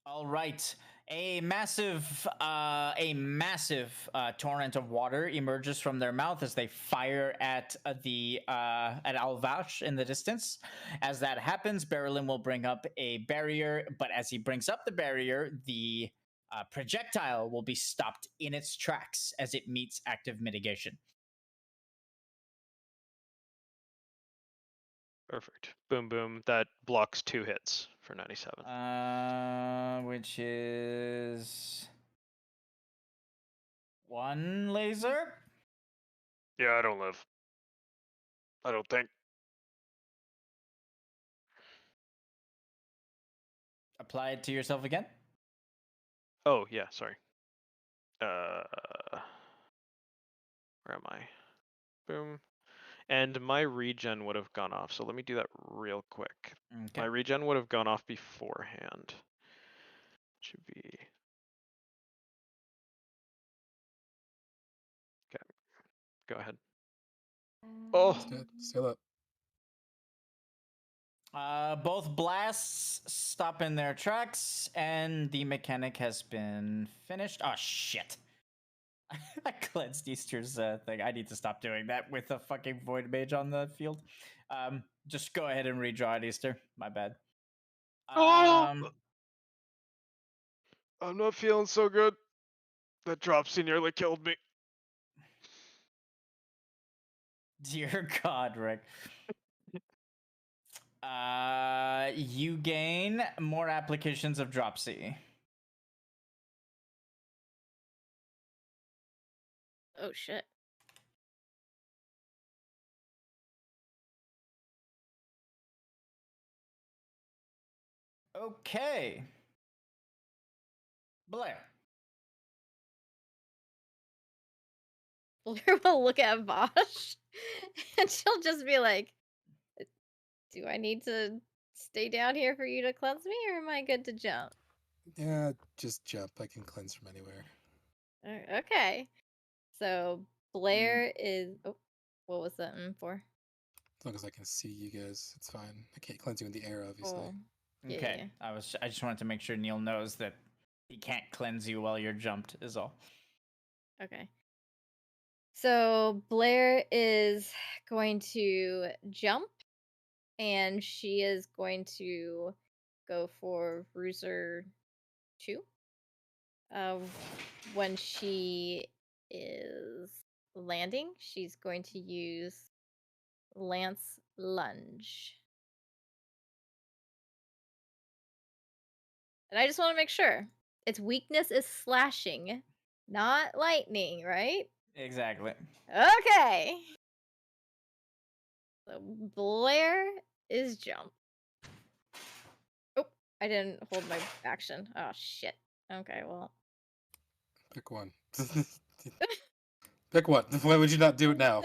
All right. A massive torrent of water emerges from their mouth as they fire at at Alvash in the distance. As that happens, Berilyn will bring up a barrier, but as he brings up the barrier, the projectile will be stopped in its tracks as it meets active mitigation. Perfect. Boom, boom. That blocks 2 hits for 97. Which is 1 laser. Yeah, I don't live. I don't think. Apply it to yourself again. Oh, yeah, sorry. Where am I? Boom. And my regen would have gone off, so let me do that real quick. Okay. My regen would have gone off beforehand. Should be... Okay. Go ahead. Oh! Still up. Both blasts stop in their tracks, and the mechanic has been finished. Oh, shit. I cleansed Easter's thing. I need to stop doing that with a fucking Void Mage on the field. Just go ahead and redraw it, Easter. My bad. I'm not feeling so good. That dropsy nearly killed me. Dear God, Rick. You gain more applications of dropsy. Oh shit. Okay. Blair. Blair will look at Vash and she'll just be like, do I need to stay down here for you to cleanse me, or am I good to jump? Yeah, just jump. I can cleanse from anywhere. Okay. So Blair is. Oh, what was that for? As long as I can see you guys, it's fine. I can't cleanse you in the air, obviously. Oh. Yeah, Okay. yeah. I just wanted to make sure Neil knows that he can't cleanse you while you're jumped, is all. Okay. So Blair is going to jump, and she is going to go for Bruiser 2. When she is landing, she's going to use Lance Lunge. And I just want to make sure. Its weakness is slashing, not lightning, right? Exactly. Okay. So Blair is jump. Oh, I didn't hold my action. Oh, shit. Okay, well. Pick one. Pick one. Why would you not do it now?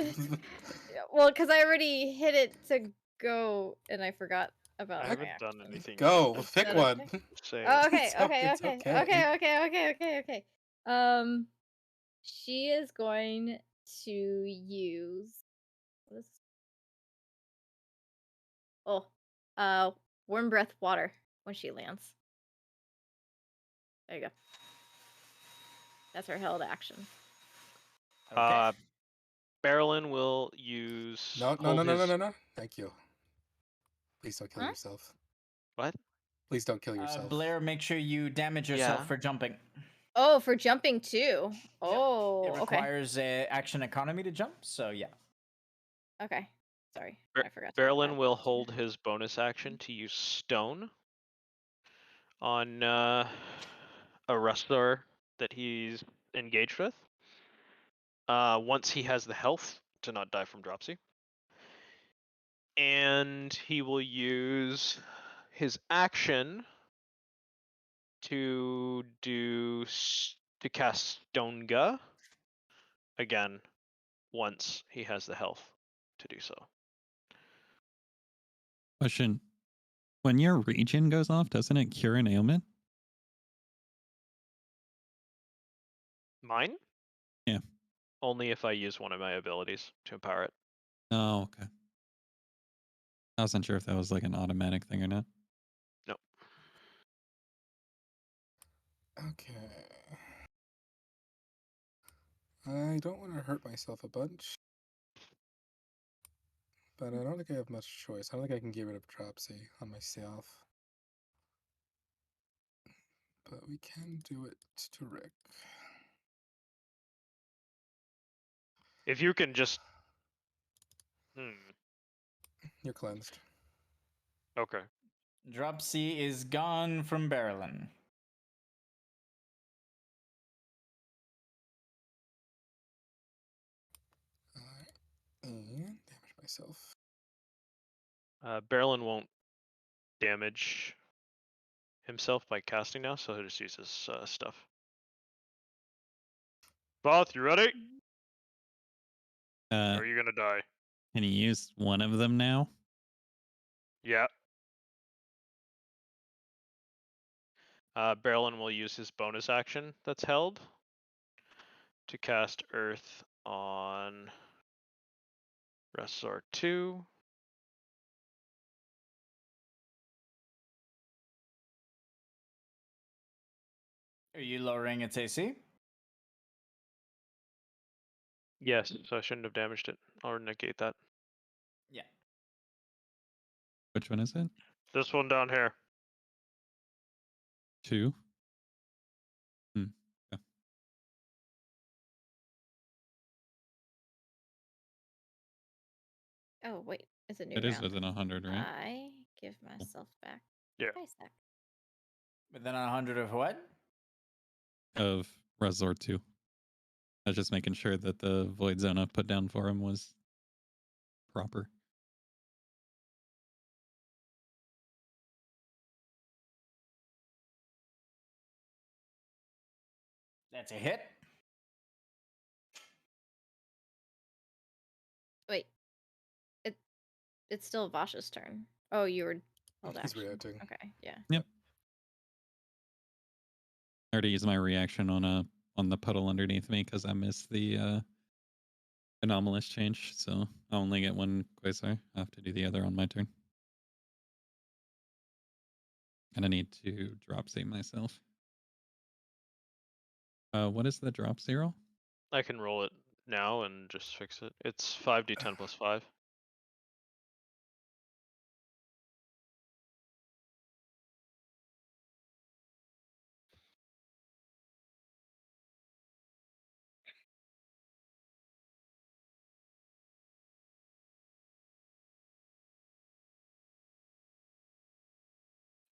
Well, because I already hit it to go, and I forgot about I my haven't action. done anything Go. yet. Pick that one. okay? Say Oh, it. okay, It's okay, it's okay, okay. okay. She is going to use what is warm breath water when she lands. There you go. That's her held action. Okay. Berilyn will use. No. Thank you. Please don't kill Huh? yourself. What? Please don't kill yourself. Blair, make sure you damage yourself Yeah. for jumping. Oh, for jumping too. Oh, It okay. requires a action economy to jump, so yeah. Okay. Sorry, I forgot. Berilyn will hold his bonus action to use stone on a wrestler that he's engaged with. Once he has the health to not die from dropsy. And he will use his action to cast Stonega again once he has the health to do so. Question. When your regen goes off, doesn't it cure an ailment? Mine? Yeah. Only if I use one of my abilities to empower it. Oh, okay. I wasn't sure if that was like an automatic thing or not. No. Okay. I don't want to hurt myself a bunch. But I don't think I have much choice. I don't think I can get rid of Dropsy on myself. But we can do it to Rick. If you can just. You're cleansed. Okay. Dropsy is gone from Berilyn. And damage myself. Berilyn won't damage himself by casting now, so he'll just use his stuff. Vaath, you ready? Or are you gonna die? Can you use one of them now? Yeah. Berilyn will use his bonus action that's held to cast Earth on Resor 2. Are you lowering its AC? Yes, so I shouldn't have damaged it. I'll negate that. Yeah. Which one is it? This one down here. 2. Yeah. Oh, wait. It's a new It is round. within 100, right? I give myself back. Yeah. Price tag. Within 100 of what? Of Resort 2. I was just making sure that the void zone I put down for him was proper. That's a hit. Wait. It's still Vash's turn. Oh, you were held He's action. reacting. Okay, yeah. Yep. I already used my reaction on the puddle underneath me because I missed the anomalous change, so I only get one Quasar. I have to do the other on my turn. And I need to drop save myself. What is the drop zero? I can roll it now and just fix it. It's 5d10 plus 5.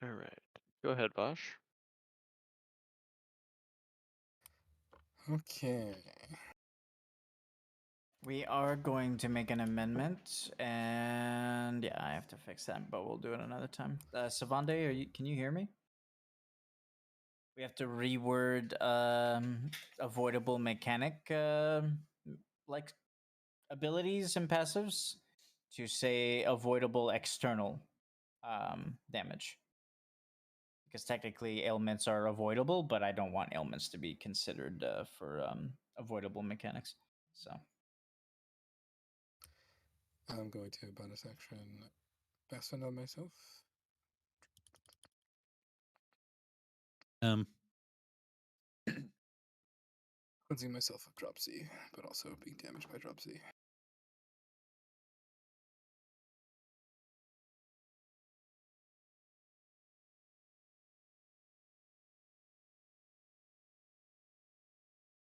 Alright. Go ahead, Vash. Okay. We are going to make an amendment, and yeah, I have to fix that, but we'll do it another time. Savande, can you hear me? We have to reword avoidable mechanic like abilities and passives to say avoidable external damage. Because technically ailments are avoidable, but I don't want ailments to be considered for avoidable mechanics. So I'm going to bonus action best one on myself. Cleansing myself of Dropsy, but also being damaged by Dropsy.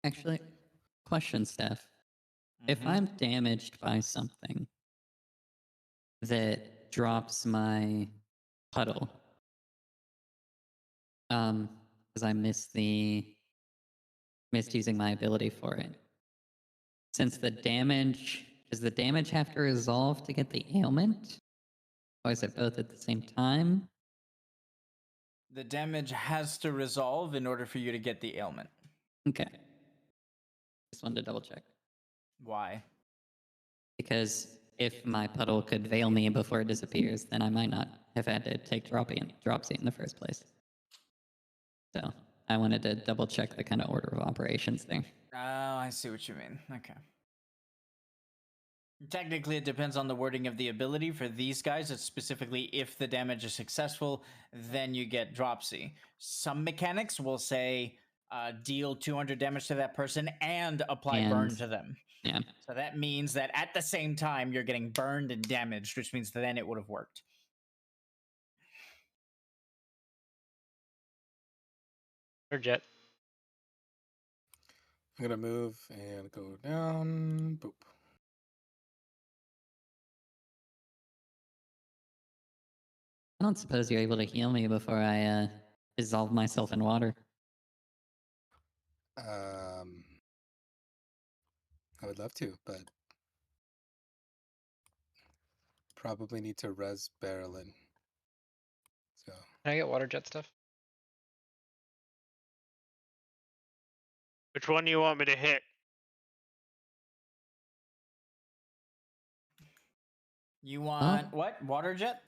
Actually, question, Steph. If Mhm. I'm damaged by something that drops my puddle, because I missed using my ability for it. Since the damage, does the damage have to resolve to get the ailment? Or is it both at the same time? The damage has to resolve in order for you to get the ailment. Okay. Just wanted to double check. Why? Because if my puddle could veil me before it disappears, then I might not have had to take Dropsy in the first place. So I wanted to double check the kind of order of operations there. Oh, I see what you mean. Okay. Technically, it depends on the wording of the ability. For these guys, it's specifically if the damage is successful, then you get dropsy. Some mechanics will say deal 200 damage to that person and apply burn And- to them. Yeah. So that means that at the same time, you're getting burned and damaged, which means that then it would have worked. Or jet. I'm gonna move and go down. Boop. I don't suppose you're able to heal me before I dissolve myself in water. I would love to, but probably need to res Berilyn. So Can I get water jet stuff? Which one do you want me to hit? You want what? Water jet?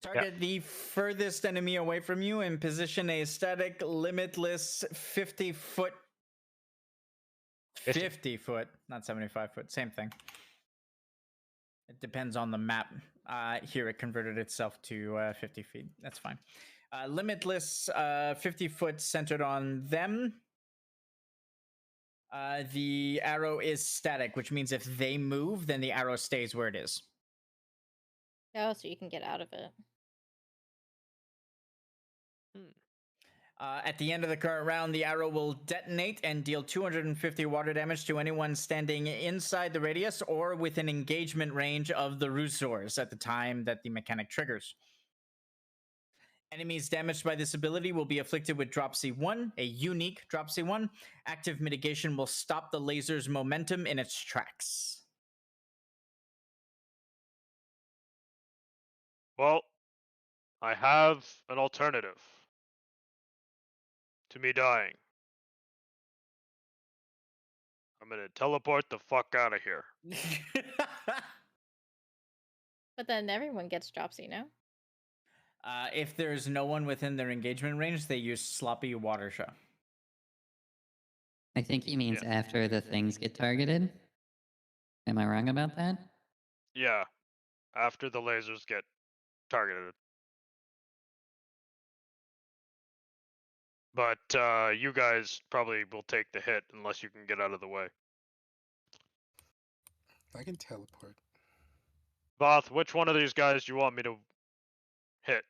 Target the furthest enemy away from you and position a static, limitless 50 foot. 50 foot, not 75 foot, same thing. It depends on the map. Here it converted itself to 50 feet. That's fine. Limitless 50 foot centered on them. The arrow is static, which means if they move, then the arrow stays where it is. Oh, so you can get out of it. At the end of the current round, the arrow will detonate and deal 250 water damage to anyone standing inside the radius or within engagement range of the Rusors at the time that the mechanic triggers. Enemies damaged by this ability will be afflicted with Dropsy 1, a unique Dropsy 1. Active mitigation will stop the laser's momentum in its tracks. Well, I have an alternative to me dying. I'm gonna teleport the fuck out of here. But then everyone gets dropsy, no? If there's no one within their engagement range, they use Sloppy Water Shot. I think he means Yeah. after the things get targeted. Am I wrong about that? Yeah, after the lasers get targeted. But you guys probably will take the hit unless you can get out of the way. I can teleport. Voth, which one of these guys do you want me to hit?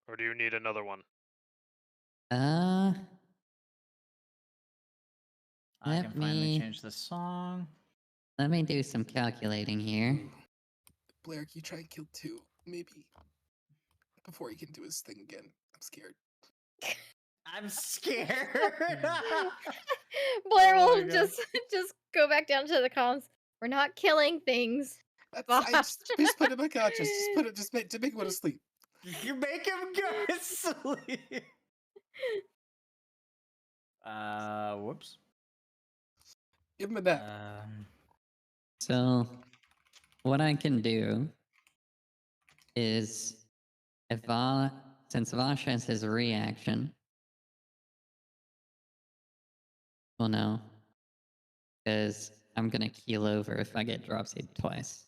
Or do you need another one? I Let can finally me- change the song. Let me do some calculating here. Ooh. Blair, can you try and kill 2? Maybe. Before he can do his thing again. I'm scared. I'm scared. Blair Oh will my God. just go back down to the comms. We're not killing things. I just put him unconscious. Just to make him go to sleep. You make him go to sleep. Whoops. Give him a nap. So, what I can do is, since Vash has his reaction, well, no, because I'm gonna keel over if I get dropsied twice.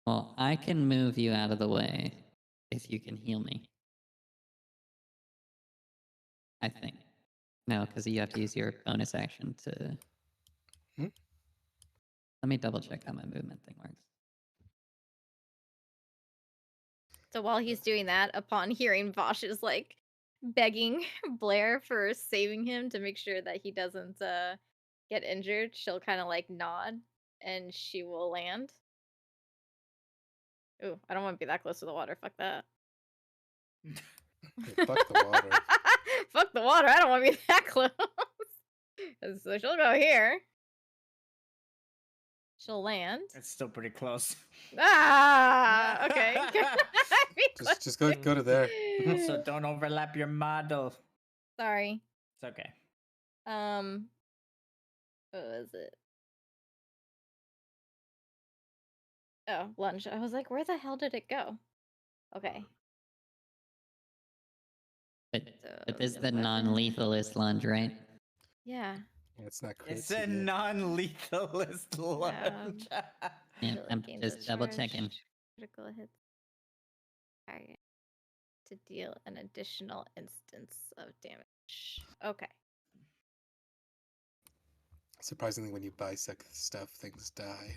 Well, I can move you out of the way if you can heal me. I think. No, because you have to use your bonus action to. Let me double check how my movement thing works. So while he's doing that, upon hearing Vosh is like begging Blair for saving him to make sure that he doesn't get injured, she'll kind of like nod and she will land. Ooh, I don't want to be that close to the water. Fuck that. Hey, fuck the water. Fuck the water. I don't want to be that close. So she'll go here. She'll land. It's still pretty close. Ah, okay. Just go to there. So don't overlap your model. Sorry. It's okay. What was it? Oh, lunge. I was like, where the hell did it go? Okay. But So this is the the weapon- non-lethalist lunge, right? Yeah. Yeah, it's not crit. It's a non-lethalist lunge. Yeah, Until it I'm gains just a double charge, checking. Critical hits target to deal an additional instance of damage. Okay. Surprisingly, when you bisect stuff, things die.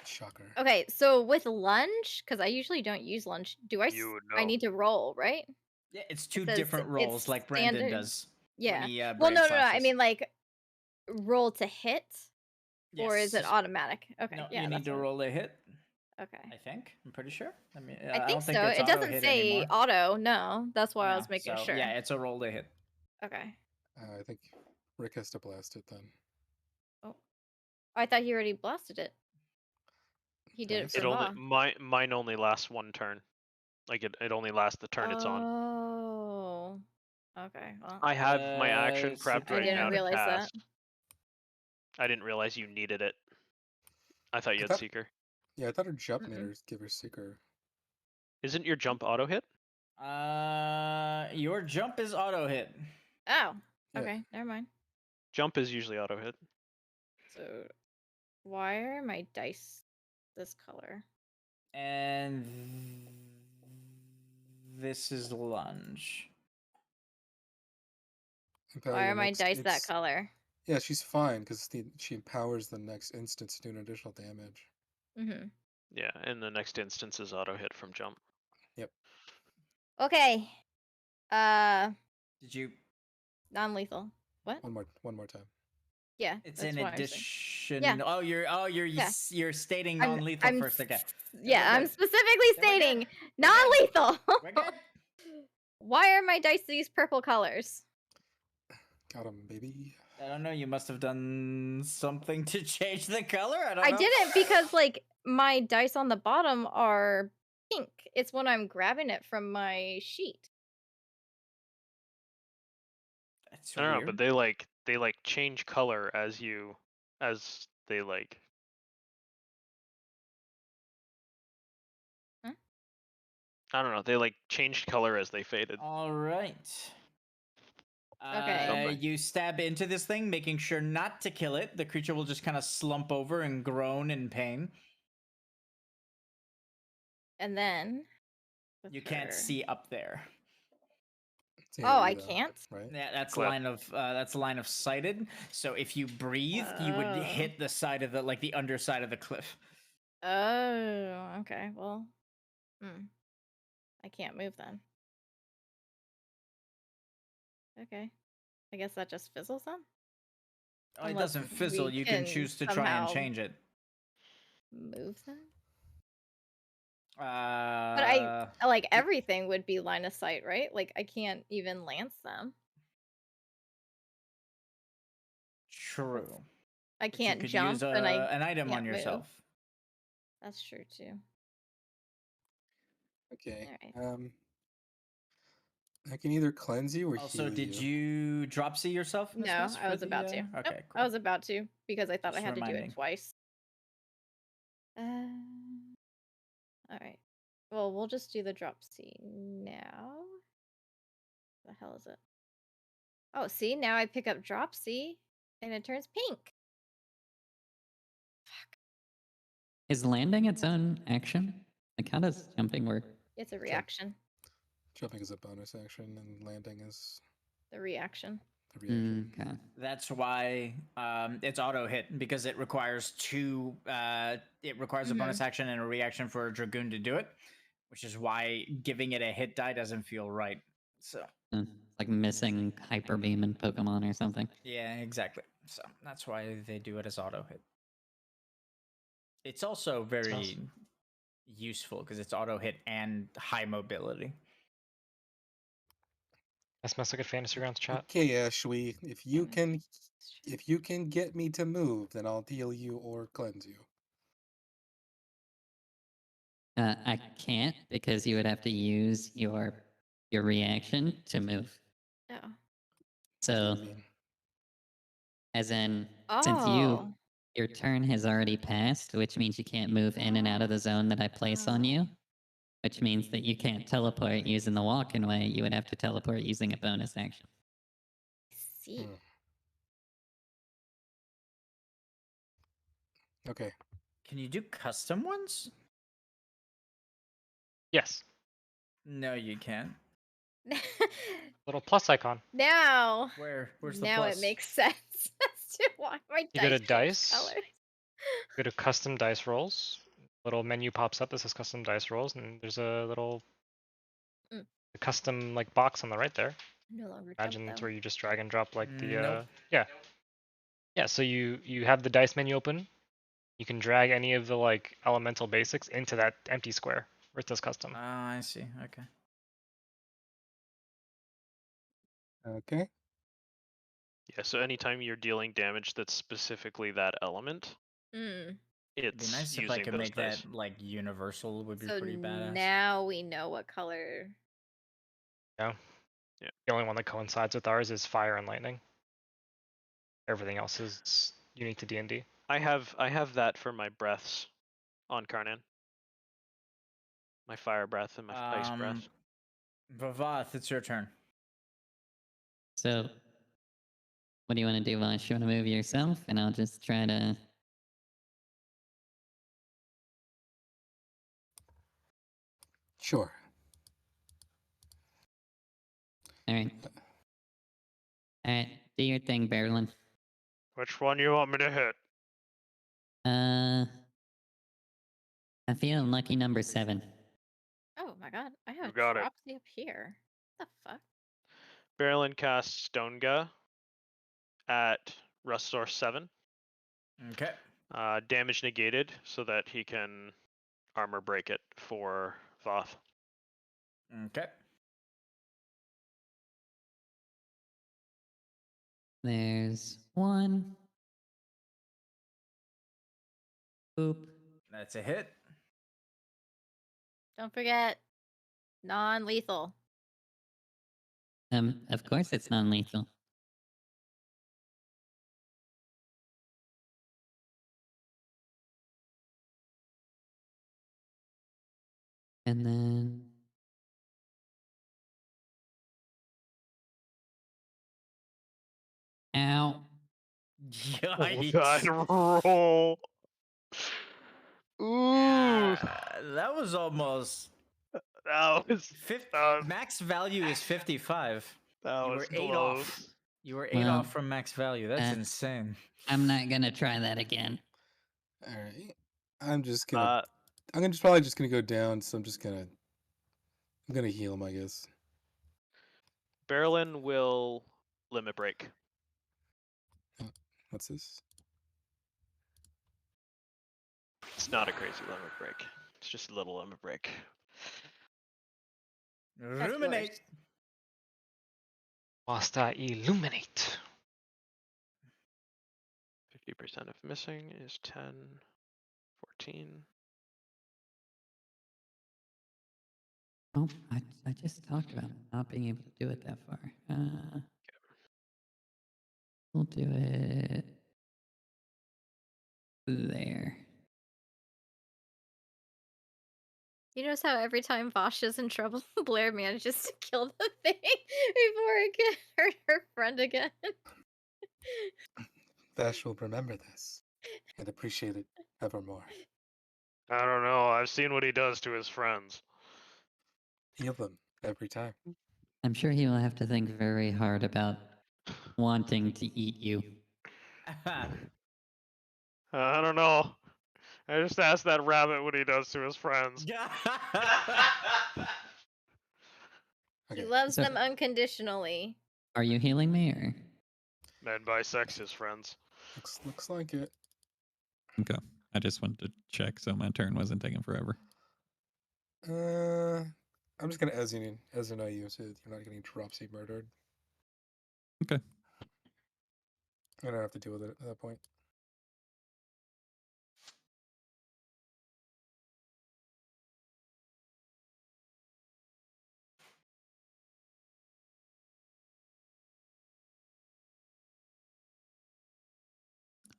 Shocker. Okay, so with lunge, because I usually don't use lunge, do I? You would I know. need to roll, right? Yeah, it's two says different it's rolls, like Brandon standard. does. Yeah. When he, Well, brave no. I slashes. mean, like, roll to hit, or is it Yes. automatic? Okay. No, yeah. you need that's to what- roll a hit. Okay. I think. I'm pretty sure. I mean, I think don't think so. it's It auto doesn't hit say anymore. auto. No, that's why I No, was making so, sure. Yeah, it's a roll to hit. Okay. I think Rick has to blast it then. Oh, I thought he already blasted it. He did it Nice. for It only Vah. mine only lasts one turn. Like it only lasts the turn it's on. Oh. Okay. Well, I have my action so prepped I right didn't now to realize that. cast. I didn't realize you needed it. I thought you had thought- Seeker. Yeah, I thought her jump made Mm-mm. her give her seeker. Isn't your jump auto hit? Your jump is auto hit. Oh. Yeah. Okay. Never mind. Jump is usually auto hit. So, why are my dice this color? And this is lunge. Why are my dice that color? Yeah, she's fine because she empowers the next instance to do an additional damage. Mm-hmm. Yeah, and the next instance is auto hit from jump. Okay. Did you? Non-lethal. What? One more time. Yeah. It's that's in what I was saying. addition. Yeah. You're stating I'm- non-lethal I'm first again. Yeah, we're I'm good. specifically Then we're stating non-lethal. We're good. Why are my dice these purple colors? Got him, baby. I don't know. You must have done something to change the color. I don't I know. didn't because like my dice on the bottom are pink. It's when I'm grabbing it from my sheet. That's I don't know, weird. but they like change color as they like. Huh? I don't know. They like changed color as they faded. All right. Okay. Something. You stab into this thing, making sure not to kill it. The creature will just kind of slump over and groan in pain. And then with You can't her- see up there. It's an Oh, I area, though, can't? Right? Yeah, that's Clip. line of sighted. So if you breathe, you would Oh. hit the side of the underside of the cliff. Oh, okay. Well, I can't move then. Okay. I guess that just fizzles then? Oh, it Unless doesn't fizzle. we You can can choose to try and somehow change it. Move them? But Uh, I like everything would be line of sight, right? Like I can't even lance them. true. I But you can't could jump use and I an item on can't move. yourself. That's true too. Okay. Alright. I can either cleanse you or Also, heal did you. you dropsy yourself? Miss No, Miss, I for was the, about to. Okay, Nope, cool. I was about to because I thought Just I had to do reminding. it twice. All right. Well, we'll just do the drop C now. The hell is it? Oh, see, now I pick up drop C and it turns pink. Is landing its own action? Like, how does jumping work? It's a reaction. Jumping is a bonus action, and landing is The reaction. the reaction. Okay. That's why it's auto hit because it requires two. It requires a bonus action and a reaction for a dragoon to do it, which is why giving it a hit die doesn't feel right. So It's like missing hyper beam in Pokemon or something. yeah, exactly. So that's why they do it as auto hit. It's also very useful because it's auto hit and high mobility. Let's mess with Fantasy Grounds chat. Okay, Ashwi, if you can get me to move, then I'll heal you or cleanse you. I can't because you would have to use your reaction to move. Oh. So, I mean, as in, Oh. since your turn has already passed, which means you can't move in and out of the zone that I place on you. which means that you can't teleport using the walking way. You would have to teleport using a bonus action. See. Okay. Can you do custom ones? Yes. No, you can't. Little plus icon. Now, Where's the now plus? it makes sense as to why my You go to dice changed dice. colors. Go to custom dice rolls. Little menu pops up that says custom dice rolls, and there's a little custom like box on the right there. No longer Imagine jump it's though. where you just drag and drop like the Nope. yeah. So you have the dice menu open. You can drag any of the like elemental basics into that empty square where it says custom. I see. Okay. Okay. Yeah, so anytime you're dealing damage that's specifically that element, Mm. It'd be it's nice using if I could those make dice. that like universal. Would be So pretty badass. now we know what color. Yeah. Yeah. The only one that coincides with ours is fire and lightning. Everything else is unique to D&D. I have that for my breaths on Karnan. My fire breath and my ice breath. Vavath, it's your turn. So, what do you want to do, Vash? You want to move yourself, and I'll just try to. Sure. All right. All right. Do your thing, Berilyn. Which one you want me to hit? I feel lucky number 7. Oh my god, I have got it. dropsy up here. What the fuck? Berilyn casts Stonega at Restore 7. Okay. Damage negated so that he can armor break it for Voth. Okay. There's 1. Boop. That's a hit. Don't forget, non-lethal. Of course it's non-lethal. And then. Ow. Yikes. Oh god, roll! Ooh! That was almost. That was, Max value is 55. that You was were 8 close. off. You were 8 Well, off from max value. That's insane. I'm not gonna try that again. All right. I'm probably just gonna go down. So I'm gonna heal him, I guess. Berilyn will limit break. What's this? It's not a crazy limit break. It's just a little limit break. Ruminate. Whilst I illuminate. 50% of missing is 10, 14. Oh, I just talked about not being able to do it that far. We'll do it there. You notice how every time Vash is in trouble, Blair manages to kill the thing before it can hurt her friend again. Vash will remember this and appreciate it evermore. I don't know. I've seen what he does to his friends. Heal them every time. I'm sure he will have to think very hard about wanting to eat you. I don't know. I just asked that rabbit what he does to his friends. He Okay. loves So- them unconditionally. Are you healing me, or? Men bisects his friends. Looks like it. Okay. I just wanted to check so my turn wasn't taking forever. I'm just gonna Ezinite you so you're not getting dropsy murdered. Okay. I don't have to deal with it at that point.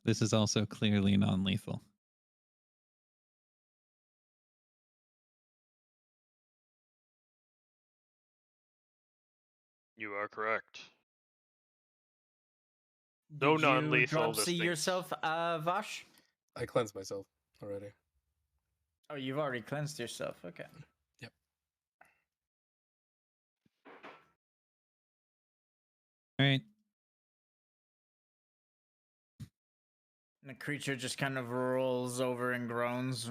This is also clearly non-lethal. are correct. Did No you non-lethal drop C distincts. yourself, Vash? I cleansed myself already. Oh, you've already cleansed yourself. Okay. Yep. All right. And the creature just kind of rolls over and groans.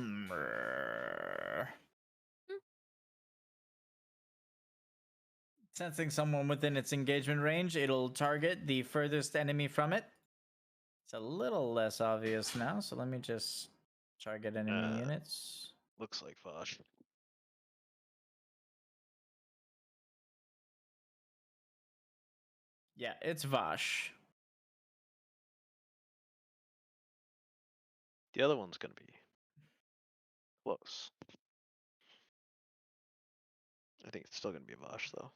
Sensing someone within its engagement range, it'll target the furthest enemy from it. It's a little less obvious now, so let me just target enemy units. Looks like Vash. Yeah, it's Vash. The other one's gonna be close. I think it's still gonna be Vash though.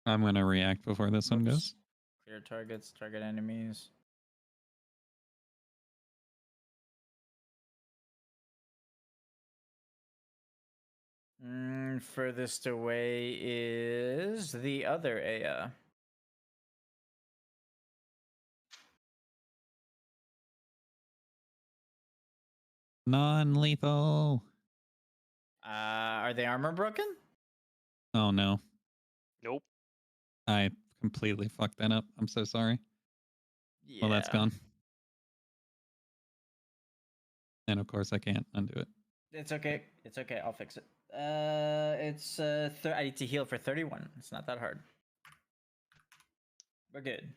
I'm gonna react before this one Whoops. goes. Clear targets, target enemies. Furthest away is the other Aya. Non-lethal. Are they armor broken? Oh no, Nope. I completely fucked that up. I'm so sorry. Yeah. Well, that's gone. And of course, I can't undo it. It's okay. It's okay. I'll fix it. It's I need to heal for 31. It's not that hard. We're good.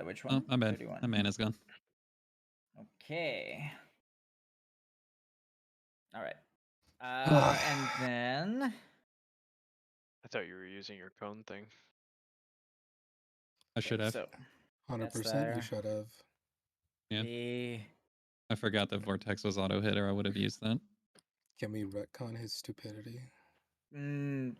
Which one? Oh, my bad. 31. My mana's gone. Okay. All right. And then I thought you were using your cone thing. I should have. So 100%. there. You should have. Yeah. the I forgot that Vortex was auto hit, or I would have used that. Can we retcon his stupidity? I'm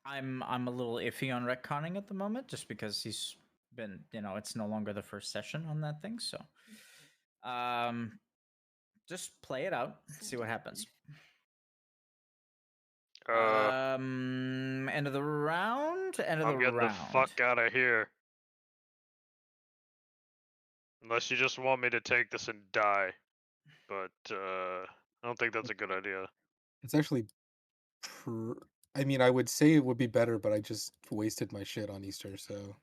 a little iffy on retconning at the moment, just because he's been, it's no longer the first session on that thing. So, just play it out, see what happens. End of the round. End of I'm the getting round. the fuck out of here. Unless you just want me to take this and die. But I don't think that's a good idea. It's actually. I mean, I would say it would be better, but I just wasted my shit on Easter, so.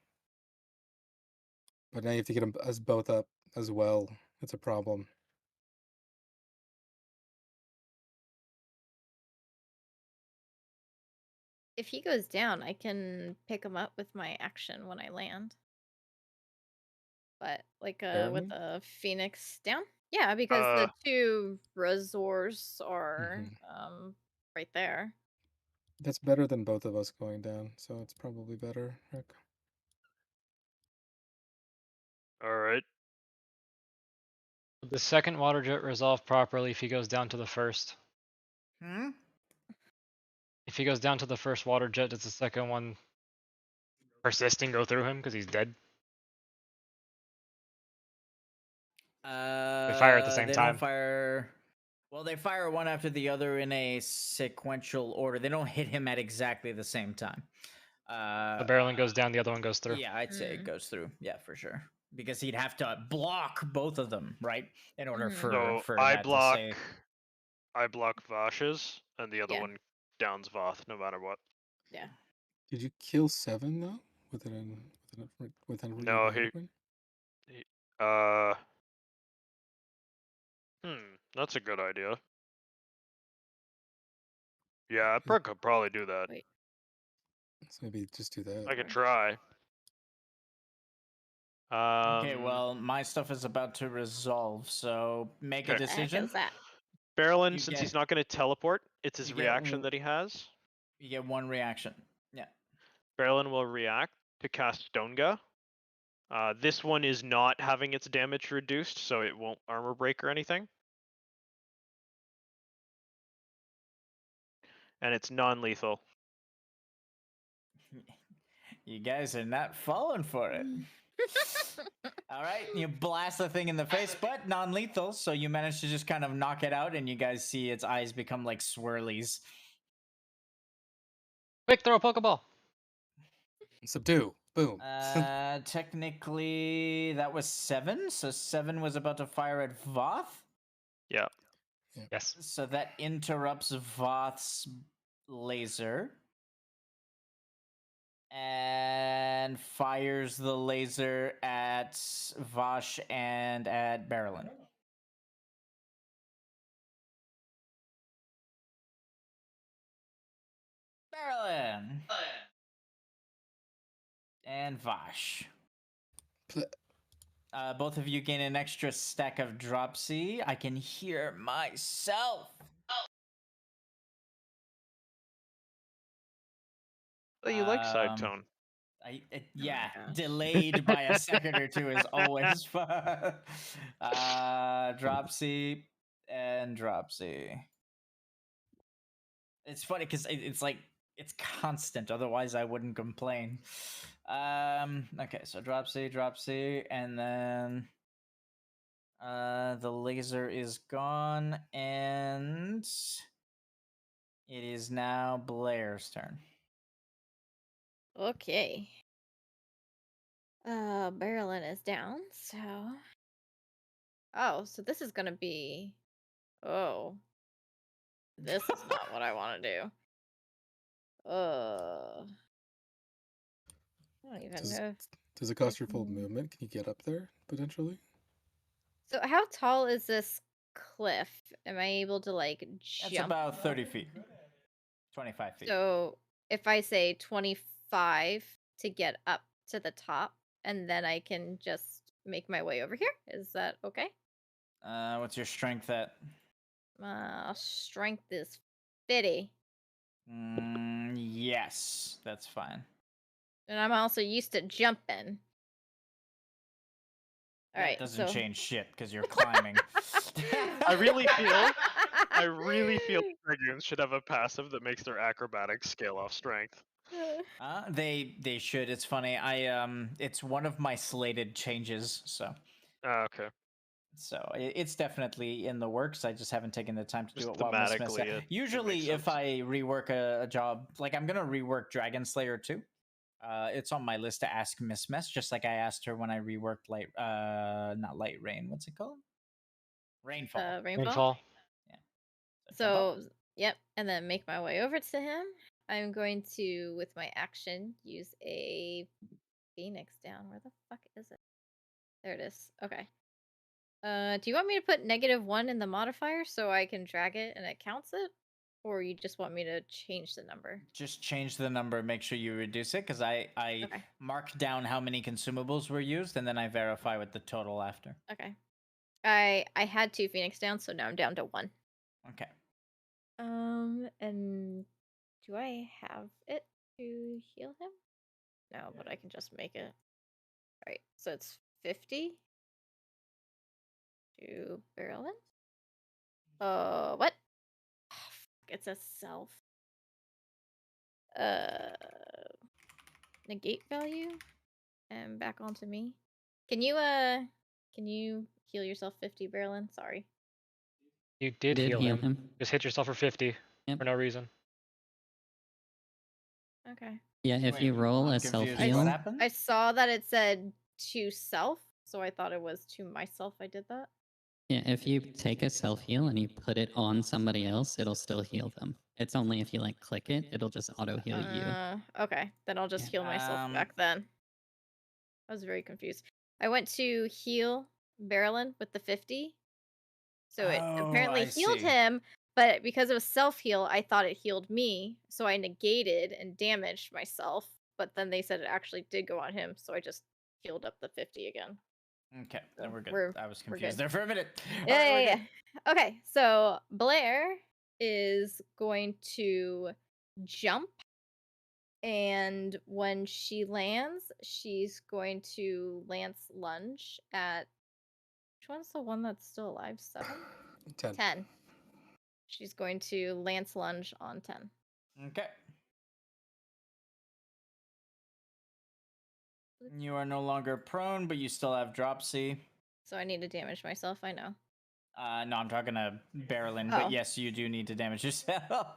But now you have to get us both up as well. It's a problem. If he goes down, I can pick him up with my action when I land. But like with Berilyn? a phoenix down? Yeah, because the two resorts are right there. That's better than both of us going down, so it's probably better, Rick. Alright. The second water jet resolve properly if he goes down to the first. If he goes down to the first water jet, does the second one persist and go through him because he's dead? They fire at the same They time. don't fire. Well, they fire one after the other in a sequential order. They don't hit him at exactly the same time. The Berilyn goes down, the other one goes through. Yeah, I'd say it goes through. Yeah, for sure. Because he'd have to block both of them, right? In order So for I that block to say. I block Vash's, and the other Yeah. one downs Voth no matter what. Yeah. Did you kill 7 though? With an No, that's a good idea. Yeah, I could probably do that. Wait. So maybe just do that. I could try. Okay, well, my stuff is about to resolve, so make a Okay. What the heck decision. is that? Berilyn, You since get- he's not going to teleport, it's his you get reaction that he has. You get one reaction. Yeah. Berilyn will react to cast Stonega. This one is not having its damage reduced, so it won't armor break or anything. And it's non-lethal. You guys are not falling for it. All right, you blast the thing in the face, but non-lethal, so you manage to just kind of knock it out, and you guys see its eyes become like swirlies. Quick, throw a Pokeball. Subdue. Boom. Technically, that was 7, so 7 was about to fire at Voth. Yeah. Yes. So that interrupts Voth's laser. And fires the laser at Vash and at Berilyn. Berilyn. And Vash. Both of you gain an extra stack of Dropsy. I can hear myself. Oh, you like side tone. Yeah, gosh. delayed by a second or two is always fun. Dropsy and Dropsy. It's funny because it's like it's constant. Otherwise, I wouldn't complain. Okay, so Dropsy, and then the laser is gone, and it is now Blair's turn. Okay. Berilyn is down, so. Oh, so this is gonna be. Oh. This is not what I want to do. I don't even know. Does it cost your full movement? Can you get up there potentially? So how tall is this cliff? Am I able to like jump? That's about 30 feet. 25 feet. So if I say 25 to get up to the top, and then I can just make my way over here. Is that okay? What's your strength at? Strength is 50. Yes, that's fine. And I'm also used to jumping. All right, That doesn't so... change shit because you're climbing. I really feel Dragoons should have a passive that makes their acrobatics scale off strength. They should. It's funny. It's one of my slated changes. So. Okay. So it's definitely in the works. I just haven't taken the time to Just do it while Miss Mess. thematically, Usually, if I rework a job, like I'm gonna rework Dragon Slayer too. It's on my list to ask Miss Mess, just like I asked her when I reworked not Light Rain. What's it called? Rainfall. Rainfall. Yeah. So, yep, and then make my way over to him. I'm going to, with my action, use a Phoenix down. Where the fuck is it? There it is. Okay. Do you want me to put -1 in the modifier so I can drag it and it counts it? Or you just want me to change the number? Just change the number. Make sure you reduce it because I Okay. mark down how many consumables were used and then I verify with the total after. Okay. I had 2 Phoenix down, so now I'm down to 1. Okay. And do I have it to heal him? No, but I can just make it. All right, so it's 50 to Berilyn. What? It's a self. Negate value, and back onto me. Can you heal yourself 50, Berilyn? Sorry. You did heal him. Just hit yourself for 50 for no reason. Okay. Yeah, if you roll a self heal. What happened? I saw that it said to self, so I thought it was to myself. I did that. Yeah, if you take a self heal and you put it on somebody else, it'll still heal them. It's only if you like click it, it'll just auto heal you. Okay, then I'll just heal myself back then. I was very confused. I went to heal Berilyn with the 50. So it apparently healed him, but because it was self-heal, I thought it healed me. So I negated and damaged myself, but then they said it actually did go on him, so I just healed up the 50 again. Okay, then we're good. I was we're confused good. there for a minute. Yeah. Okay, so Blair is going to jump, and when she lands, she's going to lance lunge at... Which one's the one that's still alive? 7? 10. She's going to lance lunge on 10. Okay. You are no longer prone, but you still have dropsy. So I need to damage myself, I know. No, I'm talking to Berilyn, Oh. but yes, you do need to damage yourself.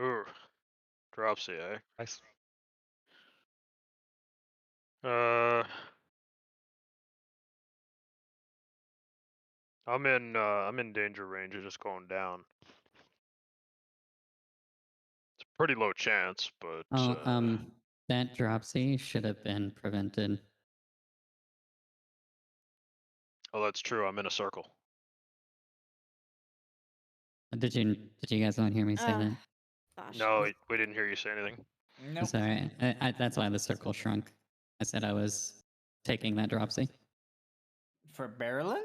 Ooh, dropsy, eh? Nice. I'm in danger range of just going down. It's a pretty low chance, but Oh, that dropsy should have been prevented. oh, that's true. I'm in a circle. Did you guys not hear me say that? Gosh. No, we didn't hear you say anything. Nope. Sorry, that's why the circle shrunk. I said I was taking that dropsy. For Berilyn?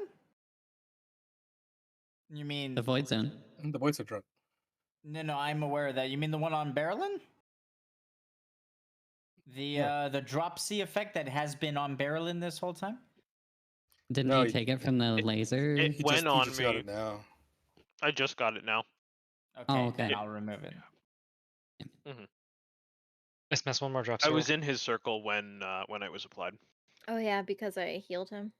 You mean The void zone. The voids are drunk. No, I'm aware of that. You mean the one on Berilyn? The dropsy effect that has been on Berilyn this whole time? Didn't No, he take it from the laser? It He went just, on he just got me. it now. I just got it now. Okay, okay. then I'll remove it. Let's mess one more drop. I was in his circle when it was applied. Oh yeah, because I healed him.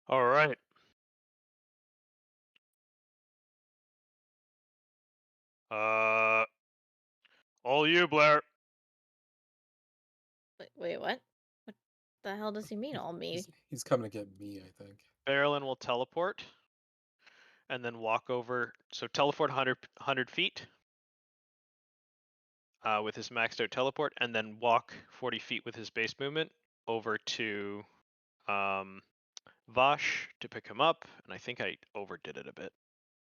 All right. All you, Blair. Wait, what? What the hell does he mean, all me? He's coming to get me, I think. Berilyn will teleport and then walk over. So teleport 100 feet with his maxed out teleport, and then walk 40 feet with his base movement over to Vash to pick him up. And I think I overdid it a bit,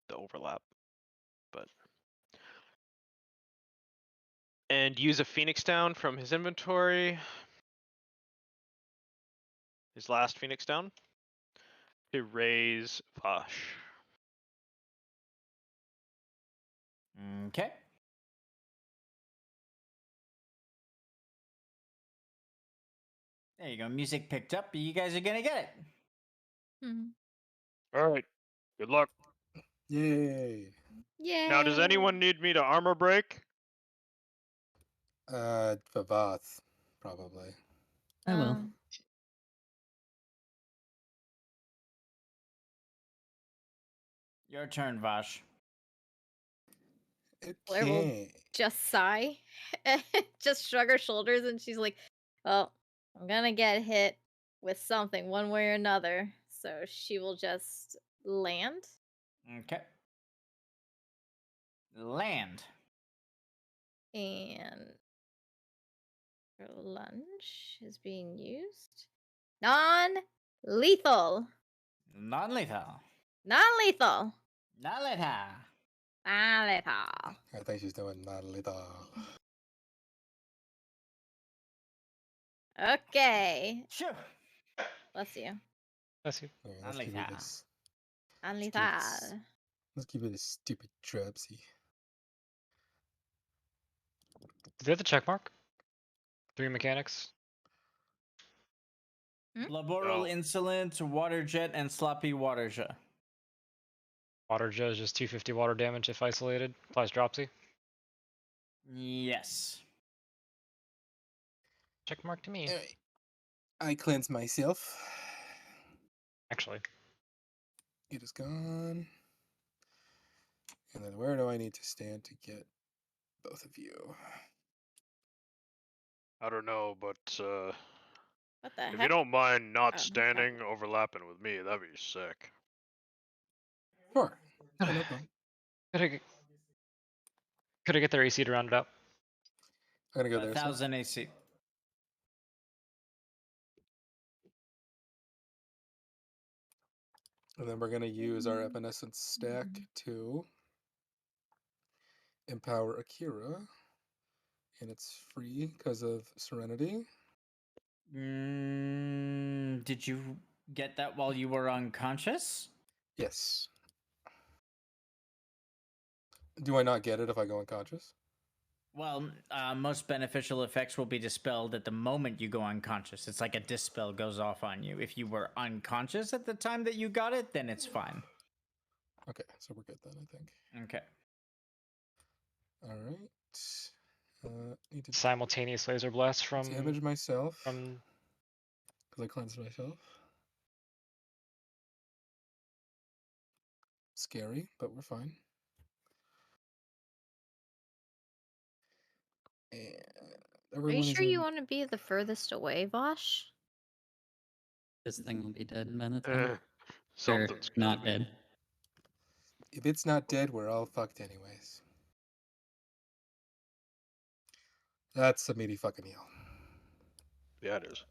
the overlap. But and use a Phoenix down from his inventory, his last Phoenix down, to raise Vash. Okay. There you go. Music picked up. You guys are gonna get it. All right. Good luck. Yay. Yay! Now, does anyone need me to armor break? Vavath, probably. I will. Your turn, Vash. Blair will Okay. just sigh, just shrug her shoulders, and she's like, "Well, I'm gonna get hit with something one way or another." So she will just land. Okay. Land. And her lunge is being used. Non-lethal. Non-lethal. Non-lethal. Non-lethal. Non-lethal. I think she's doing not little. Okay. Sure. Bless you. Bless you. Okay, Not let's give lethal. her this. Non-lethal. Let's give her this stupid dropsy. Do they have the check mark? 3 mechanics. Laboral No. insolent, water jet, and sloppy water jet. Water jet is just 250 water damage if isolated. Applies dropsy. Yes. Check mark to me. Alright. I cleanse myself. Actually. It is gone. And then where do I need to stand to get both of you? I don't know, but What the if heck? you don't mind not Oh, standing overlapping with me, that'd be sick. Sure. Yeah, no problem. Could I get their AC to round it up? I'm gonna go there. So. 1000 AC. And then we're gonna use our evanescence stack to empower Akira. And it's free because of Serenity. Did you get that while you were unconscious? Yes. Do I not get it if I go unconscious? Well, most beneficial effects will be dispelled at the moment you go unconscious. It's like a dispel goes off on you. If you were unconscious at the time that you got it, then it's fine. Okay, so we're good then, I think. Okay. All right. Need to Simultaneous laser blast from damage myself from because I cleansed myself. Scary, but we're fine. And Are everyone you is sure you in. want to be the furthest away, Vosh? This thing will be dead by the time. Or Something's gonna not be. dead. If it's not dead, we're all fucked anyways. That's a meaty fucking heal. Yeah, it is.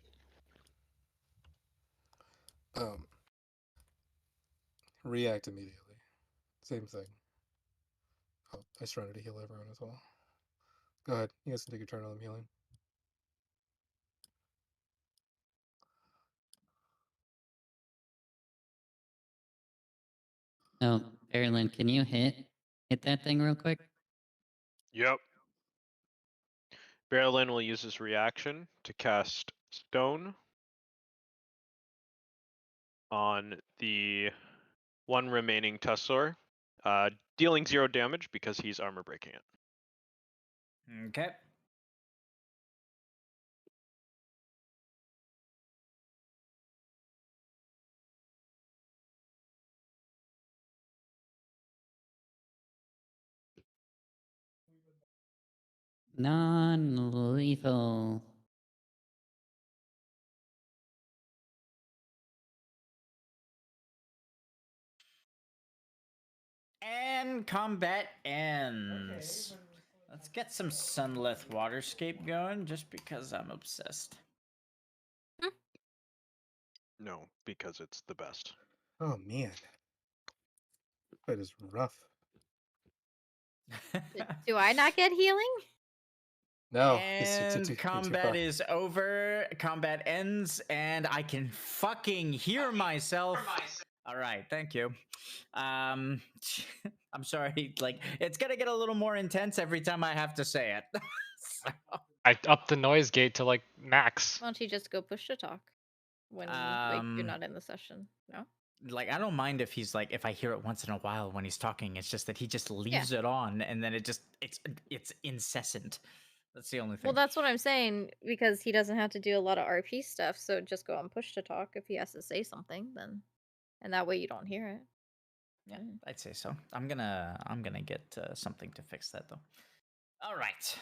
React immediately. Same thing. Oh, I started to heal everyone as well. Go ahead. You guys can take your turn while I'm healing. Oh, Berilyn, can you hit that thing real quick? Yep. Berilyn will use his reaction to cast Stone on the one remaining Tussor, dealing 0 damage because he's armor breaking it. Okay. Non-lethal. And combat ends. Let's get some Sunleth Waterscape going just because I'm obsessed. No, because it's the best. Oh man, that is rough. Do I not get healing? No, And combat is over. Combat ends, and I can fucking hear myself. All right, thank you. I'm sorry. Like, it's gonna get a little more intense every time I have to say it. So, I upped the noise gate to like max. Why don't you just go push to talk when like you're not in the session? No. like, I don't mind if he's like, if I hear it once in a while when he's talking. It's just that he just leaves it on, and then it's incessant. That's the only thing. Well, that's what I'm saying, because he doesn't have to do a lot of RP stuff, so just go on push to talk if he has to say something, then, and that way you don't hear it. Yeah, I'd say so. I'm gonna get something to fix that though. All right.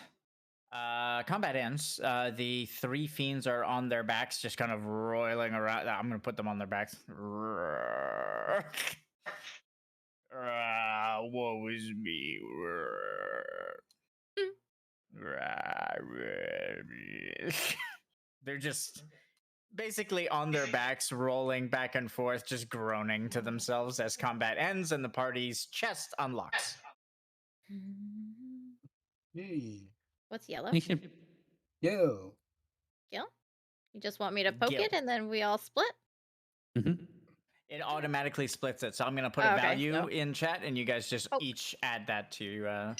Combat ends. The 3 fiends are on their backs, just kind of roiling around. I'm gonna put them on their backs. Woe is me. They're just basically on their backs, rolling back and forth, just groaning to themselves as combat ends and the party's chest unlocks. Yay. What's yellow? We should. Yo. Gil? You just want me to poke Gil. it and then we all split? Mhm. It automatically splits it, so I'm gonna put Oh, a okay, value so- in chat, and you guys just Poke. each add that to.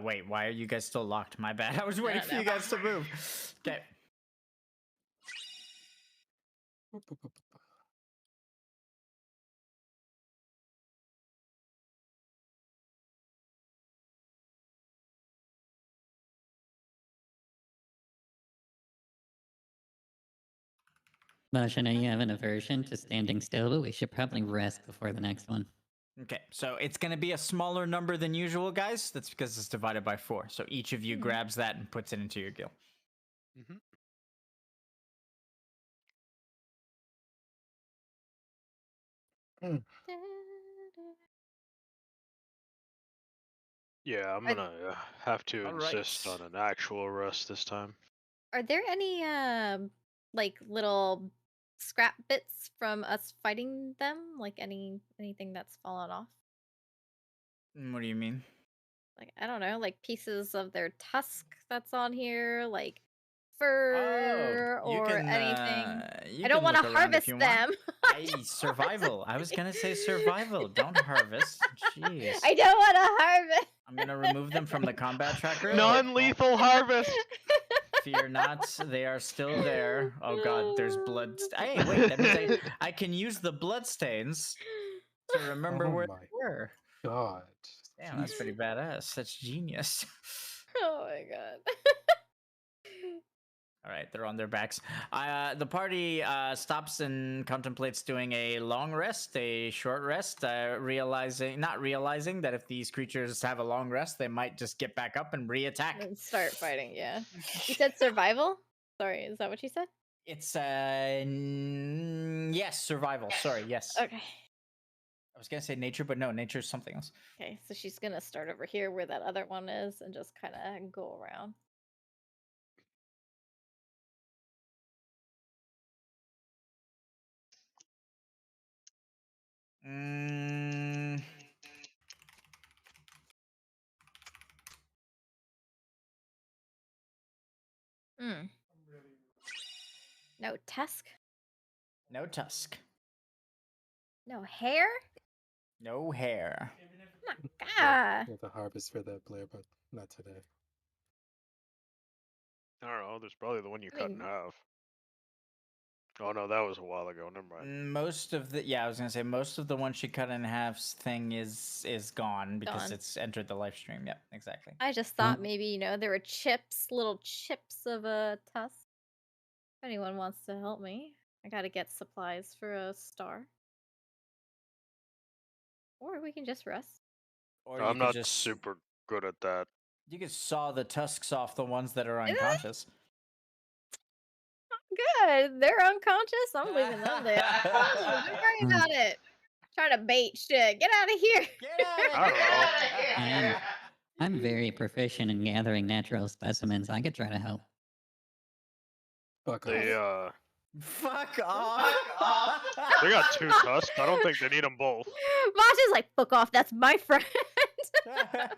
Wait, why are you guys still locked? My bad. I was waiting don't for you know. guys to move. Okay. Vash, I know you have an aversion to standing still, but we should probably rest before the next one. Okay, so it's going to be a smaller number than usual, guys. That's because it's divided by 4. So each of you grabs that and puts it into your guild. Mm-hmm. Yeah, I'm gonna have to insist on an actual rest this time. Are there any like little scrap bits from us fighting them? Like anything that's fallen off? What do you mean? Like, I don't know, like pieces of their tusk that's on here, like fur you or can, anything. you I don't can want to look around if harvest you them. want. Survival. I was gonna say survival. Don't harvest. Jeez. I don't want to harvest. I'm gonna remove them from the combat tracker. but Non-lethal harvest. fear not, they are still there. Oh god, there's blood. Hey, wait, that means I can use the blood stains to remember Oh where my they were. God. Damn, that's pretty badass. That's genius. Oh my god. All right, they're on their backs. The party stops and contemplates doing a long rest, a short rest, not realizing that if these creatures have a long rest, they might just get back up and re-attack. And start fighting, yeah. You said survival? Sorry, is that what you said? It's yes, survival. Sorry, yes. Okay. I was gonna say nature, but no, nature is something else. Okay, so she's gonna start over here where that other one is and just kind of go around. Hmm. No tusk? No tusk. No hair? No hair. Oh my god. We have to harvest for that, Blair, but not today. I don't know. There's probably the one you I cut mean- in half. Oh no, that was a while ago. Never mind. Most of the I was gonna say most of the one she cut in half thing is gone because Gone. it's entered the live stream. Yep, exactly. I just thought maybe, you know, there were chips, little chips of a tusk. If anyone wants to help me, I gotta get supplies for a star. Or we can just rest. Or you I'm could not just super good at that. you could saw the tusks off the ones that are Is it? unconscious. Good. They're unconscious. I'm leaving them there. Don't worry about it. Trying to bait shit. Get out of here. I don't know. I'm very proficient in gathering natural specimens. I could try to help. Fuck They off. Fuck off. they got 2 tusks. I don't think they need them both. Vash is like, fuck off. That's my friend. I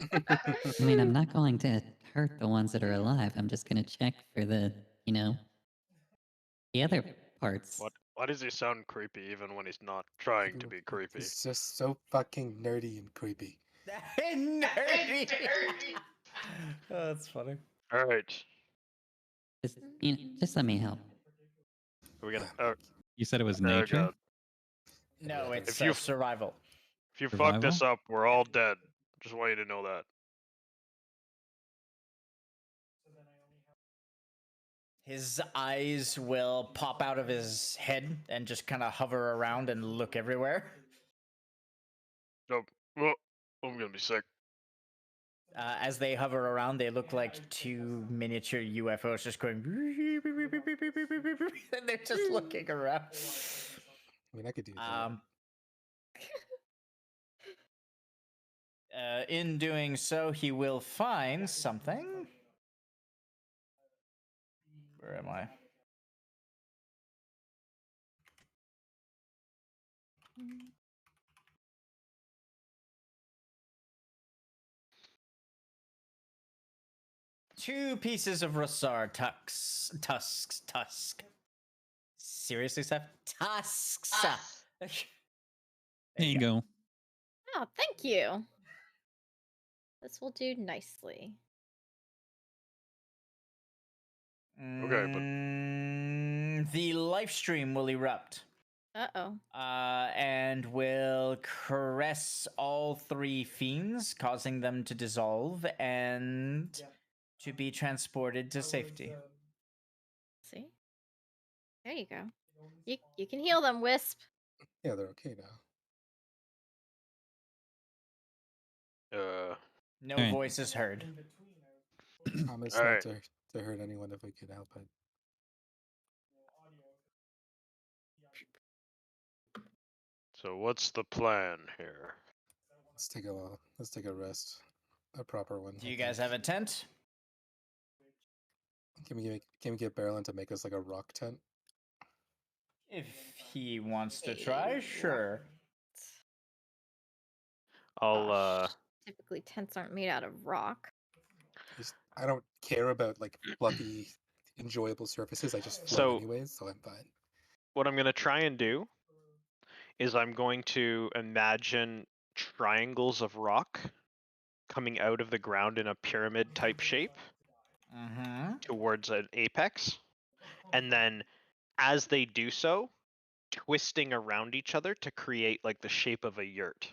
mean, I'm not going to hurt the ones that are alive. I'm just going to check for the, the other parts. Why does he sound creepy even when he's not trying to be creepy? It's just so fucking nerdy and creepy. Nerdy. Oh, that's funny. All right. Just let me help. Are we gonna? You said it was Oh, nature? God. No, it's If you- survival. If you fuck this Survival? up, we're all dead. Just want you to know that. His eyes will pop out of his head and just kind of hover around and look everywhere. Nope. Oh, I'm gonna be sick. As they hover around, they look like 2 miniature UFOs just going. And they're just looking around. I mean, I could do that. In doing so, he will find something. Where am I? Two pieces of Rossar tusk. Seriously, Steph? Tusks. There you go. Oh, thank you. This will do nicely. Okay, but The live stream will erupt. Uh-oh. And will caress all 3 fiends, causing them to dissolve and to be transported to safety. See? There you go. You can heal them, Wisp. Yeah, they're okay now. No Alright. voice is heard. Promise All not right. to hurt anyone if I could help it. So what's the plan here? Let's take a rest, a proper one. Do you guys have a tent? Can we get Berilyn to make us like a rock tent? If he wants to try, sure. I'll typically tents aren't made out of rock. I don't care about like fluffy, enjoyable surfaces. I just float So- anyways, so I'm fine. What I'm going to try and do is I'm going to imagine triangles of rock coming out of the ground in a pyramid type shape towards an apex, and then as they do so, twisting around each other to create like the shape of a yurt.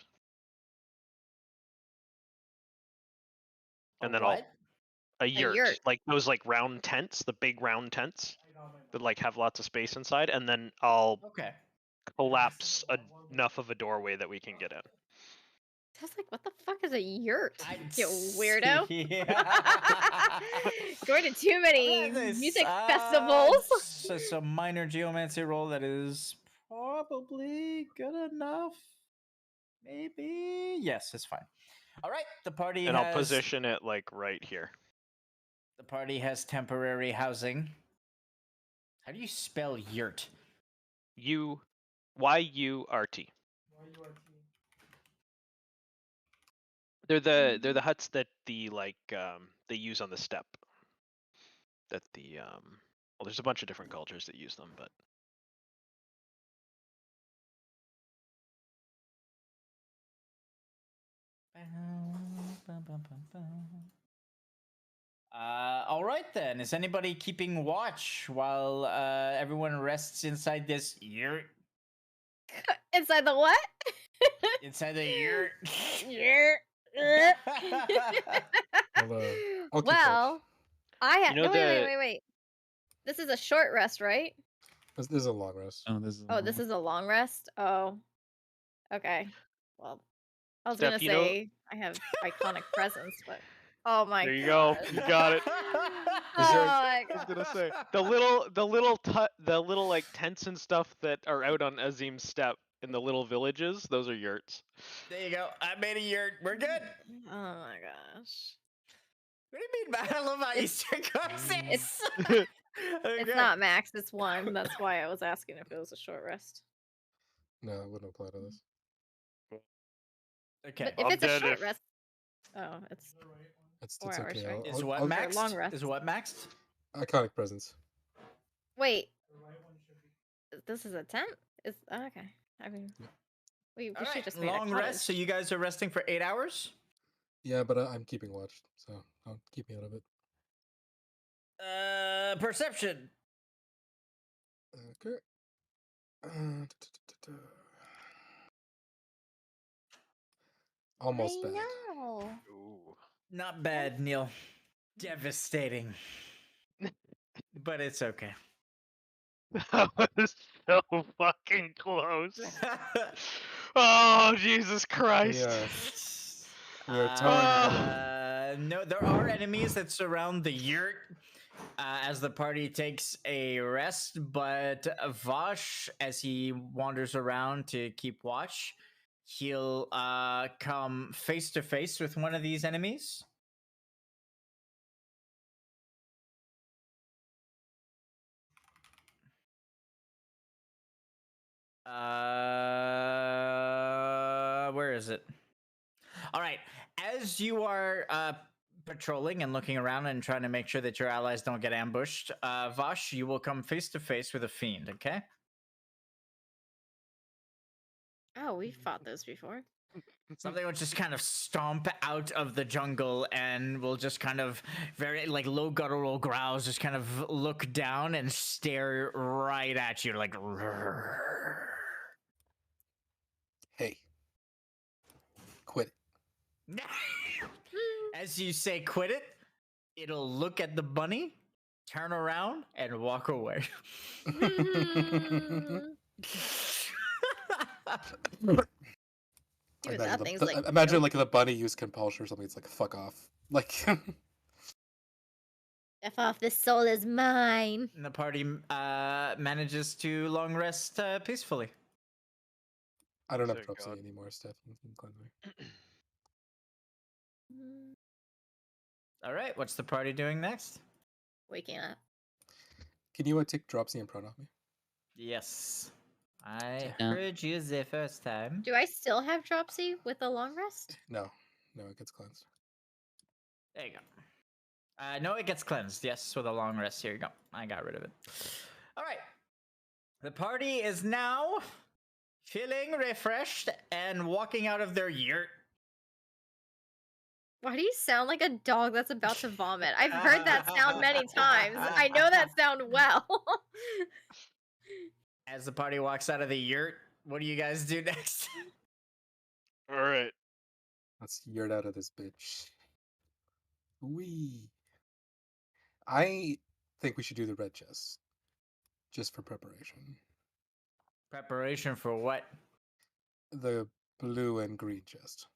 And then a yurt, yurt. like those like round tents, the big round tents that like have lots of space inside, and then I'll Okay. collapse enough of a doorway that we can get in. I was like, what the fuck is a yurt? I You weirdo. Yeah. Going to too many That is, music festivals. It's a minor geomancy roll that is probably good enough. Maybe. Yes, it's fine. All right. The party And has I'll position it like right here. the party has temporary housing. How do you spell yurt? YURT. They're the huts that the like they use on the steppe. That the well, there's a bunch of different cultures that use them, but All right then. Is anybody keeping watch while everyone rests inside this yurt? Inside the what? Inside the yurt. Yurt. I'll keep Well, I have. You know no, wait. This is a short rest, right? This is a long rest. Oh, this is. Oh, this is a long rest. Oh, okay. Well, I was Steph, gonna you know- say I have iconic presence, but oh my there you god. go. You got it. Oh my I was god. gonna say the little like tents and stuff that are out on Azim's steppe in the little villages. Those are yurts. There you go. I made a yurt. We're good. Oh my gosh. What do you mean, man? I love how Easter cooks It's- Okay. It's not max. It's 1. That's why I was asking if it was a short rest. No, I wouldn't apply to this. Okay. But if I'm it's a dead short if- rest, oh, it's It's 4 hours, okay. right? Is what I'll- maxed? long rest. Is what maxed? Iconic presence. wait. This is a tent. Is okay. I mean, we All should right. just made a Long rest. So cottage. you guys are resting for 8 hours. Yeah, but I'm keeping watch, so don't keep me out of it. Perception. Okay. Almost bad. know. Ooh. Not bad, Neil. Devastating. But it's okay. That was so fucking close. Oh Jesus Christ! We are telling No, there are enemies that surround the yurt as the party takes a rest, but Vash, as he wanders around to keep watch, he'll come face to face with one of these enemies. Where is it? All right. As you are patrolling and looking around and trying to make sure that your allies don't get ambushed, Vash, you will come face to face with a fiend. Okay. Oh, we fought those before. Something will just kind of stomp out of the jungle and will just kind of very like low guttural growls, just kind of look down and stare right at you, like. hey, quit it. As you say, quit it, it'll look at the bunny, turn around, and walk away. Even Imagine that thing's the- like. imagine like the bunny used compulsion or something. It's like fuck off. Like F off, this soul is mine. And the party manages to long rest peacefully. I don't have Thank dropsy God. anymore, Steph. You can cleanse me. All right, what's the party doing next? Waking up. Can you take dropsy and prone off me? Yes. I Yeah. heard you the first time. Do I still have dropsy with a long rest? No, No, it gets cleansed. There you go. No, it gets cleansed. Yes, with a long rest. Here you go. I got rid of it. All right. The party is now feeling refreshed and walking out of their yurt. Why do you sound like a dog that's about to vomit? I've heard that sound many times. I know that sound well. As the party walks out of the yurt, what do you guys do next? All right. Let's yurt out of this bitch. Wee. I think we should do the red chest, just for preparation. Preparation for what? The blue and green chest.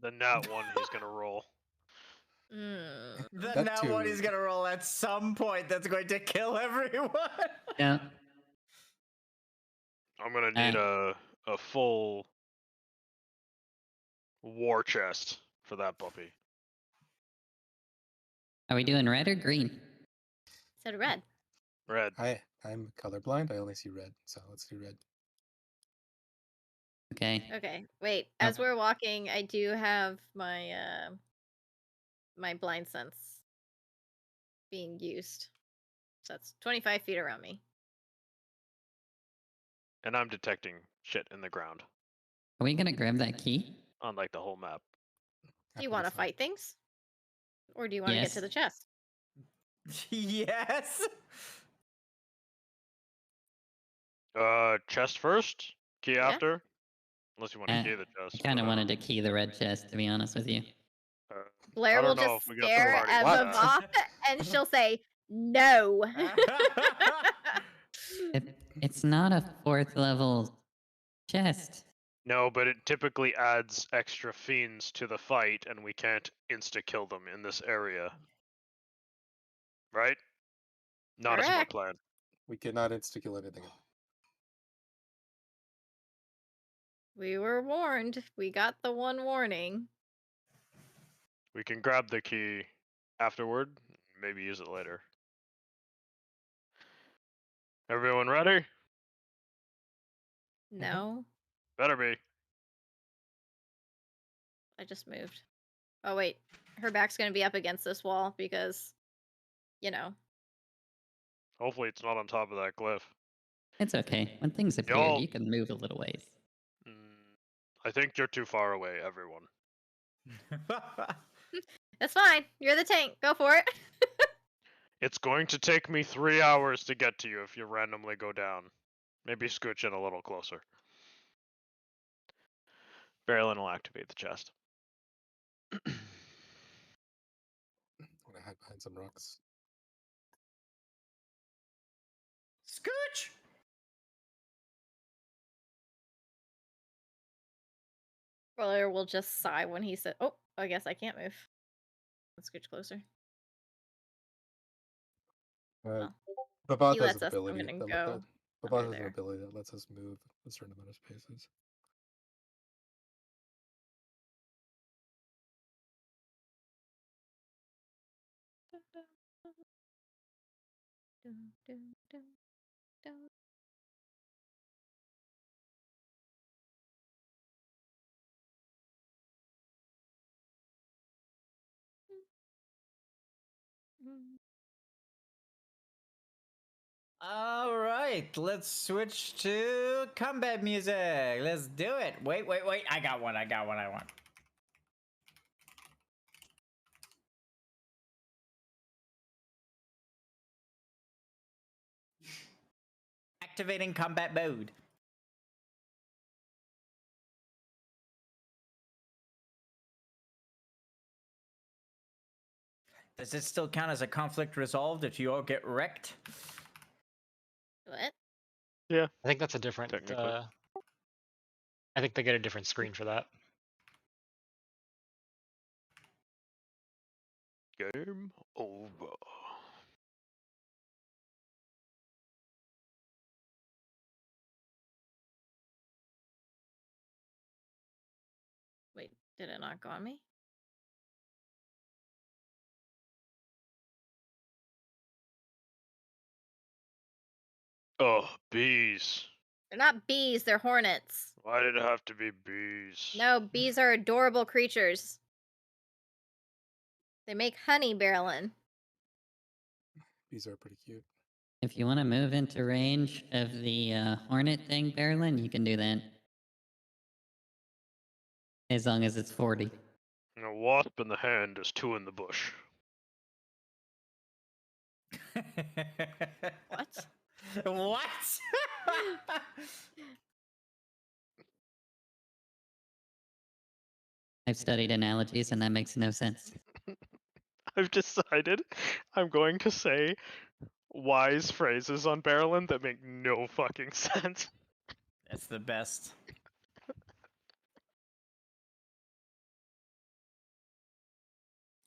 The nat one he's gonna roll. Mm. That Now what he's too. gonna roll at some point that's going to kill everyone. Yeah. I'm gonna need a full war chest for that puppy. Are we doing red or green? Said red. Red. I'm colorblind. I only see red, so let's do red. Okay. Okay, wait. As we're walking, I do have my my blind sense being used. So that's 25 feet around me. And I'm detecting shit in the ground Are we gonna grab that key? on like the whole map. Do you want to After this fight things? Or do you want to get Yes. to the chest? Yes. Chest first, key Yeah. after. Unless you want to Uh, key the I chest. kind of but, wanted to key the red chest, to be honest with you. I Blair will don't know just if we got the stare party at for What? Vavath and she'll say, no. It's not a 4th level chest. No, but it typically adds extra fiends to the fight, and we can't insta-kill them in this area. Right? Not a smart Correct. plan. We cannot insta-kill anything. We were warned. We got the one warning. We can grab the key afterward, maybe use it later. Everyone ready? No, Better be. I just moved. Oh, wait. Her back's going to be up against this wall because, you know. Hopefully it's not on top of that cliff. It's okay. When things appear, Y'all- you can move a little ways. I think you're too far away, everyone. That's fine. You're the tank. Go for it. It's going to take me 3 hours to get to you if you randomly go down. Maybe scooch in a little closer. Berilyn will activate the chest. I'm gonna hide behind some rocks. Scooch. Blair will just sigh when he said, oh, I guess I can't move. Let's scooch closer. Vavath he has lets an us, I'm ability. gonna that, go that, under Vavath has an there. ability that lets us move a certain amount of spaces. All right, let's switch to combat music. Let's do it. Wait. I got one. I want. Activating combat mode. Does it still count as a conflict resolved if you all get wrecked? What? Yeah. I think that's a different. Technically. I think they get a different screen for that. Game over. Wait, did it not go on me? Oh, bees. They're not bees, they're hornets. Why did it have to be bees? No, bees are adorable creatures. They make honey, Berilyn. These are pretty cute. If you want to move into range of the hornet thing, Berilyn, you can do that. As long as it's 40. A wasp in the hand is 2 in the bush. What? What? I've studied analogies and that makes no sense. I've decided I'm going to say wise phrases on Berilyn that make no fucking sense. That's the best.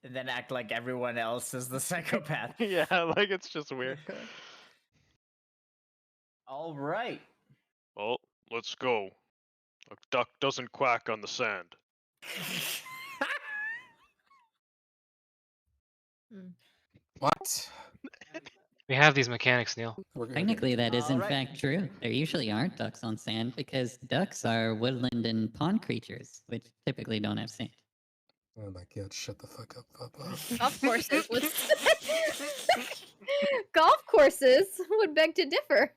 And then act like everyone else is the psychopath. Yeah, like it's just weird. All right. Well, let's go. A duck doesn't quack on the sand. What? We have these mechanics, Neil. We're good. Technically, that is in Alright. fact true. There usually aren't ducks on sand because ducks are woodland and pond creatures, which typically don't have sand. Oh my god, shut the fuck up, Papa. Golf courses would golf courses would beg to differ.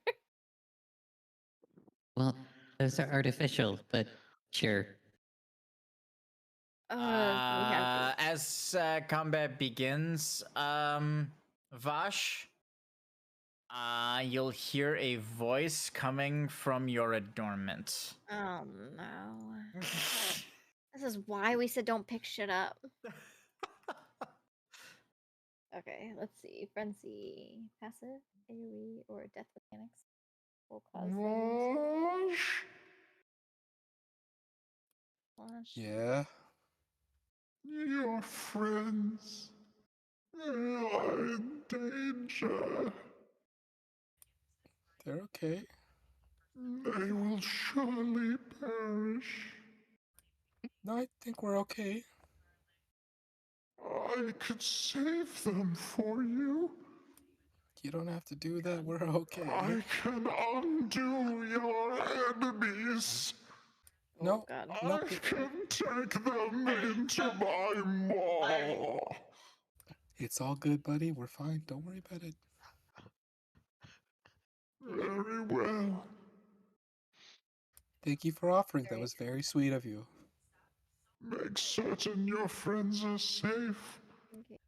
Well, those are artificial, but sure. We have to. As combat begins, Vash, you'll hear a voice coming from your adornment. Oh no. This is why we said don't pick shit up. Okay, let's see. Frenzy, passive, AoE, or death mechanics will cause things. Flash. Yeah. Your friends, they are in danger. They're okay. They will surely perish. No, I think we're okay. I could save them for you. You don't have to do that. We're okay. I can undo your enemies. No, God. no. I can take them into my maw. It's all good, buddy. We're fine. Don't worry about it. Very well. Thank you for offering. That was very sweet of you. Make certain your friends are safe. Okay.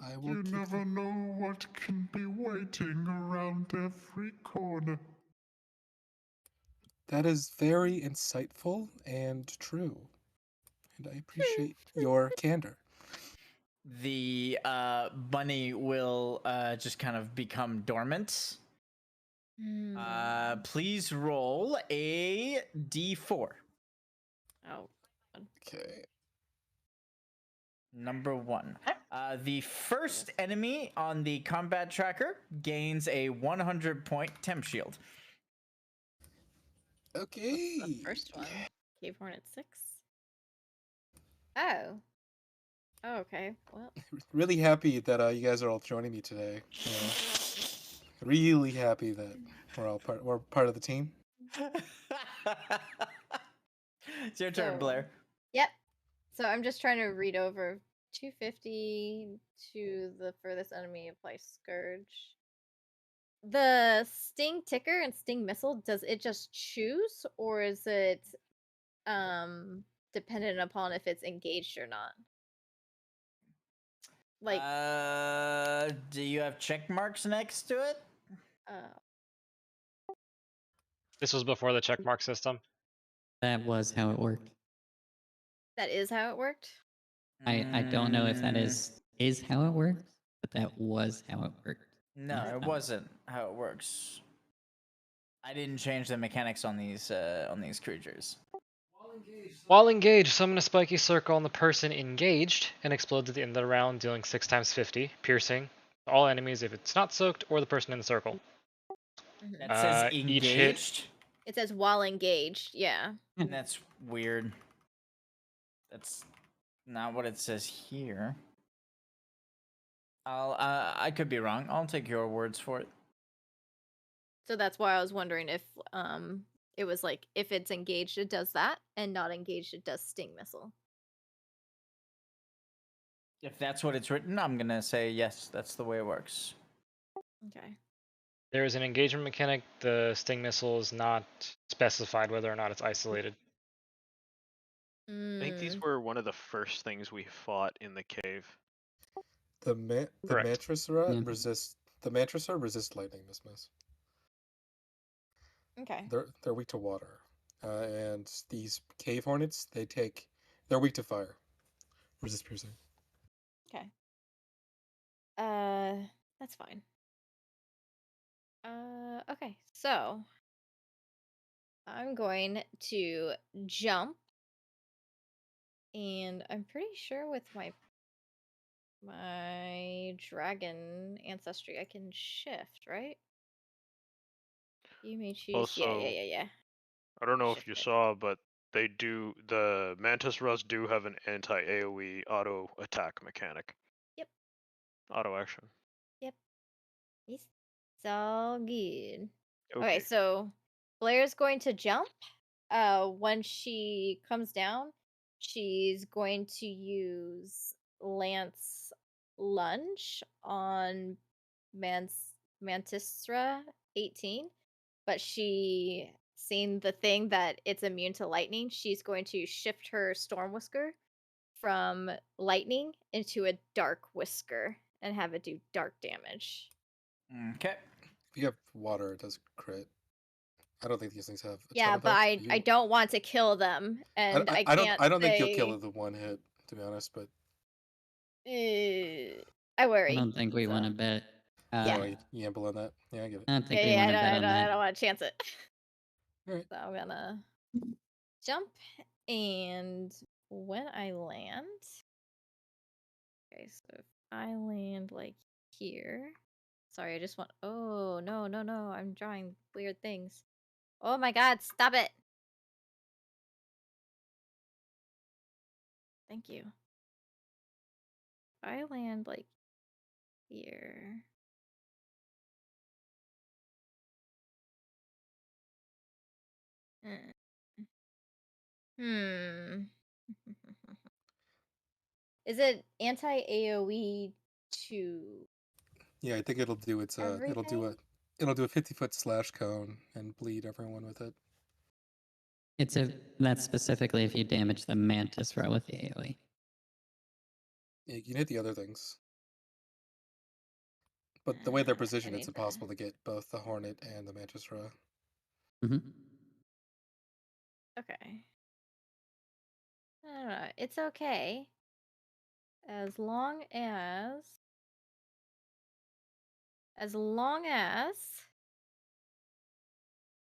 I will You keep never them. know what can be waiting around every corner. That is very insightful and true. And I appreciate your candor. The bunny will just kind of become dormant. Please roll a d4. Oh. Okay. Number 1. The first enemy on the combat tracker gains a 100-point temp shield. Okay. The first one. Cave Hornet 6. Oh. Oh, okay. Well. Really happy that you guys are all joining me today. Really happy that we're part of the team. It's your turn, So- Blair. Yep. So I'm just trying to read over 250 to the furthest enemy, apply Scourge. The Sting Ticker and Sting Missile, does it just choose, or is it dependent upon if it's engaged or not? Like, Do you have check marks next to it? This was before the checkmark system. That was how it worked. that is how it worked? I don't know if that is how it works, but that was how it worked. No, last it time. wasn't how it works. I didn't change the mechanics on these creatures. While engaged, summon a spiky circle on the person engaged and explodes at the end of the round, dealing 6 times 50, piercing all enemies if it's not soaked or the person in the circle. That says Each hit- engaged. It says while engaged, yeah. And that's weird. That's not what it says here. I could be wrong. I'll take your words for it. So that's why I was wondering if it was like if it's engaged it does that and not engaged it does Sting Missile. If that's what it's written, I'm gonna say yes. That's the way it works. Okay. There is an engagement mechanic. The sting missile is not specified whether or not it's isolated. I think these Mm, were one of the first things we fought in the cave. The Correct. Mantrasura Yeah. resist lightning. Miss. okay. They're weak to water, and these cave hornets they're weak to fire. Resist piercing. Okay. That's fine. Okay. So I'm going to jump, and I'm pretty sure with my dragon ancestry I can shift, right? You may choose. Yeah. Also, Yeah. I don't know if Shift you it. saw, but the Mantis Rust do have an anti-AoE auto attack mechanic. Yep. Auto action. Yep. It's all good. Okay. Okay, so Blair's going to jump. When she comes down, she's going to use Lance Lunge on Mantisra 18, but she seen the thing that it's immune to lightning. She's going to shift her Storm Whisker from lightning into a Dark Whisker and have it do dark damage. Okay. If you have water, it does crit. I don't think these things have a ton Yeah, of but health. I don't want to kill them, and I can't I don't think you'll kill say. it with one hit, to be honest. But I I worry. don't think we want to So, bet. Yeah. you gamble on that. Yeah, I get it. I don't think we yeah, want to bet on I that. don't want to chance it. Alright. So I'm gonna jump, and when I land, okay, so if I land like here, sorry, I just want. Oh no, I'm drawing weird things. Oh my God, stop it! Thank you. If I land like here. Hmm. Is it anti AoE to Yeah, I think it'll do everything? it'll do a 50-foot slash cone and bleed everyone with it. That's specifically if you damage the mantis row with the AoE. Yeah, you can hit the other things. But the way they're I positioned, it's need impossible to get both the Hornet and the Mantisra. Hmm. Okay. No, it's okay. As long as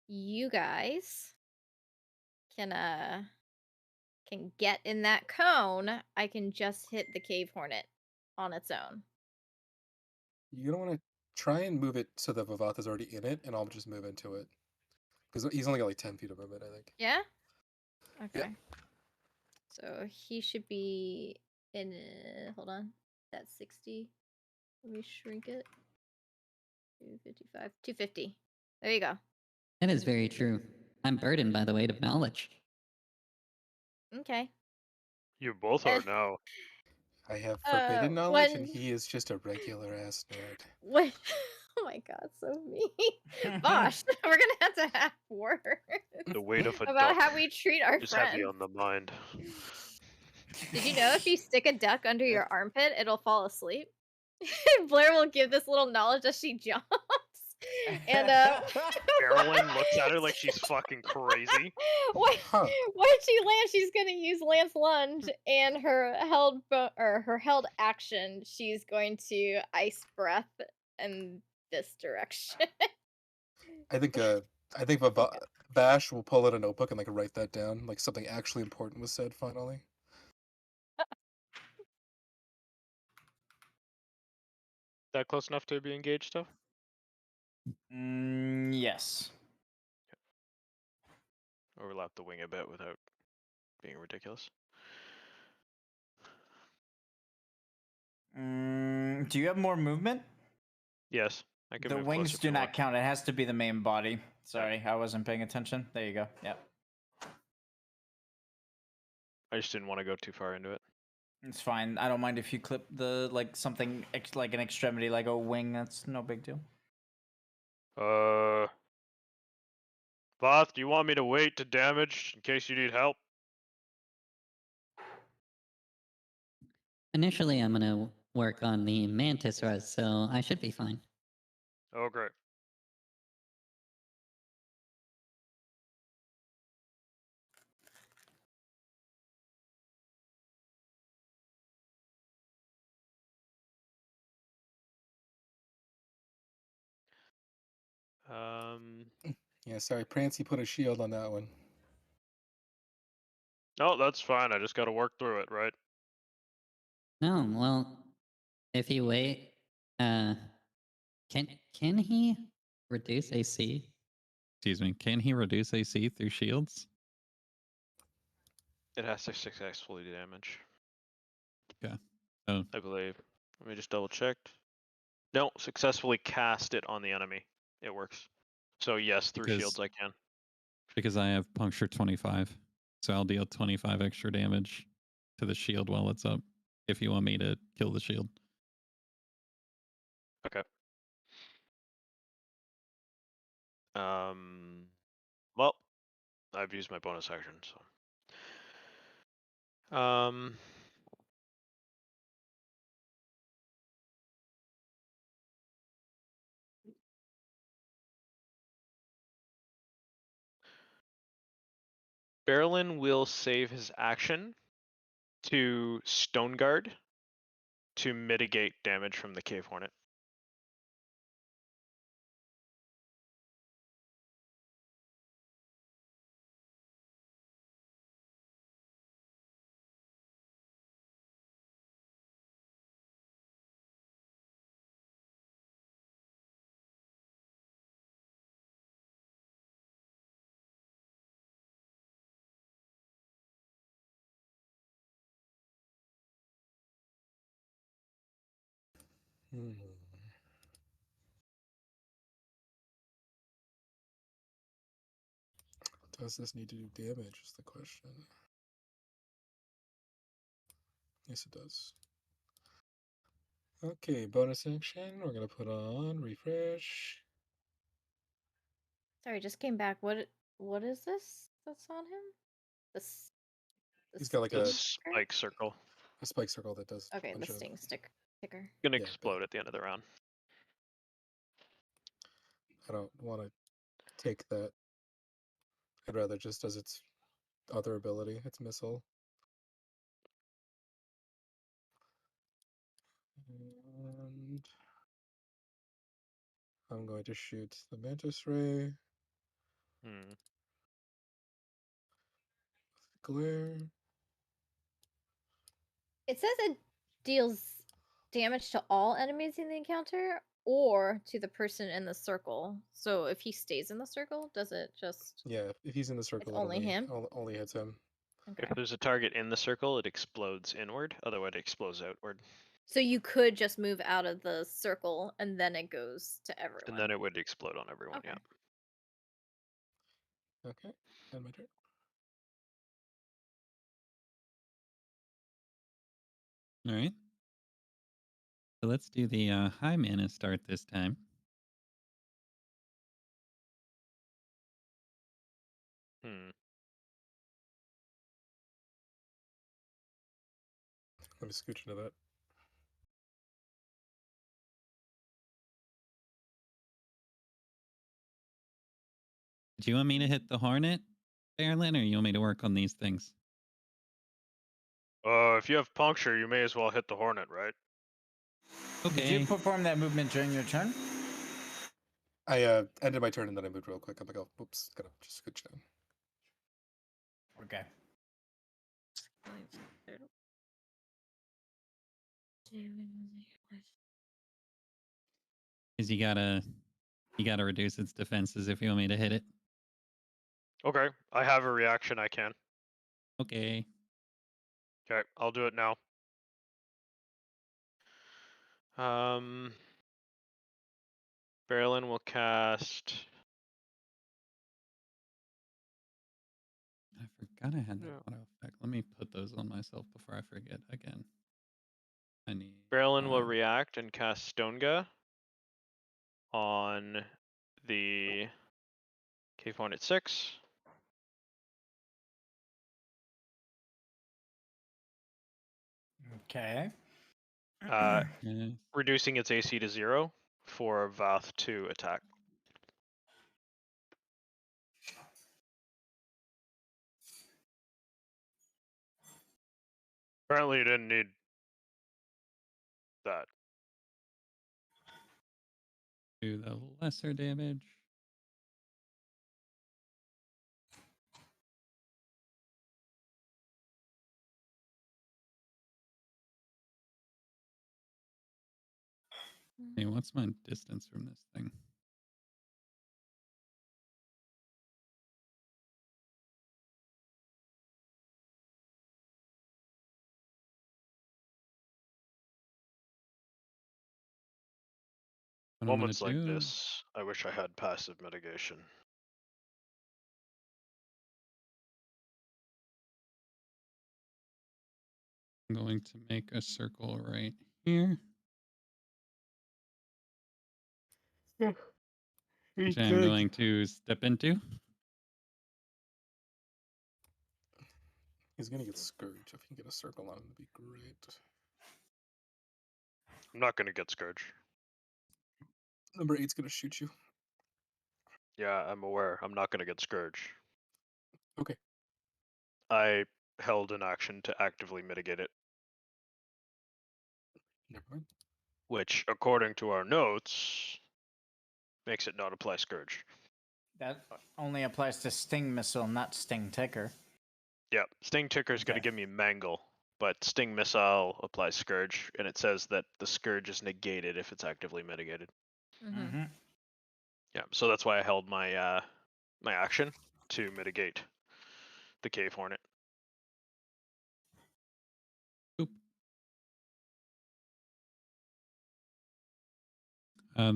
you guys can get in that cone, I can just hit the cave hornet on its own. You don't want to try and move it so that Vavath is already in it, and I'll just move into it. Because he's only got like 10 feet of movement, I think. Yeah? Okay. Yep. So he should be in hold on. That's 60. Let me shrink it. 255. 250. There you go. That is very true. I'm burdened by the weight of knowledge. Okay. You both are now. I have forbidden knowledge, and when he is just a regular ass nerd. when oh my God, so mean. Bosh, we're gonna have words The weight of a about duck how we treat our is heavy friends. on the mind. Did you know if you stick a duck under your armpit, it'll fall asleep? Blair will give this little knowledge as she jumps. And Berilyn looks at her like she's fucking crazy. when Huh. she lands, she's gonna use Lance Lunge, and her held action, she's going to ice breath in this direction. I think Vash will pull out a notebook and like write that down, like something actually important was said finally. That close enough to be engaged stuff? Yes. Overlap the wing a bit without being ridiculous. Do you have more movement? Yes, I can The move wings closer if do you not want. count. It has to be the main body. Sorry, I wasn't paying attention. There you go. Yep. I just didn't want to go too far into it. It's fine. I don't mind if you clip the like something like an extremity, like a wing. That's no big deal. Vath, do you want me to wait to damage in case you need help? Initially, I'm gonna work on the mantis res, so I should be fine. Oh, great. Yeah, sorry, Prancy put a shield on that one. No, that's fine. I just got to work through it, right? No, well, if you wait, can he reduce AC? Excuse me. Can he reduce AC through shields? It has to successfully damage, Okay. Oh, I believe. Let me just double check. No, successfully cast it on the enemy. It works. So yes, through shields I can. because I have puncture 25, so I'll deal 25 extra damage to the shield while it's up. If you want me to kill the shield. Okay. Well, I've used my bonus action, so. Berilyn will save his action to Stone Guard to mitigate damage from the Cave Hornet. Does this need to do damage is the question. Yes, it does. Okay, bonus action. We're gonna put on refresh. Sorry, just came back. What is this that's on him? This. He's got like The a spike circle. spike circle that does. Okay, a the bunch of, sting sticker. Gonna Yeah, explode at the end of the round. I don't want to take that. I'd rather just as its other ability, its missile. And I'm going to shoot the mantis ray. Glare. It says it deals damage to all enemies in the encounter or to the person in the circle. So if he stays in the circle, does it just? Yeah, if he's in the circle, It's only him? only hits him. Okay. If there's a target in the circle, it explodes inward. Otherwise, it explodes outward. So you could just move out of the circle and then it goes to everyone. And then it would explode on everyone, Okay. yeah. Okay, and my turn. All right. So let's do the high mana start this time. Let me scooch into that. Do you want me to hit the Hornet, Berilyn, or you want me to work on these things? If you have puncture, you may as well hit the Hornet, right? Did you perform that movement during your turn? I ended my turn and then I moved real quick. I'm like, oh, oops, gotta just scooch down. Okay. Because you gotta reduce its defenses if you want me to hit it. Okay, I have a reaction I can. Okay. Okay, I'll do it now. Berilyn will cast. I forgot I had that Yeah. auto effect. Let me put those on myself before I forget again. I need. Berilyn will react and cast Stonega on the cave point at 6. Okay. Yes. Reducing its AC to 0 for Vaath to attack. Apparently you didn't need that. Do the lesser damage. Hey, what's my distance from this thing? What Moments I'm like gonna do, this, I wish I had passive mitigation. I'm going to make a circle right here. Which I'm going to step into. He's gonna get scourged. If he can get a circle on him, that'd be great. I'm not gonna get Scourge. Number 8's gonna shoot you. Yeah, I'm aware. I'm not gonna get Scourge. Okay. I held an action to actively mitigate it, Never mind. which, according to our notes, makes it not apply Scourge. That only applies to Sting Missile, not Sting Ticker. Yeah, Sting Ticker is gonna Okay. give me Mangle, but Sting Missile applies Scourge, and it says that the Scourge is negated if it's actively mitigated. Mm-hmm. Yeah, so that's why I held my my action to mitigate the Cave Hornet. Oop.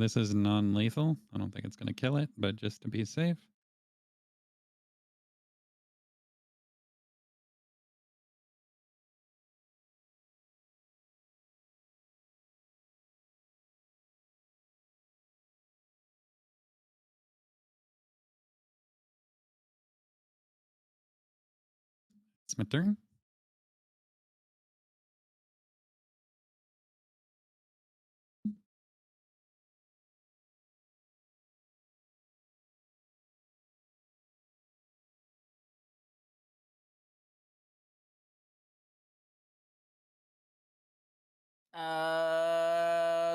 This is non-lethal. I don't think it's going to kill it, but just to be safe. It's my turn.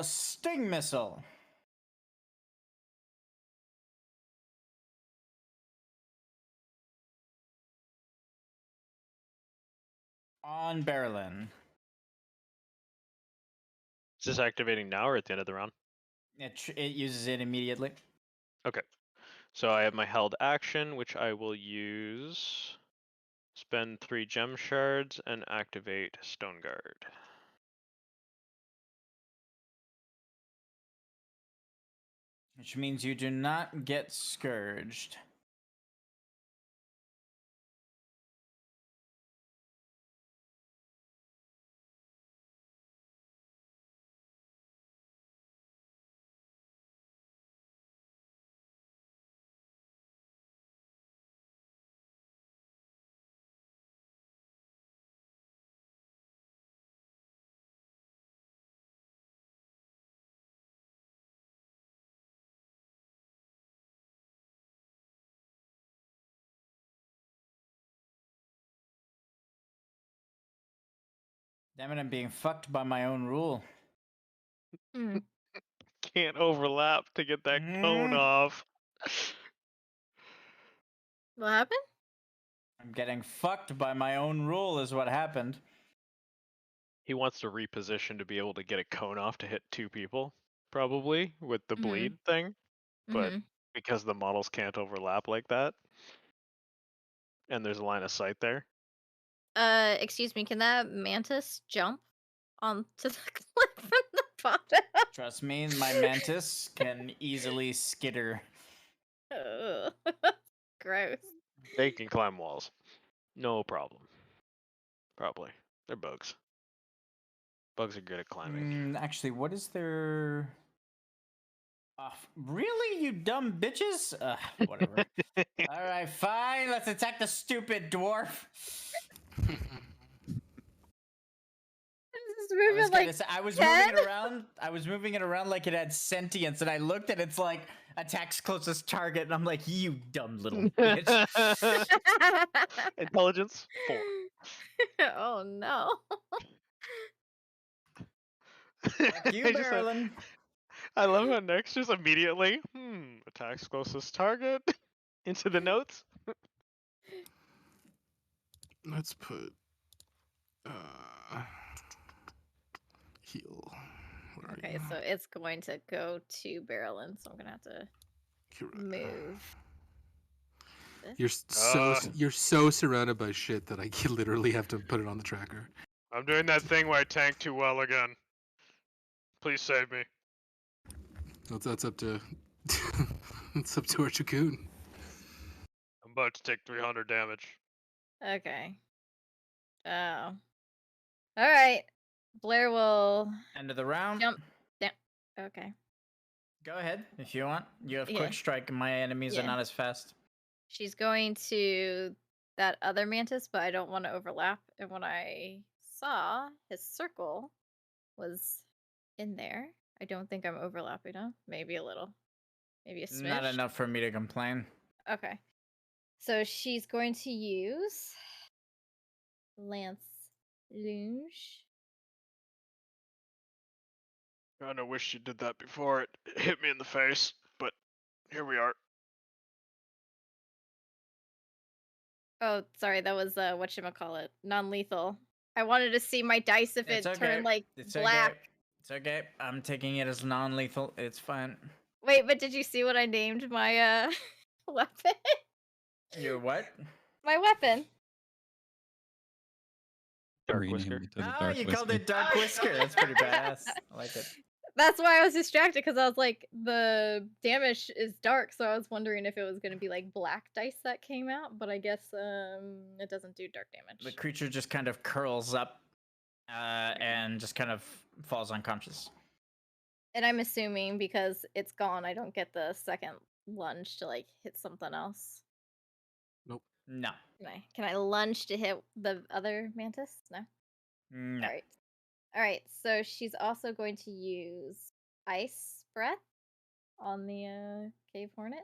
Sting Missile. On Berilyn. Is this activating now or at the end of the round? It uses it immediately. Okay. So I have my held action, which I will use. Spend 3 gem shards and activate Stone Guard. Which means you do not get scourged. Damn it, I'm being fucked by my own rule. Can't overlap to get that cone off. What happened? I'm getting fucked by my own rule is what happened. He wants to reposition to be able to get a cone off to hit 2 people, probably, with the bleed thing. But because the models can't overlap like that, and there's a line of sight there. Excuse me, can that mantis jump onto the cliff from the bottom? Trust me, my mantis can easily skitter. Ugh. Gross. They can climb walls. No problem. Probably. They're bugs. Bugs are good at climbing. Actually, what is their... really, you dumb bitches? Whatever. All right, fine. Let's attack the stupid dwarf. I was moving it around. I was moving it around like it had sentience, and I looked and it's like attacks closest target, and I'm like, you dumb little bitch. Intelligence 4. Oh no. Fuck you, Berilyn. I love how next just immediately, attacks closest target into the notes. Let's put heal. Okay, so it's going to go to Berilyn, so I'm gonna have to move. You're so surrounded by shit that I literally have to put it on the tracker. I'm doing that thing where I tank too well again. Please save me. That's up to it's up to our Dragoon. I'm about to take 300 damage. Okay. Oh. All right. Blair will End of the round. jump down. Okay. Go ahead if you want. You have Yeah. quick strike, and my enemies are not as fast. She's going to that other mantis, but I don't want to overlap. And when I saw his circle was in there, I don't think I'm overlapping him. Maybe a little. Maybe a smidge. Not enough for me to complain. Okay. So she's going to use Lance Lunge. Kinda wish she did that before it hit me in the face, but here we are. Oh, sorry, that was whatchamacallit, non-lethal. I wanted to see my dice if it turned like black. Okay. It's okay. I'm taking it as non-lethal. It's fine. Wait, but did you see what I named my weapon? Your what? My weapon. Dark Rename Whisker. it to the Oh, Dark you Whisker. called it Dark Whisker. That's pretty badass. I like it. That's why I was distracted, because I was like, the damage is dark, so I was wondering if it was going to be like black dice that came out, but I guess it doesn't do dark damage. The creature just kind of curls up and just kind of falls unconscious. And I'm assuming because it's gone, I don't get the second lunge to like hit something else. Nope. No. Can I lunge to hit the other mantis? No. No. All right. So she's also going to use Ice Breath on the cave hornet.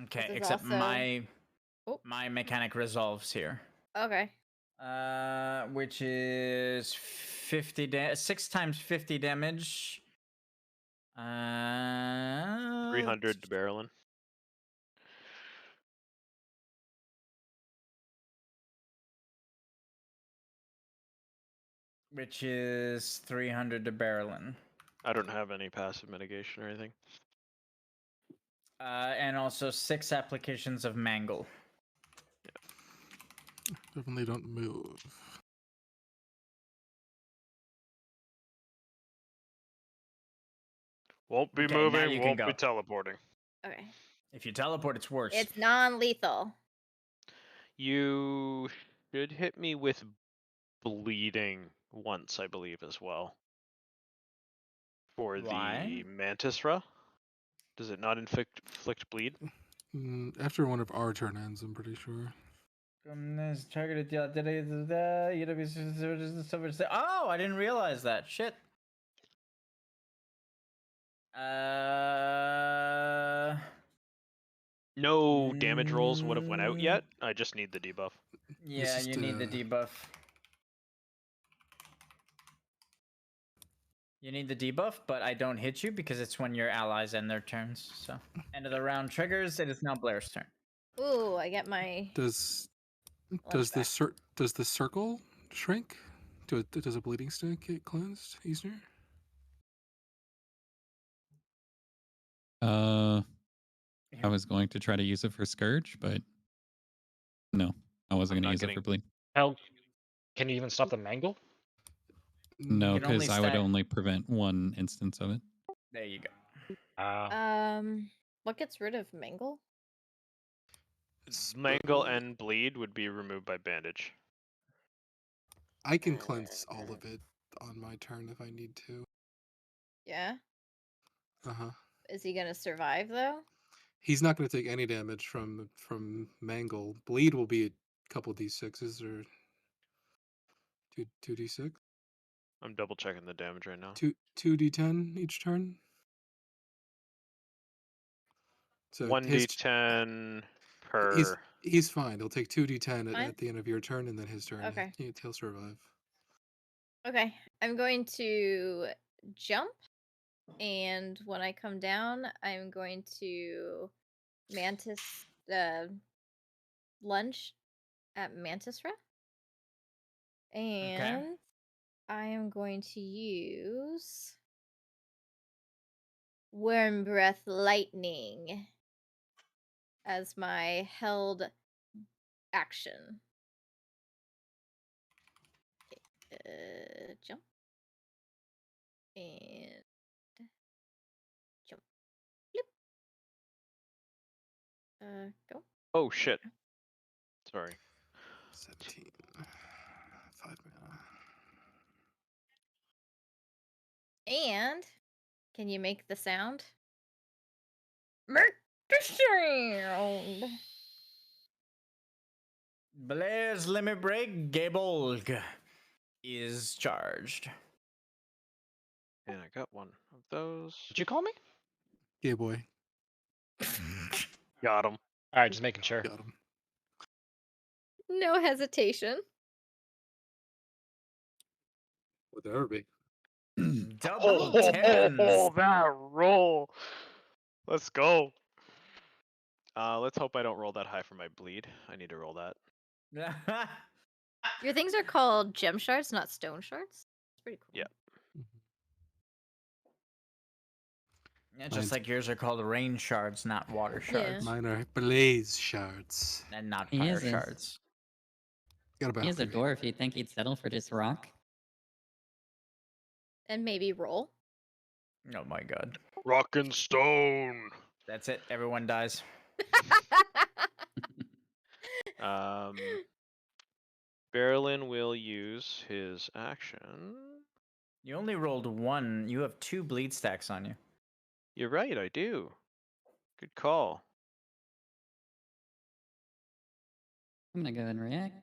Okay, except my mechanic resolves here. Okay. Which is 6 times 50 damage. 300 to Berilyn. Which is 300 to Berilyn. I don't have any passive mitigation or anything. And also 6 applications of mangle. Definitely don't move. Won't be Okay, now moving, you can won't go. be teleporting. Okay. If you teleport, it's worse. It's non-lethal. You should hit me with bleeding once, I believe, as well. For Why? the Mantis Ra. Does it not inflict bleed? After one of our turn ends, I'm pretty sure. Oh, I didn't realize that. Shit. No damage rolls would have went out yet. I just need the debuff. Yeah, you need the debuff. You need the debuff, but I don't hit you because it's when your allies end their turns. So, end of the round triggers. It is now Blair's turn. Ooh, I get my. Does the circle shrink? Does a bleeding stick get cleansed easier? I was going to try to use it for Scourge, but no, I wasn't going to use it for bleed. How can you even stop the mangle? No, because I would only prevent one instance of it. There you go. What gets rid of mangle? Mangle and bleed would be removed by bandage. I can cleanse all of it on my turn if I need to. Yeah. Uh-huh. Is he gonna survive though? He's not going to take any damage from Mangle. Bleed will be a couple d6s or 2d6. I'm double checking the damage right now. 2d10 each turn. So 1d10 per. He's fine. He'll take 2d10 Fine? at the end of your turn, and then his turn. Okay. He'll survive. Okay. I'm going to jump, and when I come down, I'm going to mantis lunge at Mantis Ra. And I am going to use Worm Breath Lightning as my held action. Jump. And jump. Flip. Go. Oh shit. Sorry. 17. 5 mana. And can you make the sound? Make the sound. Blair's limit break, Gabolg is charged. And I got one of those. Did you call me? Yeah, boy. Got him. All right, just making sure. Got him. No hesitation. Would there ever be? Double tens. That roll. Let's go. Let's hope I don't roll that high for my bleed. I need to roll that. Your things are called gem shards, not stone shards. It's pretty cool. Yeah. Yeah, just like yours are called rain shards, not water Yeah. shards. Mine are blaze shards. And not He fire is a- shards. Got about He is a dwarf. You'd think he'd settle for just rock. And maybe roll. Oh my god. Rock and stone. That's it. Everyone dies. Berilyn will use his action. You only rolled one. You have 2 bleed stacks on you. You're right, I do. Good call. I'm gonna go and react.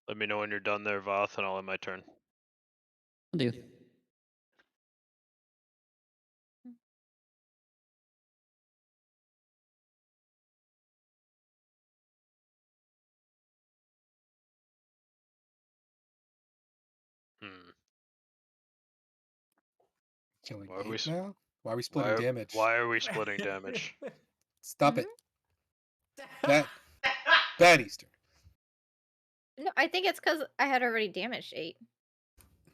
Let me know when you're done there, Voth, and I'll end my turn. Will do. Killing Why are we eight s- now? Why are we splitting damage? Why are we splitting damage? Stop it. Bad Easter. No, I think it's because I had already damaged 8.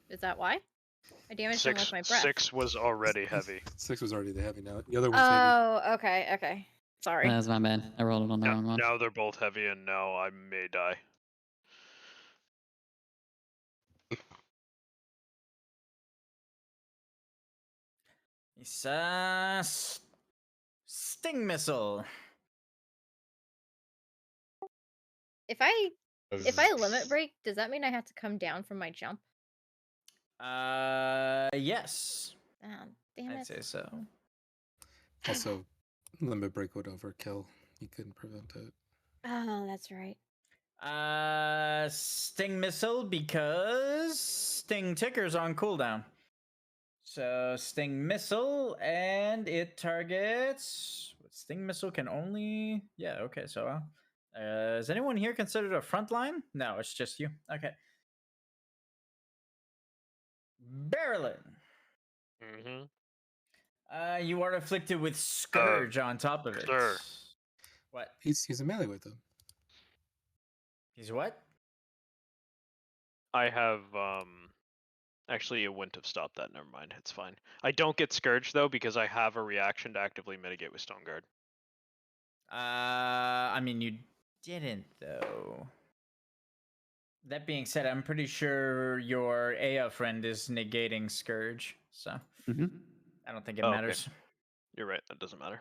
Is that why? I damaged him with my breath. 6 was already heavy. 6 was already the heavy now. The other one's heavy. Oh, okay. Sorry. That was my bad. I rolled it on the wrong one. Now they're both heavy, and now I may die. It's sting missile. If I limit break, does that mean I have to come down from my jump? Yes. Oh, damn it. I'd say so. Also, limit break would overkill. You couldn't prevent it. Oh, that's right. Sting missile because sting ticker's on cooldown. So sting missile, and it targets. Sting missile can only. Yeah. Okay. So, is anyone here considered a front line? No, it's just you. Okay. Berilyn. You are afflicted with scourge on top of it. Sir. What? He's a melee with him. He's what? I have Actually, it wouldn't have stopped that. Never mind. It's fine. I don't get Scourge, though, because I have a reaction to actively mitigate with Stone Guard. I mean, you didn't, though. That being said, I'm pretty sure your Aya friend is negating Scourge, so I don't think it matters. You're right. That doesn't matter.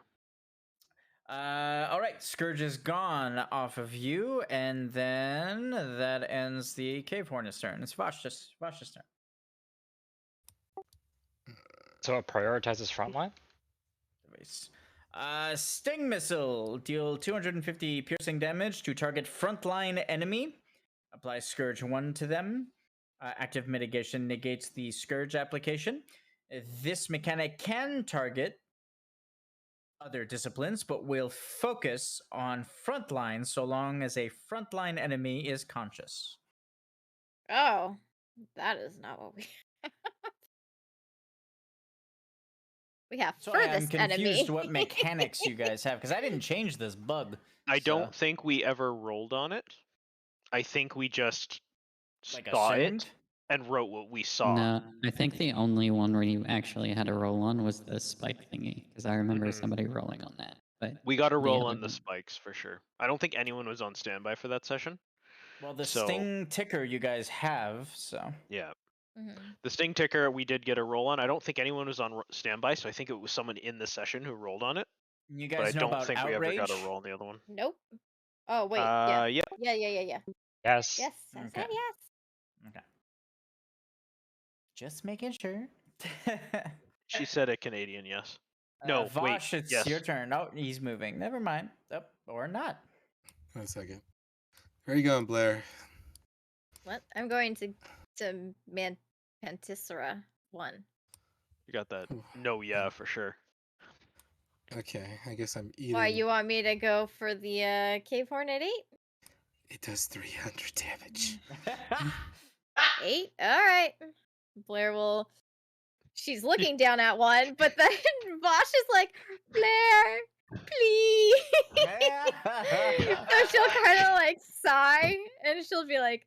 All right, Scourge is gone off of you, and then that ends the Cave Hornet's turn. It's Vash's turn. So it prioritizes frontline? Device. Sting Missile. Deal 250 piercing damage to target frontline enemy. Apply Scourge 1 to them. Active mitigation negates the Scourge application. This mechanic can target other disciplines, but will focus on frontline so long as a frontline enemy is conscious. Oh, that is not what we. We have So furthest I'm confused enemy. what mechanics you guys have, because I didn't change this bug. I don't think we ever rolled on it. I think we just Like saw assumed? it and wrote what we saw. No, I think the only one where you actually had a roll on was the spike thingy, because I remember somebody rolling on that. But We got a roll other on the one- spikes for sure. I don't think anyone was on standby for that session. Well, the So- Sting ticker you guys have, so. Yeah. Mhm. The Sting ticker we did get a roll on. I don't think anyone was on standby, so I think it was someone in the session who rolled on it. You But I guys know don't about think outrage? we ever got a roll on the other one. Nope. Oh wait. Yeah. Yeah. Yeah. Yes. Yes. I Okay. said yes. Okay. Just making sure. She said a Canadian yes. No, Vash, wait. it's Yes. your turn. Oh, he's moving. Never mind. Oh, or not. One second. Where are you going, Blair? What? I'm going to Mantisora 1. You got that. No, yeah, for sure. Okay, I guess I'm eating. Why you want me to go for the Cave Hornet 8? It does 300 damage. 8? Alright. Blair will. She's looking down at one, but then Vash is like, Blair, please. So she'll kind of like sigh and she'll be like,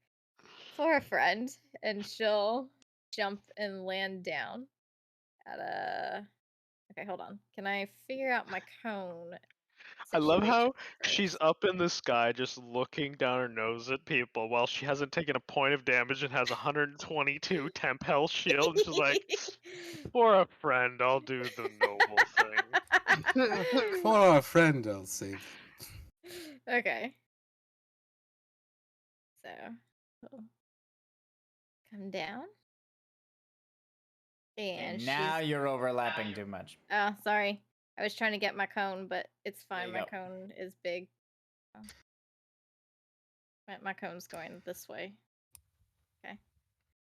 for a friend. And she'll jump and land down at a. Okay, hold on. Can I figure out my cone? I love how situation she's first? up in the sky just looking down her nose at people while she hasn't taken a point of damage and has 122 temp health shield. And she's like, for a friend, I'll do the noble thing. For a friend, I'll save. Okay. So, come down. And now she's... you're overlapping too much. Oh, sorry. I was trying to get my cone, but it's fine. you My go. cone is big. Oh. My cone's going this way. Okay.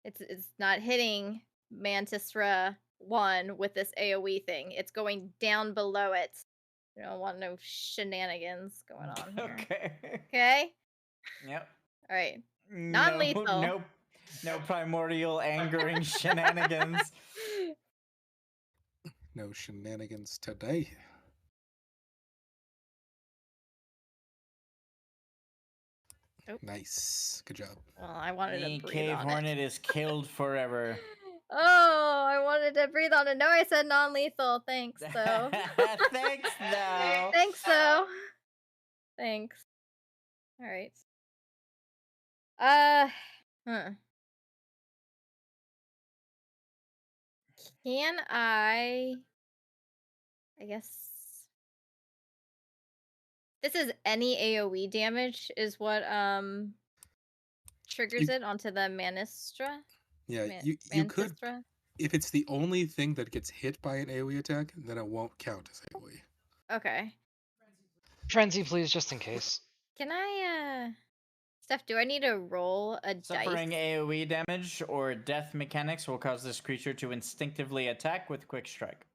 It's not hitting Mantisra 1 with this AoE thing. It's going down below it. You don't want no shenanigans going on here. Okay. Okay? Yep. Alright. Non-lethal. No primordial angering shenanigans. No shenanigans today. Nope. Nice. Good job. Well, I wanted The to breathe Cave on Hornet is killed forever. Oh, I wanted to breathe on it. No, I said non-lethal. Thanks, though. Thanks, though. Thanks, though. Thanks. All right. Can I guess this is any AoE damage is what triggers it onto the Manistra. Yeah, you could. Mantistra? If it's the only thing that gets hit by an AoE attack, then it won't count as AoE. Okay. Frenzy, please, just in case. Can I Steph, do I need to roll a Suffering dice? AoE damage or death mechanics will cause this creature to instinctively attack with quick strike.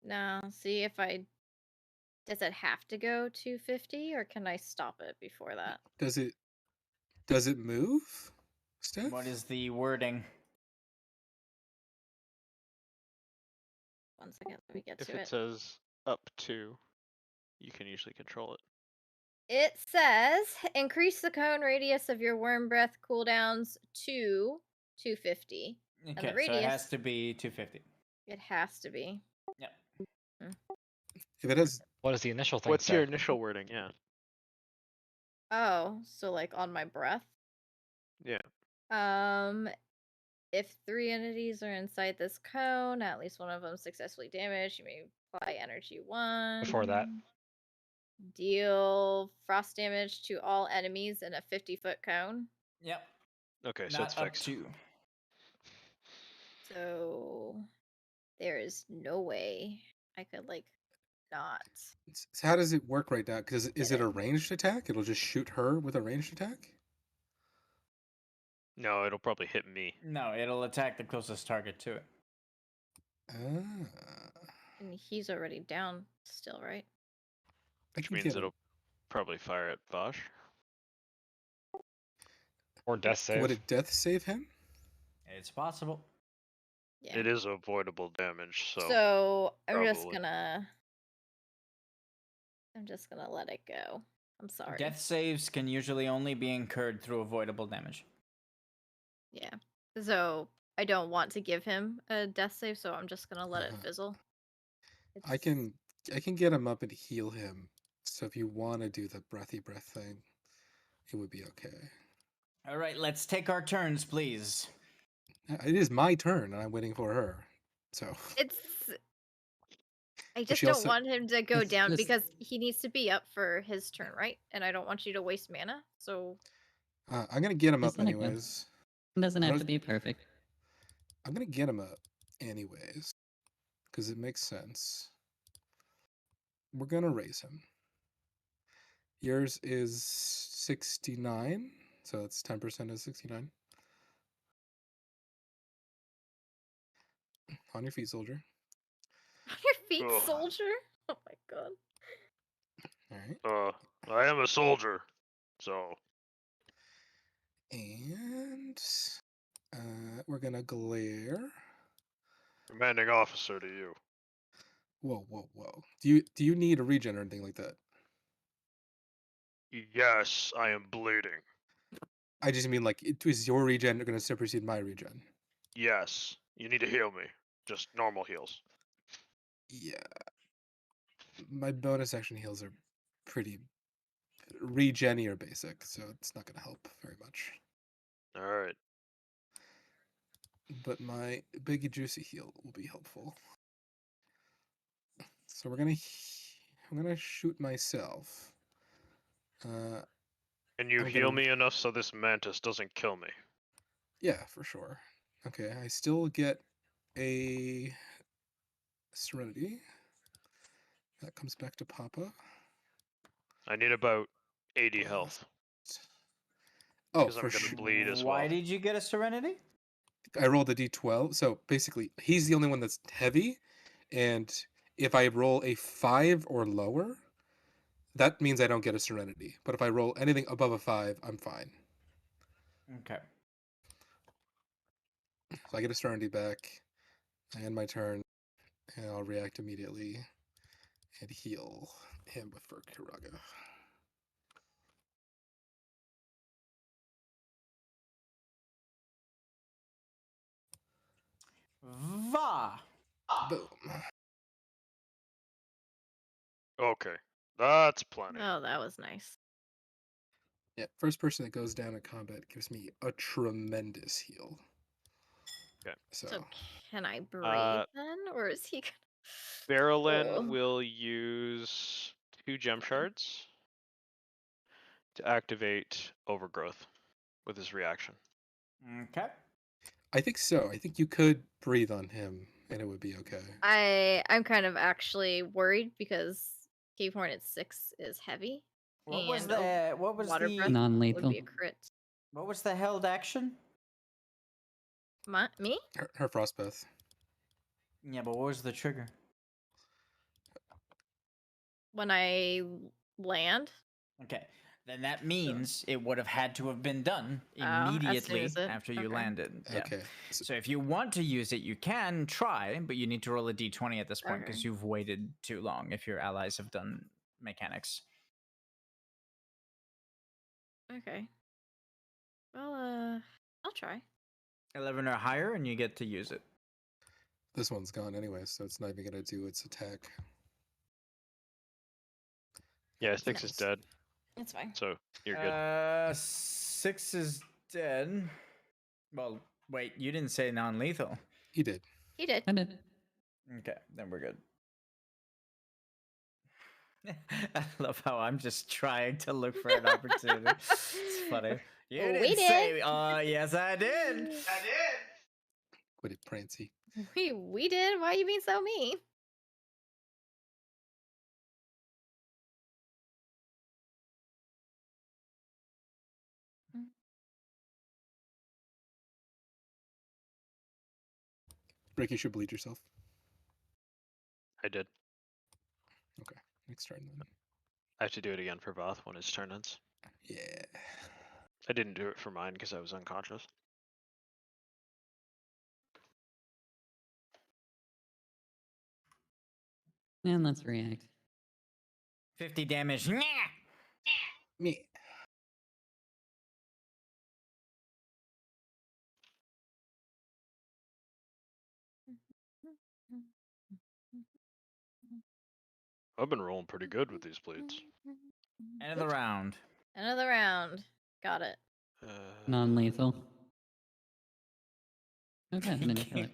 No. See if I. Does it have to go 250 or can I stop it before that? Does it move, Steph? What is the wording? 1 second, let me get If to it it. says up to, you can usually control it. It says increase the cone radius of your worm breath cooldowns to 250. And the Okay, so it radius, has to be 250. it has to be. Yep. If it has, What does the initial thing What's say? your initial wording? Yeah. Oh, so like on my breath. Yeah. If 3 entities are inside this cone, at least one of them successfully damaged, you may apply energy 1. Before that. Deal frost damage to all enemies in a 50-foot cone. Yep. Okay, so Not it's up fixed. to. So there is no way I could like not. so how does it work right now? Because is Get it a ranged attack? It'll just shoot her with a ranged attack? No, it'll probably hit me. No, it'll attack the closest target to it. Ah, And he's already down still, right? I Which can means get him. it'll probably fire at Vash. Or death save. Would it death save him? It's possible. Yeah. It is avoidable damage, so So I'm just probably. gonna let it go. I'm sorry. Death saves can usually only be incurred through avoidable damage. Yeah. So I don't want to give him a death save, so I'm just gonna let it Uh-huh. fizzle. I can get him up and heal him. So if you want to do the breathy breath thing, it would be okay. All right, let's take our turns, please. It is my turn, and I'm waiting for her. So I just she don't also- want him to go It's down just- because he needs to be up for his turn, right? And I don't want you to waste mana. So I'm gonna get him Just up let it go. anyways. It doesn't I have was- to be perfect. I'm gonna get him up anyways, because it makes sense. We're gonna raise him. Yours is 69, so that's 10% of 69. On your feet, soldier. on your feet, Ugh. soldier. Oh my god. All right. I am a soldier, so And we're gonna glare. commanding officer to you. Whoa, whoa, whoa. Do you need a regen or anything like that? Yes, I am bleeding. I just mean like, is your regen going to supersede my regen? Yes, you need to heal me. Just normal heals. Yeah. My bonus action heals are pretty regen or basic, so it's not going to help very much. All right. But my big juicy heal will be helpful. So I'm gonna shoot myself. Can you I'm heal gonna- me enough so this mantis doesn't kill me? Yeah, for sure. Okay, I still get a Serenity. That comes back to Papa. I need about 80 health. Oh, 'Cause I'm for gonna sure. bleed as Why well. did you get a Serenity? I rolled a d12. So basically, he's the only one that's heavy, and if I roll a 5 or lower, that means I don't get a Serenity. But if I roll anything above a 5, I'm fine. Okay. So I get a Serenity back, I end my turn, and I'll react immediately and heal him with Kuraga. Va. Boom. Okay, that's plenty. Oh, that was nice. Yeah, first person that goes down in combat gives me a tremendous heal. Okay. So can I breathe Uh, then, or is he? Berilyn Oh. will use 2 gem shards to activate Overgrowth with his reaction. Okay. I think so. I think you could breathe on him and it would be okay. I'm kind of actually worried because Cave Hornet 6 is heavy. What was and a the water breath would Non-lethal. be a crit. what was the held action? Me? Her frostbeth. Yeah, but what was the trigger? When I land? Okay. Then that means it would have had to have been done as soon immediately as it- after you okay. landed. Yeah. Okay. So, So if you want to use it, you can try, but you need to roll a d20 at this point because Okay. you've waited too long if your allies have done mechanics. Okay. Well, I'll try. 11 or higher, and you get to use it. This one's gone anyway, so it's not even gonna do its attack. Yeah, 6 is Nice. dead, It's fine. so you're good. 6 is dead. Well, wait, you didn't say non-lethal. He did. He did. I did. Okay, then we're good. I love how I'm just trying to look for an opportunity. It's funny. You We didn't did. say. Yes, I did. Quit it, Prancy. We did. Why are you being so mean? Rick, you should bleed yourself. I did. Okay, next turn then. I have to do it again for Voth when his turn ends. Yeah. I didn't do it for mine because I was unconscious. And let's react. 50 damage. Me. I've been rolling pretty good with these bleeds. End of the round. Another round. Got it. Non-lethal. Okay, I didn't kill it.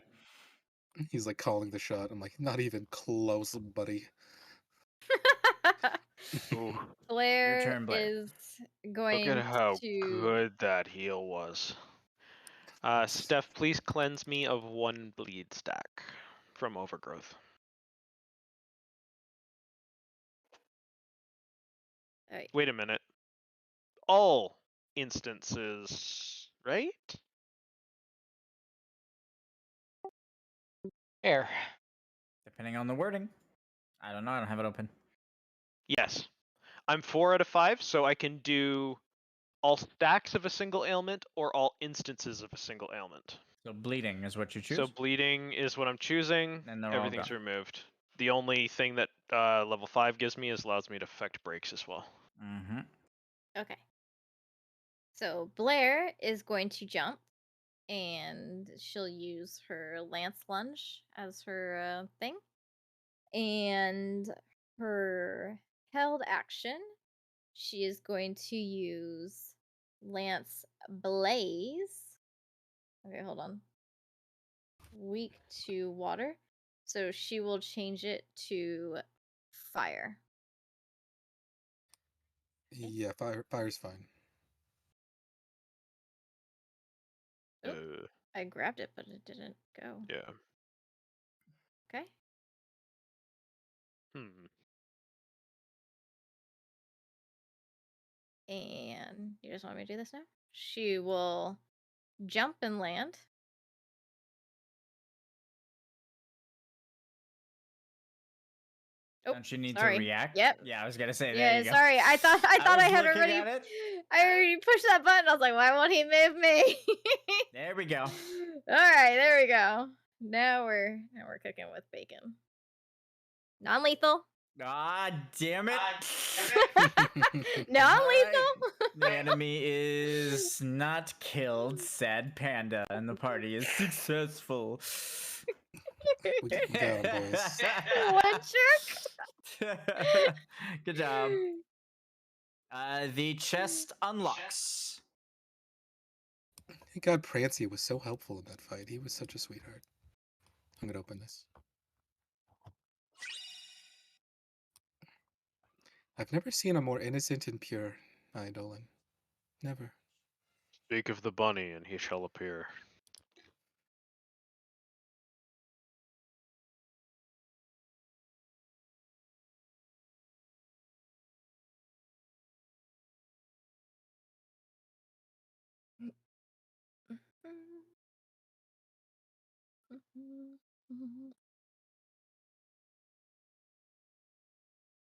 He's like calling the shot. I'm like, not even close, buddy. Ooh, Blair turn, Blair. is going look at how to. good that heal was. Steph, please cleanse me of 1 bleed stack from overgrowth. All right. Wait a minute. All instances, right? Air. Depending on the wording. I don't know. I don't have it open. Yes. I'm 4 out of 5, so I can do all stacks of a single ailment or all instances of a single ailment. So bleeding is what you choose. So bleeding is what I'm choosing. And they're all Everything's gone. removed. The only thing that level 5 gives me is allows me to affect breaks as well. Mm-hmm. Okay. So Blair is going to jump, and she'll use her lance lunge as her thing, and her held action. She is going to use Lance Blaze. Okay, hold on. Weak to water. So she will change it to fire. Yeah, fire's fine. Oop, I grabbed it, but it didn't go. Yeah. Okay. And you just want me to do this now? She will jump and land. Oh, Don't you need sorry. to react? Yep. Yeah, I was gonna say. There Yeah, you go. sorry. I thought I was had looking already. at it. I already pushed that button. I was like, why won't he move me? There we go. All right, there we go. Now we're cooking with bacon. Non-lethal. Ah, damn it. Non-lethal. The enemy is not killed. Sad panda, and the party is successful. We got him, boys. One trick. Good job. The chest unlocks. Thank God Prancy was so helpful in that fight. He was such a sweetheart. I'm gonna open this. I've never seen a more innocent and pure Eidolon. Never. Speak of the bunny, and he shall appear.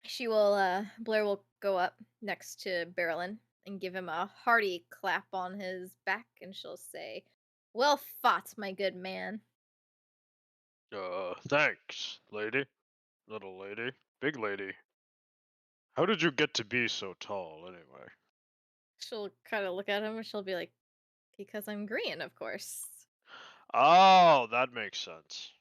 She will, Blair will go up next to Berilyn and give him a hearty clap on his back, and she'll say, "Well fought, my good man." Thanks, lady. Little lady. Big lady. How did you get to be so tall, anyway? She'll kind of look at him and she'll be like, "Because I'm green, of course." Oh, that makes sense.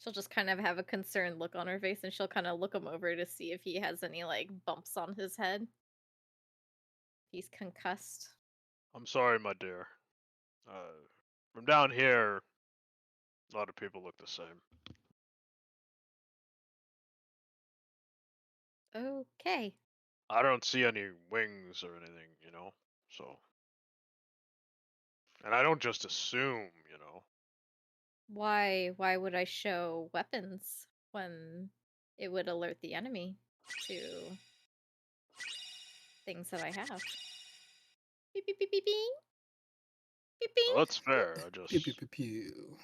She'll just kind of have a concerned look on her face, and she'll kind of look him over to see if he has any like bumps on his head. He's concussed. I'm sorry, my dear. From down here, a lot of people look the same. Okay. I don't see any wings or anything, you know, so. And I don't just assume, you know. Why would I show weapons when it would alert the enemy to things that I have? Beep beep beep beep beep. Beep beep. Well, that's fair. I Pew, just. pew, pew, pew.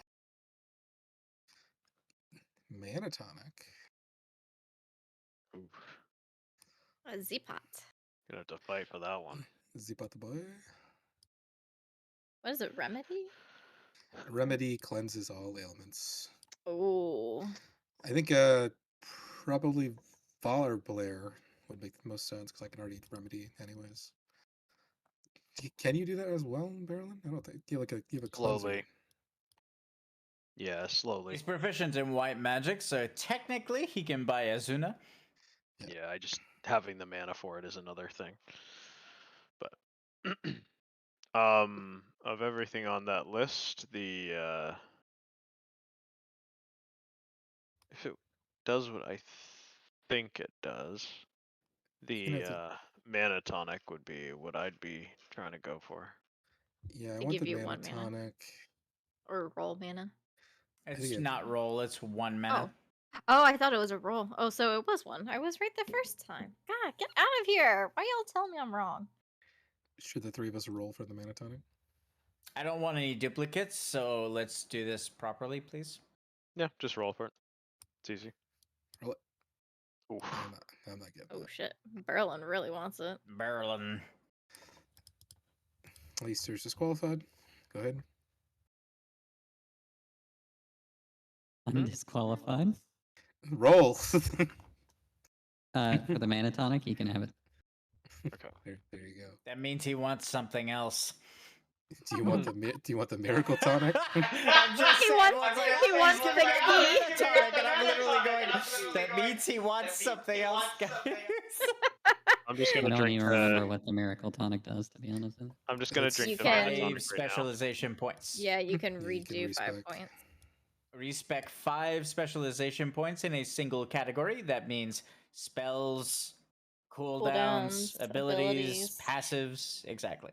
Mana tonic. Oof, A Z-pot. gonna have to fight for that one. Zip out the boy. What is it? Remedy? Remedy cleanses all ailments. Oh. I think probably Val or Blair would make the most sense because I can already remedy anyways. Can you do that as well, Berilyn? I don't think you have a cleanser. Slowly. Yeah, slowly. He's proficient in white magic, so technically he can buy Azuna. Yeah, I just having the mana for it is another thing. But of everything on that list, the if it does what I think it does, the mana tonic would be what I'd be trying to go for. Yeah, I To want give the you mana 1 mana. tonic. Or roll mana. It's think it's- not roll, it's 1 mana. Oh, I thought it was a roll. Oh, so it was one. I was right the first time. God, get out of here. Why y'all tell me I'm wrong? Should the three of us roll for the mana tonic? I don't want any duplicates, so let's do this properly, please. Yeah, just roll for it. It's easy. Roll it. Oof. I'm not getting Oh that. shit. Berlin really wants it. Berilyn. Easter's disqualified. Go ahead. I'm disqualified. Roll. For the mana tonic, you can have it. Okay. There you go. That means he wants something else. Do you want the miracle tonic? I'm just He saying, wants- he wants the key. tonic, and I'm literally going. That means he wants something else, guys. I'm just I gonna don't drink. even remember what the miracle tonic does, to be honest with you. I'm just gonna It's drink You the can- mana tonic 5 right now. specialization points. Yeah, you can Yeah, you can redo 5 respec. points. Respec 5 specialization points in a single category. That means spells, cooldowns, Cooldowns, abilities, abilities. passives. Exactly.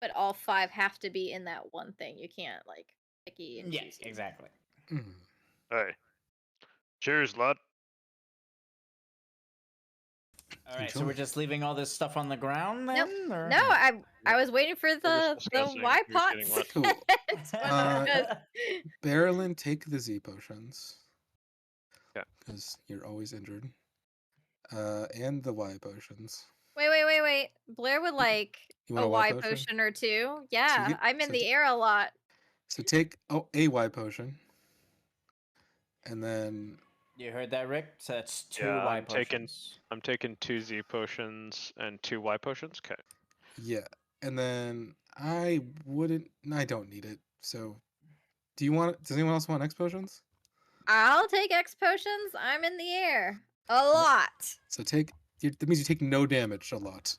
But all 5 have to be in that one thing. You can't like picky and Yeah, choosy. exactly. Mhm. Hey. Cheers, lad. All right, so Enjoy. we're just leaving all this stuff on the ground Nope. then? Or? No, I was waiting for the discussing Y who's pot. getting what. Cool. Berilyn, take the Z potions. Yeah. Because you're always injured. And the Y potions. Wait. Blair would like You want a a Y Y potion? potion or two. Yeah, get- I'm in so the t- air a lot. So take a Y potion. And then You heard that, Rick? So that's 2 Yeah, Y I'm taking- potions. I'm taking 2 Z potions and 2 Y potions. Okay. yeah. And then I don't need it. So does anyone else want X potions? I'll take X potions. I'm in the air a lot. So that means you take no damage a lot.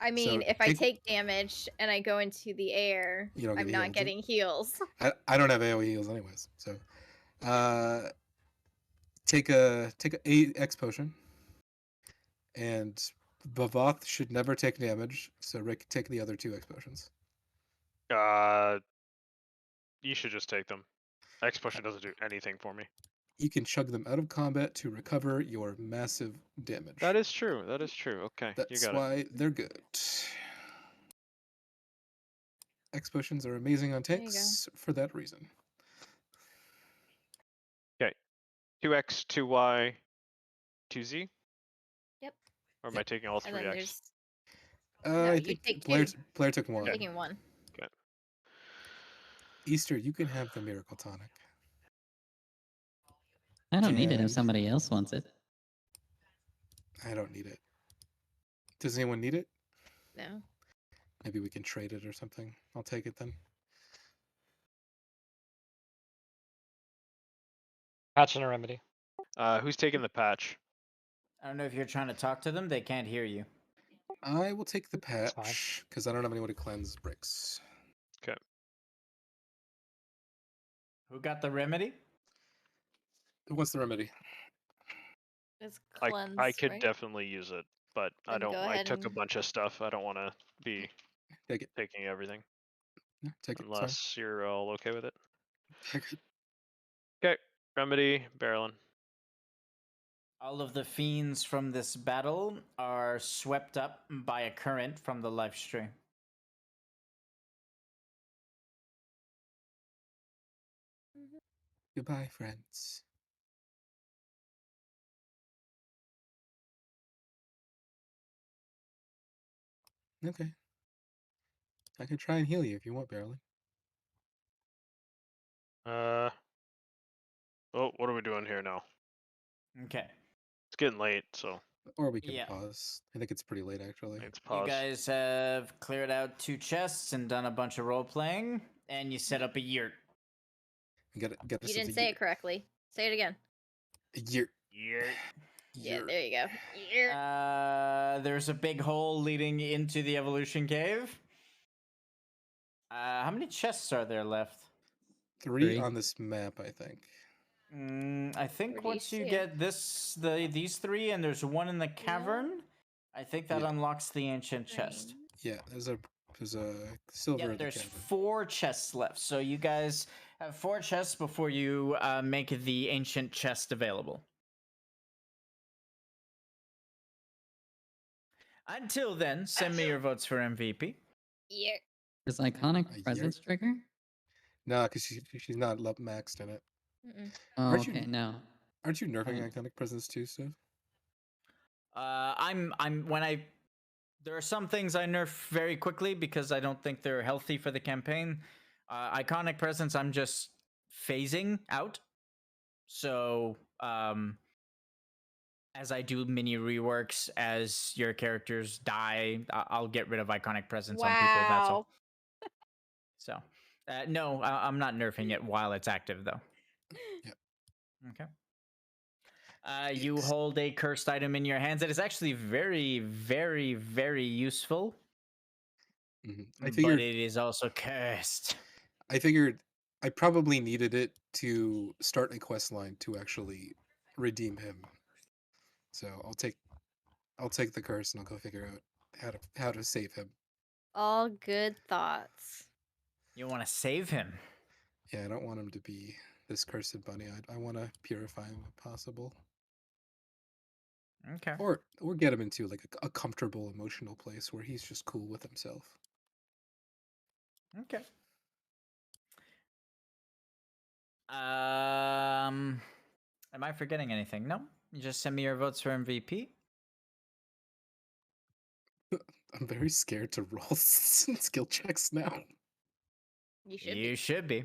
I mean, So if I take damage and I go into the air, You don't get I'm not healed. getting heals. I don't have AoE heals anyways. So take a X potion. And Vavath should never take damage, so Rick, take the other 2 X potions. You should just take them. X potion doesn't do anything for me. You can chug them out of combat to recover your massive damage. That is true. That is true. Okay, you That's got it. why they're good. X potions are amazing on There you go. tanks for that reason. 2X, 2Y, 2Z? Yep. Or am I taking all And then 3X? there's I you think take Blair 2. took I'm 1. taking 1. Easter, you can have the miracle tonic. I don't need it if And- somebody else wants it. I don't need it. Does anyone need it? No. Maybe we can trade it or something. I'll take it then. Patch and a remedy. Who's taking the patch? I don't know if you're trying to talk to them. They can't hear you. I will take the fine. patch because I don't have anyone to cleanse bricks. Okay. Who got the remedy? Who wants the remedy? It's I cleanse, could right? definitely use it, but I Then don't. go I ahead took a and- bunch of stuff. I don't want to be Take it. taking everything Yeah, take it. It's fine. unless you're all okay with it. Take it. Okay. Remedy, Berilyn. All of the fiends from this battle are swept up by a current from the live stream. Goodbye, friends. Okay. I can try and heal you if you want, Berilyn. Oh, what are we doing here now? Okay. It's getting late, so Or we can Yeah. pause. I think it's pretty late, actually. let's You pause. guys have cleared out 2 chests and done a bunch of role playing, and you set up a yurt. Get You didn't say it correctly. Say it again. A yurt. Yurt. Yeah, there you go. Yeah. There's a big hole leading into the evolution cave. How many chests are there left? 3 on this map, I think. I think Where do you once you see get these 3, and there's one in the cavern, I think that Yeah. unlocks the ancient chest. Yeah, there's a silver Yeah, in the there's cavern. 4 chests left, so you guys have 4 chests before you make the ancient chest available. Until then, send me your votes for MVP. Yeah. Is iconic A presence yurt? trigger? Nah, because she's not maxed in it. Mm-mm. Oh, Aren't you- okay, no. Aren't you nerfing Right. iconic presence too, Steph? There are some things I nerf very quickly because I don't think they're healthy for the campaign. Iconic presence, I'm just phasing out. So, as I do mini reworks, as your characters die, I'll get rid of iconic presence on people. That's all. So, no, I'm not nerfing it while it's active, though. Yep. Okay. You hold a cursed item in your hands. It is actually very, very, very useful. I But figured. it is also cursed. I figured I probably needed it to start a quest line to actually redeem him. So I'll take the curse and I'll go figure out how to save him. All good thoughts. You want to save him? Yeah, I don't want him to be this cursed bunny. I want to purify him if possible, Okay. or get him into like a comfortable emotional place where he's just cool with himself. Okay. Am I forgetting anything? No. You just send me your votes for MVP. I'm very scared to roll skill checks now. You should You be. should be.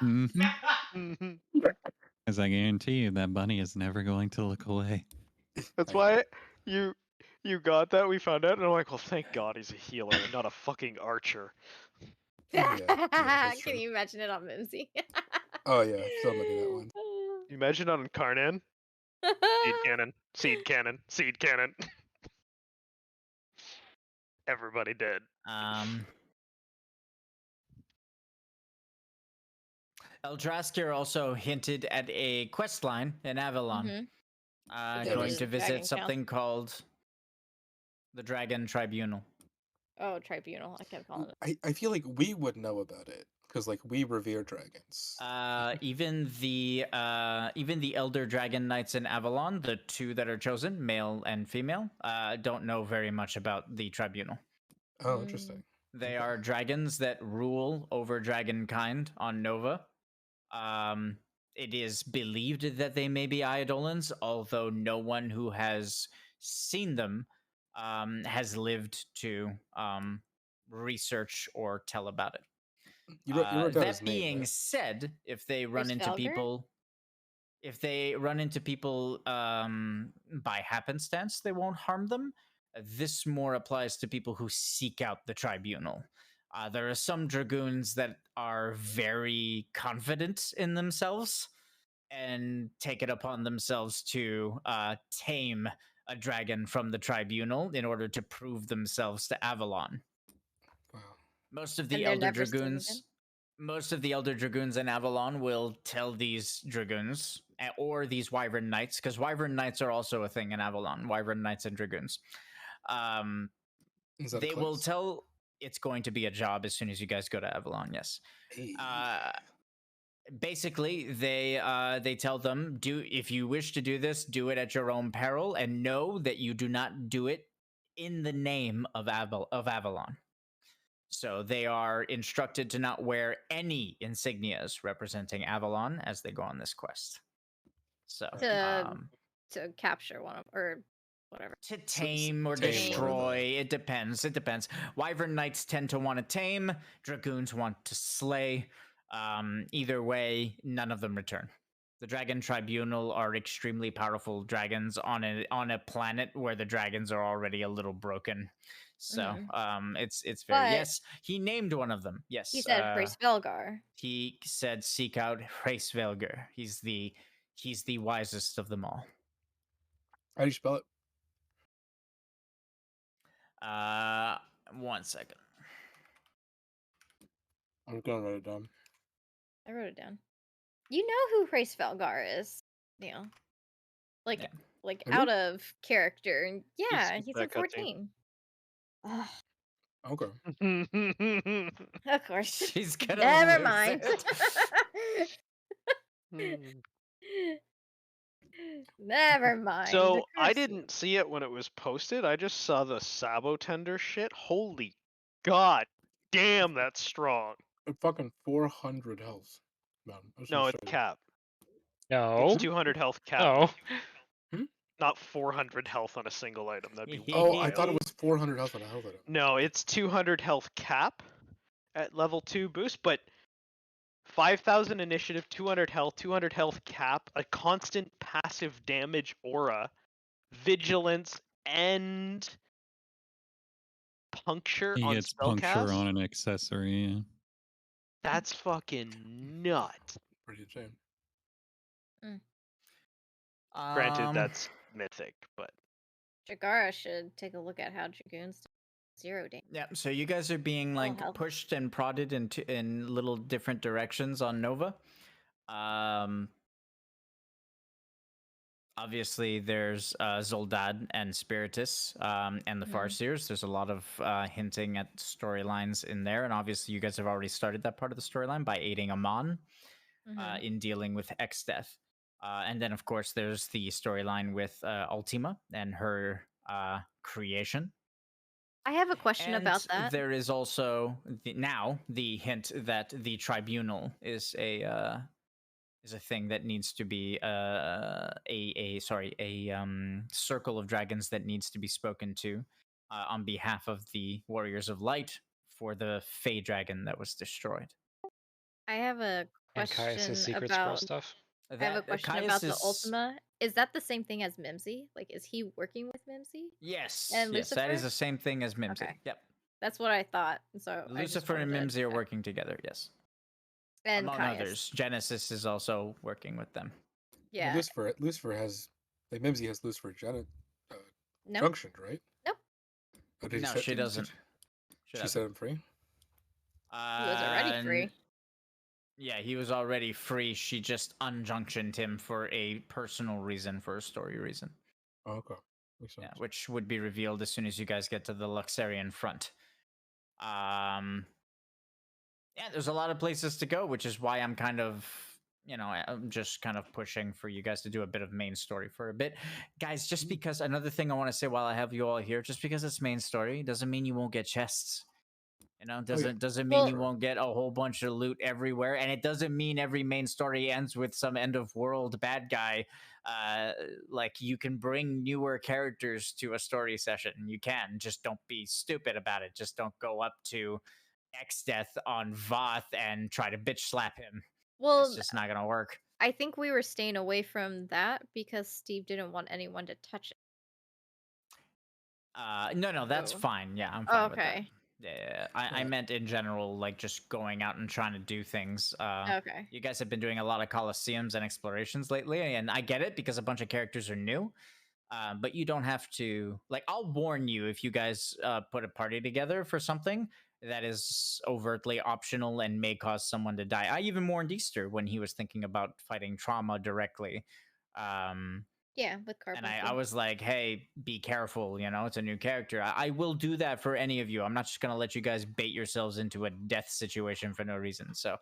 Mm-hmm. Because I guarantee you that bunny is never going to look away. That's why you got that. We found out, and I'm like, well, thank God he's a healer and not a fucking archer. Yeah, that's Can true. you imagine it on Mimsy? Oh yeah, somebody that one. You imagine on Karnan? Seed cannon, seed cannon, seed cannon. Everybody dead. Eldraskir also hinted at a quest line in Avalon. Yeah, Going the to visit Dragon something called the Dragon Tribunal. Oh, Tribunal. I kept calling it. I feel like we would know about it because like we revere dragons. Even the Elder Dragon Knights in Avalon, the 2 that are chosen, male and female, don't know very much about the Tribunal. Oh, interesting. They are dragons that rule over dragonkind on Nova. It is believed that they may be Eidolons, although no one who has seen them has lived to research or tell about it. You wrote down That his name, being right? said, if they run Chris into Felger? people, If they run into people by happenstance, they won't harm them. This more applies to people who seek out the tribunal. There are some dragoons that are very confident in themselves and take it upon themselves to tame a dragon from the tribunal in order to prove themselves to Avalon. Wow. Most of the And they're elder never seen again? dragoons, most of the elder dragoons in Avalon will tell these dragoons or these wyvern knights, because wyvern knights are also a thing in Avalon. Wyvern knights and dragoons. Is that a They will class? tell. It's going to be a job as soon as you guys go to Avalon. Yes. Hey. Basically, they tell them, do if you wish to do this, do it at your own peril, and know that you do not do it in the name of Avalon. So they are instructed to not wear any insignias representing Avalon as they go on this quest. So To capture one of, or whatever. to tame or tame destroy, it depends. It depends. Wyvern knights tend to want to tame. Dragoons want to slay. Either way, none of them return. The Dragon Tribunal are extremely powerful dragons on a planet where the dragons are already a little broken. So it's very But yes. He named one of them. Yes, he said Hraesvelgar. he said seek out Hraesvelgar. He's the wisest of them all. How do you spell it? 1 second. I'm gonna write it down. I wrote it down. You know who Hraesvelgar is, Neil. Like, Yeah. like Really? out of character. And yeah, he's in that cutscene. 14. Ugh, Okay. of course. She's gonna Never lose mind. Hmm. Never mind. So I Curse didn't see it when it was posted. I just saw the Sabo tender shit. Holy god damn, that's strong. Fucking 400 health. Man, I just No, wanna it's show you. cap. No. It's 200 health cap. No. Not 400 health on a single item. That'd be Oh, wild. I thought it was 400 health on a health item. No, it's 200 health cap at level 2 boost, but 5,000 initiative, 200 health cap, a constant passive damage aura, vigilance, and puncture He on gets puncture spellcast. on an accessory. Yeah. That's fucking nuts. Pretty insane. Granted, that's mythic, but Jagara should take a look at how Dragoons do 0 damage. yeah. So you guys are being like health. pushed and prodded in little different directions on Nova. Obviously, there's Zoldad and Spiritus and the Farseers. There's a lot of hinting at storylines in there, and obviously, you guys have already started that part of the storyline by aiding Amon in dealing with Exdeath. And then, of course, there's the storyline with Ultima and her creation. I have a question And about that. there is also now the hint that the tribunal is a thing that needs to be a circle of dragons that needs to be spoken to on behalf of the Warriors of Light for the Fey dragon that was destroyed. I have a And Caius' question secret scroll about. stuff. I have a question about the Ultima. Is that the same thing as Mimsy? Like, is he working with Mimsy? Yes, And yes, that is Lucifer? the same thing as Mimsy. Okay. Yep. That's what I thought. So I just Lucifer and wanted to Mimsy are check. working together. Yes, And among Caius. others. Genesis is also working with them. Yeah. Well, Lucifer has, like, Mimsy has Lucifer No. junctioned, right? Nope. Oh, did he No, set- she did- doesn't. She set him free? He was already free. Yeah, he was already free. She just unjunctioned him for a personal reason, for a story reason. Oh, okay. Makes sense. Yeah, which would be revealed as soon as you guys get to the Luxarian front. Yeah, there's a lot of places to go, which is why I'm kind of, I'm just kind of pushing for you guys to do a bit of main story for a bit. Guys, just because, another thing I want to say while I have you all here, just because it's main story doesn't mean you won't get chests. Doesn't mean you won't get a whole bunch of loot everywhere, and it doesn't mean every main story ends with some end of world bad guy. Like, you can bring newer characters to a story session. You can, just don't be stupid about it. Just don't go up to Exdeath on Vaath and try to bitch slap him. Well, It's just not gonna work. I think we were staying away from that because Steve didn't want anyone to touch it. No, that's So- fine. Yeah, I'm Oh, fine with that. okay. Yeah, I meant in general, like just going out and trying to do things. Okay. You guys have been doing a lot of Colosseums and explorations lately, and I get it because a bunch of characters are new. But you don't have to. Like, I'll warn you if you guys put a party together for something that is overtly optional and may cause someone to die. I even warned Easter when he was thinking about fighting trauma directly. Yeah, with And carbon. I was like, hey, be careful, you know, it's a new character. I will do that for any of you. I'm not just going to let you guys bait yourselves into a death situation for no reason. So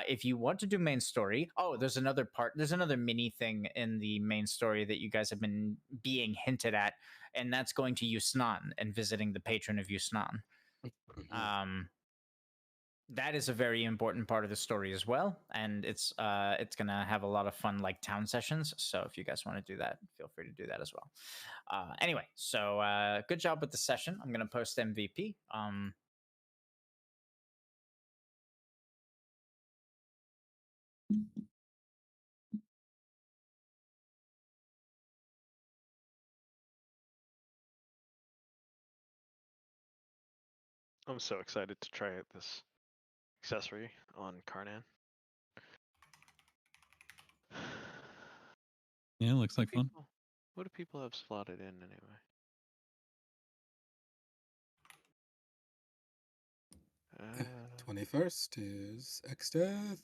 if you want to do main story, there's another part, there's another mini thing in the main story that you guys have been being hinted at, and that's going to Yusnan and visiting the patron of Yusnan. That is a very important part of the story as well, and it's gonna have a lot of fun like town sessions. So if you guys want to do that, feel free to do that as well. Anyway, so good job with the session. I'm gonna post MVP. I'm so excited to try out this accessory on Karnan. Yeah, looks like fun. What do people have slotted in anyway? 21st is X Death.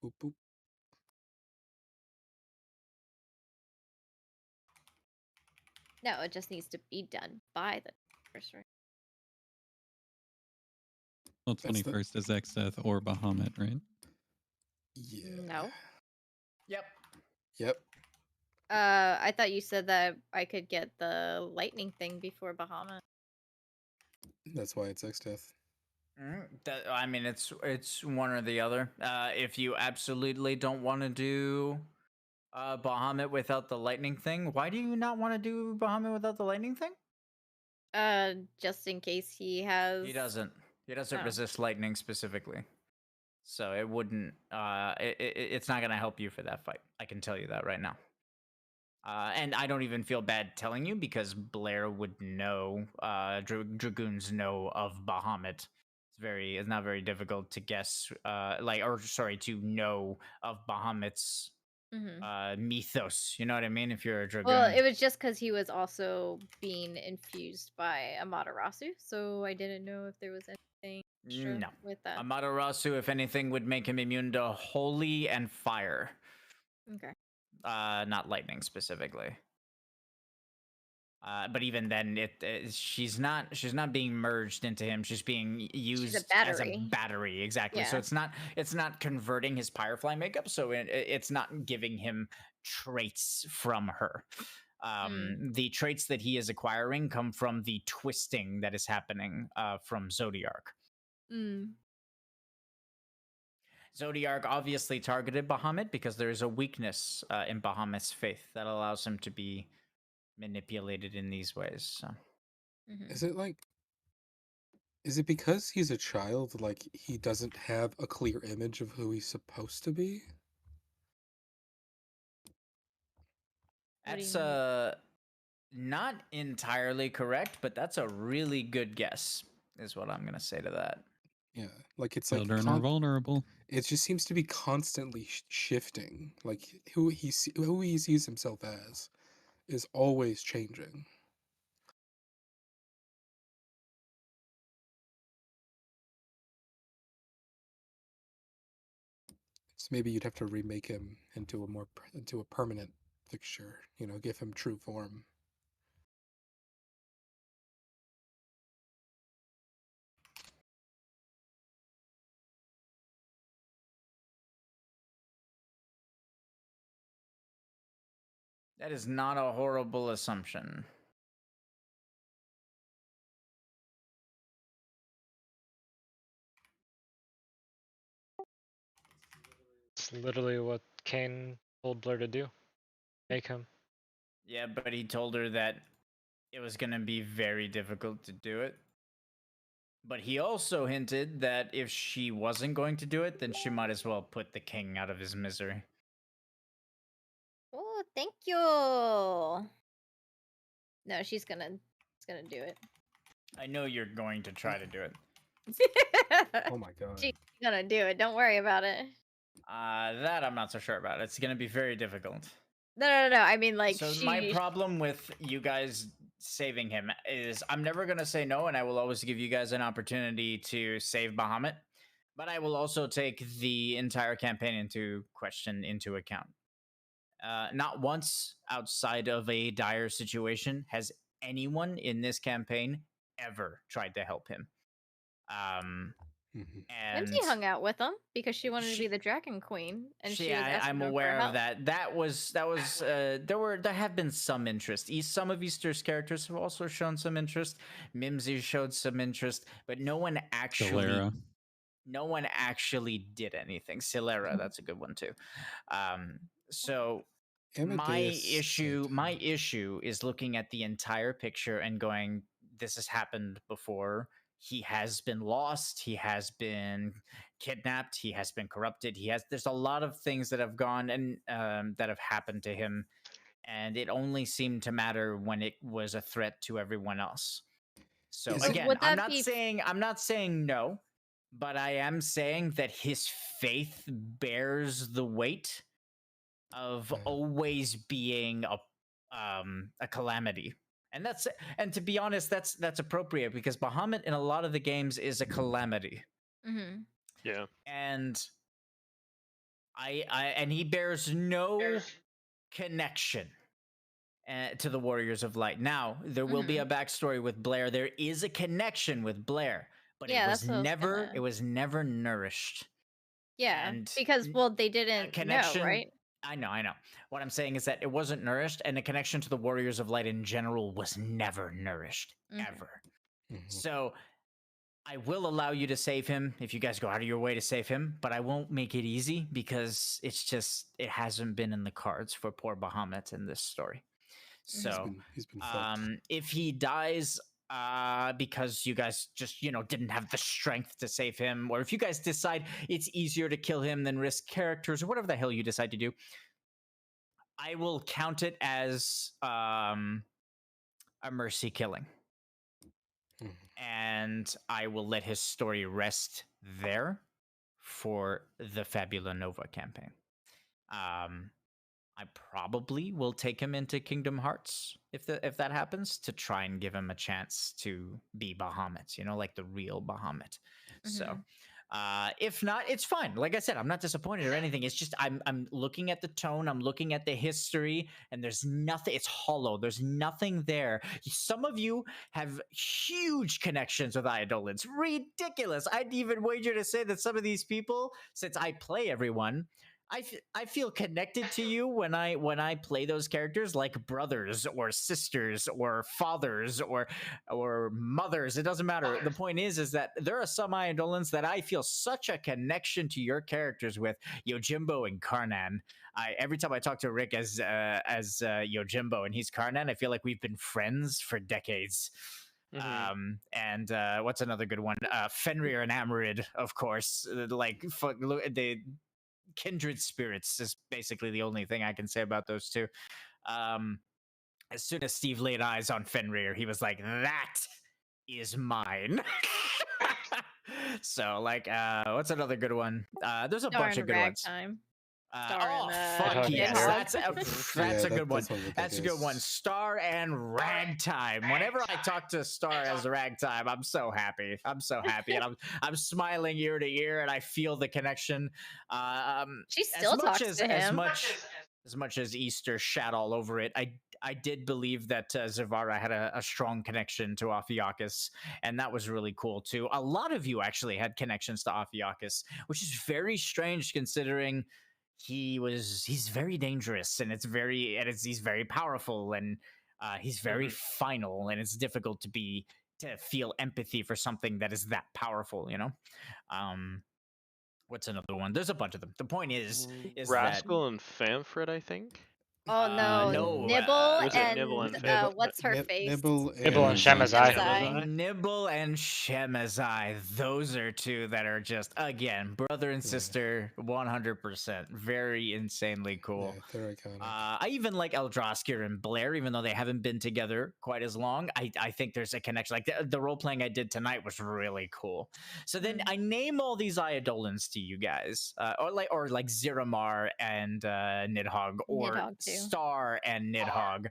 Boop, boop. No, it just needs to be done by the anniversary. Well, That's the- 21st is Xdeath or Bahamut, right? Yeah. No. Yep. I thought you said that I could get the lightning thing before Bahamut. That's why it's X Death. I mean, it's one or the other. If you absolutely don't want to do Bahamut without the lightning thing, why do you not want to do Bahamut without the lightning thing? Just in case he has. He doesn't Oh. resist lightning specifically, so it wouldn't. It's not gonna help you for that fight. I can tell you that right now. And I don't even feel bad telling you because Blair would know. Dragoons know of Bahamut. It's not very difficult to guess. To know of Bahamut's mythos. You know what I mean? If you're a Dragoon. Well, it was just because he was also being infused by Amaterasu, so I didn't know if there was anything extra No. with that. Amaterasu, if anything, would make him immune to holy and fire. Okay. Not lightning specifically. But even then, she's not being merged into him. She's being used as a battery. Exactly. Yeah. So it's not converting his Firefly makeup. So it's not giving him traits from her. The traits that he is acquiring come from the twisting that is happening from Zodiark. Zodiark obviously targeted Bahamut because there is a weakness in Bahamut's faith that allows him to be manipulated in these ways. So. Is it because he's a child, like he doesn't have a clear image of who he's supposed to be? That's not entirely correct, but that's a really good guess, is what I'm gonna say to that. Yeah, like it's Children are vulnerable. It just seems to be constantly shifting. Like who he sees himself as is always changing. So maybe you'd have to remake him into a permanent fixture. You know, give him true form. That is not a horrible assumption. It's literally what Kane told Blair to do. Make him. Yeah, but he told her that it was going to be very difficult to do it. But he also hinted that if she wasn't going to do it, then she might as well put the king out of his misery. thank you. No, she's gonna do it. I know you're going to try to do it. Oh my god. She's gonna do it. Don't worry about it. That I'm not so sure about. It's gonna be very difficult. No. I mean, like, So she. my problem with you guys saving him is I'm never gonna say no, and I will always give you guys an opportunity to save Bahamut. But I will also take the entire campaign into account. Not once outside of a dire situation has anyone in this campaign ever tried to help him. And Whimsy hung out with him because she wanted to be the Dragon Queen, and she was asking I'm him for aware help. of that. There have been some interest. Some of Easter's characters have also shown some interest. Mimsy showed some interest, but no one actually did anything. Silera, that's a good one too. So my issue is looking at the entire picture and going, this has happened before. He has been lost, he has been kidnapped, he has been corrupted, there's a lot of things that have gone and that have happened to him, and it only seemed to matter when it was a threat to everyone else. So again, I'm not saying no, but I am saying that his faith bears the weight of always being a calamity. And to be honest, that's appropriate because Bahamut in a lot of the games is a calamity. Mm-hmm. Yeah. And and he bears no connection to the Warriors of Light. Now, there will be a backstory with Blair. There is a connection with Blair, but it was never nourished. Yeah, and because they didn't know, right? I know. What I'm saying is that it wasn't nourished, and the connection to the Warriors of Light in general was never nourished, ever. So I will allow you to save him if you guys go out of your way to save him, but I won't make it easy because it hasn't been in the cards for poor Bahamut in this story. So he's been fucked. If he dies because you guys just didn't have the strength to save him, or if you guys decide it's easier to kill him than risk characters, or whatever the hell you decide to do, I will count it as a mercy killing, and I will let his story rest there for the Fabula Nova campaign. I probably will take him into Kingdom Hearts if that happens, to try and give him a chance to be Bahamut, like the real Bahamut. So if not, it's fine. Like I said, I'm not disappointed or anything. It's just I'm looking at the tone, I'm looking at the history, and there's nothing. It's hollow. There's nothing there. Some of you have huge connections with Eidolons. Ridiculous. I'd even wager to say that some of these people, since I play everyone, I feel connected to you when I play those characters like brothers or sisters or fathers or mothers. It doesn't matter. The point is that there are some Eidolons that I feel such a connection to your characters with, Yojimbo and Karnan. Every time I talk to Rick as Yojimbo and he's Karnan, I feel like we've been friends for decades. And what's another good one? Fenrir and Amarid, of course. The kindred spirits is basically the only thing I can say about those two. As soon as Steve laid eyes on Fenrir, he was like, that is mine. So what's another good one? There's a bunch of good ones. Fuck yes, that's a good one. That's a good one. Star and Ragtime. Whenever I talk to Star as Ragtime, I'm so happy. And I'm smiling ear to ear, and I feel the connection. She still talks to him. As much as Easter shat all over it, I did believe that Zavara had a strong connection to Ophiuchus, and that was really cool too. A lot of you actually had connections to Ophiuchus, which is very strange considering he's very dangerous, and he's very powerful, and he's very final, and it's difficult to feel empathy for something that is that powerful, What's another one? There's a bunch of them. The point is Rascal and Famfred, I think. Oh no, no, Nibble Was it Nibble and and Fib? what's her face? Nibble Nibble and Shemazai. Shemazai. Nibble and Shemazai. Those are two that are just, again, brother and Yeah. sister, 100%. Very insanely cool. Yeah, they're iconic. I even like Eldraskir and Blair, even though they haven't been together quite as long. I think there's a connection. Like the role playing I did tonight was really cool. So then I name all these Eidolons to you guys, or like Ziramar and Nidhogg, or Nidhogg, too. Star and Nidhogg,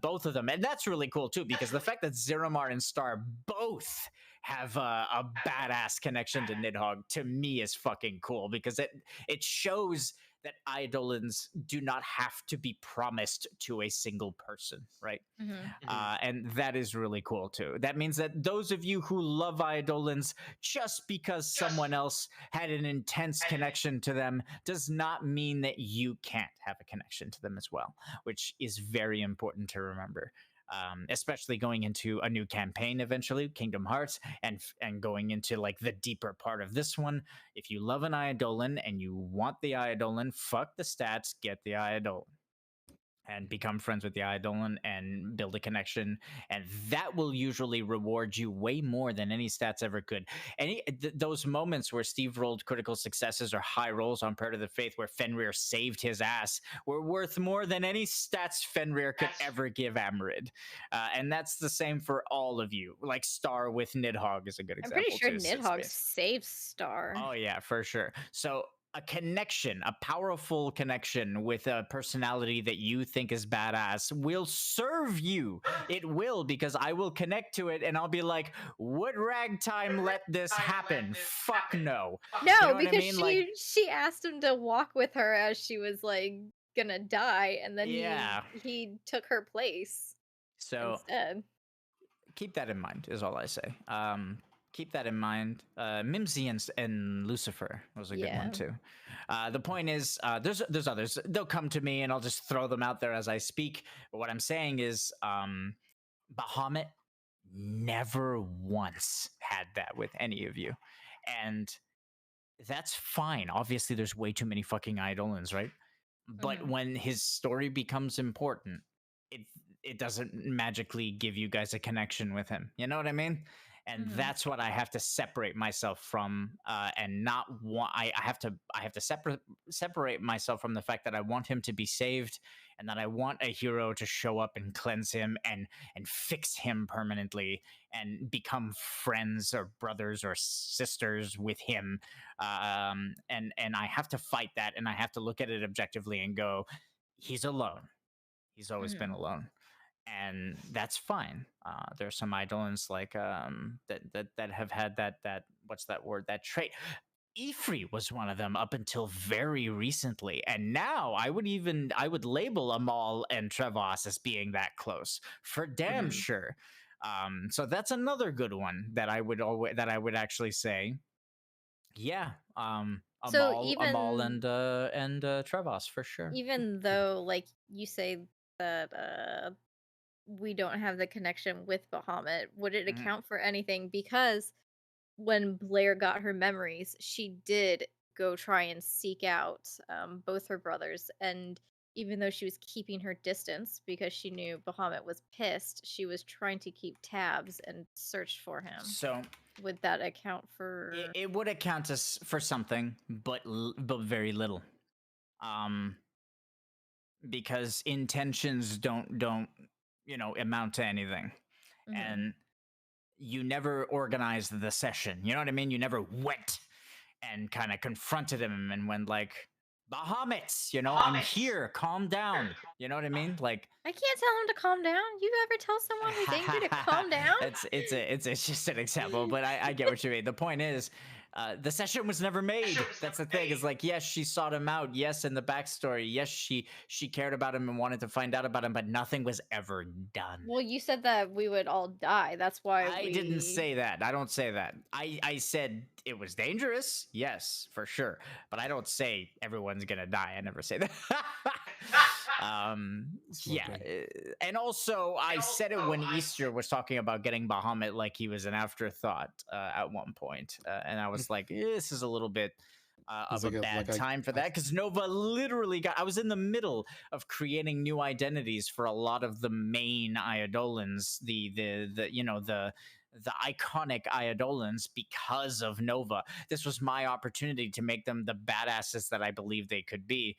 both of them, and that's really cool too, because the fact that Ziramar and Star both have a badass connection to Nidhogg, to me, is fucking cool, because it shows that Eidolons do not have to be promised to a single person, right? And that is really cool too. That means that those of you who love Eidolons, just because someone else had an intense connection to them does not mean that you can't have a connection to them as well, which is very important to remember. Especially going into a new campaign eventually, Kingdom Hearts, and going into like the deeper part of this one. If you love an Eidolon and you want the Eidolon, fuck the stats, get the Eidolon and become friends with the Eidolon and build a connection, and that will usually reward you way more than any stats ever could. Those moments where Steve rolled critical successes or high rolls on Prayer to the Faith, where Fenrir saved his ass, were worth more than any stats Fenrir could ever give Amrid. And that's the same for all of you. Like Star with Nidhogg is a good I'm example. pretty sure too, Nidhogg Space. saves Star. Oh yeah, for sure. So a connection, a powerful connection with a personality that you think is badass will serve you. It will, because I will connect to it and I'll be like, would Ragtime let this happen? Fuck no. No, You know what I because mean? she asked him to walk with her as she was like gonna die, and then Yeah. he took her place So instead. keep that in mind, is all I say. Keep that in mind. Mimsy and Lucifer was a good Yeah. one too. The point is, there's others. They'll come to me, and I'll just throw them out there as I speak. But what I'm saying is, Bahamut never once had that with any of you, and that's fine. Obviously, there's way too many fucking Eidolons, right? But when his story becomes important, it doesn't magically give you guys a connection with him. You know what I mean? And that's what I have to separate myself from, and not want. I have to separate myself from the fact that I want him to be saved, and that I want a hero to show up and cleanse him and fix him permanently and become friends or brothers or sisters with him. And I have to fight that, and I have to look at it objectively and go, he's alone. He's always been alone. And that's fine. There's some Eidolons like that have had that what's that word, that trait. Ifri was one of them up until very recently, and now I would label Amal and Trevos as being that close for damn sure. So that's another good one that I would actually say, yeah. So Amal and Trevos for sure. Even though, like you say that we don't have the connection with Bahamut, would it account for anything? Because when Blair got her memories, she did go try and seek out both her brothers, and even though she was keeping her distance because she knew Bahamut was pissed, she was trying to keep tabs and search for him. So would that account for? It would account for something, but very little. Because intentions don't amount to anything. And you never organized the session. You know what I mean? You never went and kind of confronted him and went like, Bahamut, I'm here, calm down. You know what I mean? Like, I can't tell him to calm down. You ever tell someone who's angry to calm down? It's just an example, but I get what you mean. The point is, the session was never made. That's the thing. It's like, yes, she sought him out. Yes, in the backstory. Yes, she cared about him and wanted to find out about him, but nothing was ever done. Well, you said that we would all die. That's why I didn't say that. I don't say that. I said it was dangerous. Yes, for sure. But I don't say everyone's gonna die. I never say that. Yeah. And also, I said it when Easter was talking about getting Bahamut like he was an afterthought at one point. And I was like, this is a little bit of It's a bad time for that, because Nova literally got. I was in the middle of creating new identities for a lot of the main Eidolons, the iconic Eidolons, because of Nova. This was my opportunity to make them the badasses that I believe they could be,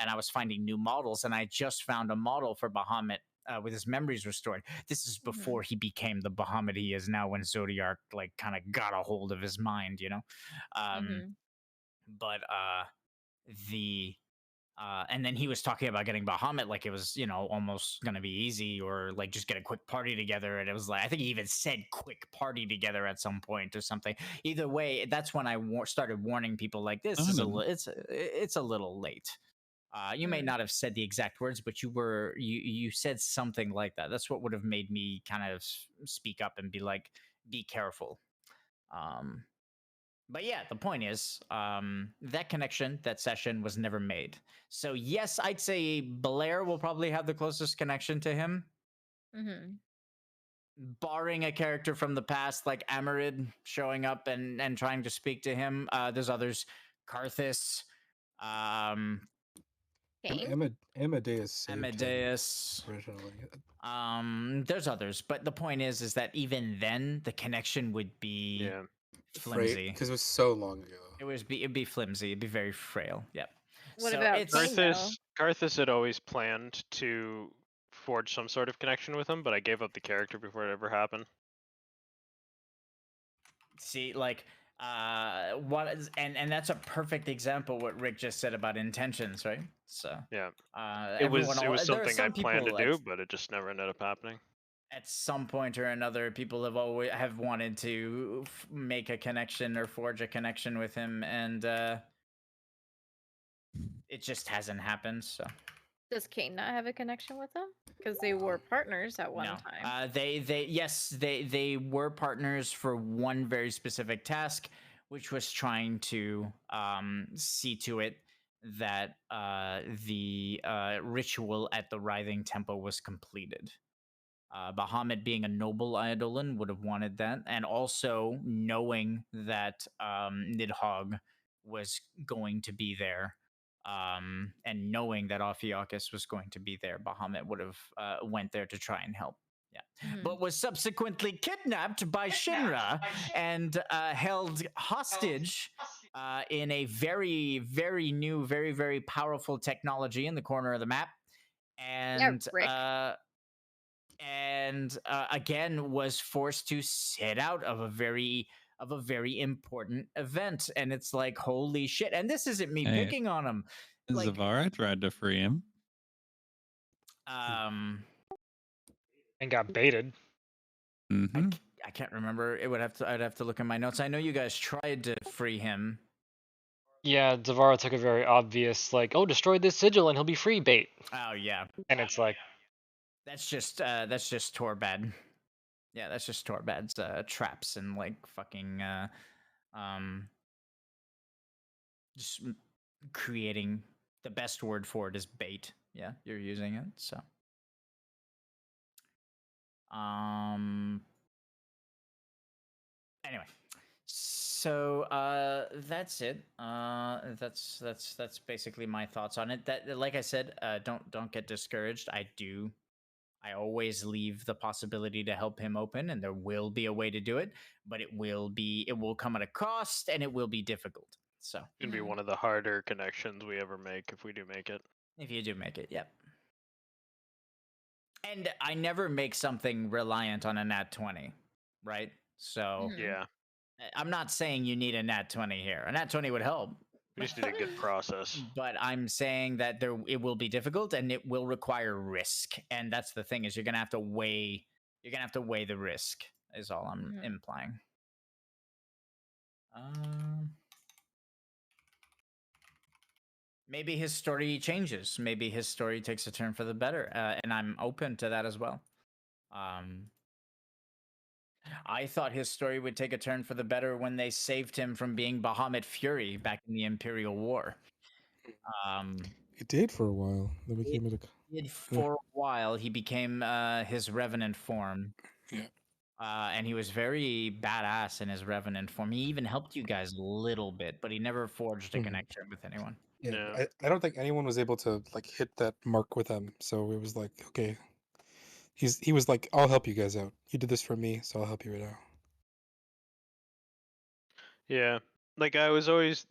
and I was finding new models, and I just found a model for Bahamut. With his memories restored. This is before he became the Bahamut he is now, when Zodiac like kind of got a hold of his mind, you know. But the and then he was talking about getting Bahamut like it was, you know, almost gonna be easy, or like just get a quick party together. And it was like, I think he even said quick party together at some point or something. Either way, that's when I started warning people like this is it's a little late. You may not have said the exact words, but you said something like that. That's what would have made me kind of speak up and be like, be careful. But yeah, the point is, that connection, that session was never made. So yes, I'd say Blair will probably have the closest connection to him. Barring a character from the past like Amarid showing up and trying to speak to him. There's others. Karthus. Amadeus saved him originally. There's others, but the point is that even then the connection would be flimsy because it was so long ago. It'd be flimsy. It'd be very frail. Yep. What about Karthus had always planned to forge some sort of connection with him, but I gave up the character before it ever happened. See, like, and that's a perfect example what Rick just said about intentions, right? So yeah, it was something I planned to do, but it just never ended up happening. At some point or another, people have wanted to make a connection or forge a connection with him, and it just hasn't happened. So, does Kane not have a connection with him? Because they were partners at one time. They were partners for one very specific task, which was trying to see to it that the ritual at the Writhing Temple was completed. Bahamut, being a noble Eidolon, would have wanted that, and also knowing that Nidhogg was going to be there, and knowing that Ophiuchus was going to be there, Bahamut would have went there to try and help. Yeah, but was subsequently kidnapped by Shinra and held hostage in a very, very new, very, very powerful technology in the corner of the map, and again was forced to sit out of a very important event. And it's like, holy shit. And this isn't me picking on him. Like, Zavara tried to free him. And got baited. I can't remember. I'd have to look in my notes. I know you guys tried to free him. Yeah, Zavara took a very obvious, like, oh, destroy this sigil and he'll be free bait. Oh yeah. And it's like, that's just Torbad. Yeah, that's just Torbad's traps and like fucking just creating, the best word for it is bait. Yeah, you're using it. So anyway, so that's it. That's basically my thoughts on it. That, like I said, don't get discouraged. I always leave the possibility to help him open, and there will be a way to do it, but it will come at a cost, and it will be difficult. So it's gonna be one of the harder connections we ever make, if we do make it. If you do make it, yep. And I never make something reliant on a nat 20, right? So yeah, I'm not saying you need a nat 20 here. A nat 20 would help. We just need a good process. But I'm saying that it will be difficult and it will require risk. And that's the thing, is you're gonna have to weigh the risk, is all I'm implying. Maybe his story changes. Maybe his story takes a turn for the better. And I'm open to that as well. I thought his story would take a turn for the better when they saved him from being Bahamut Fury back in the Imperial War. It did for a while. Then became a while. He became his revenant form. Yeah. And he was very badass in his Revenant form. He even helped you guys a little bit, but he never forged a Mhm. connection with anyone. Yeah, No. I don't think anyone was able to like hit that mark with him. So it was like, okay, he was like, I'll help you guys out. You did this for me, so I'll help you right now. Yeah, like I was always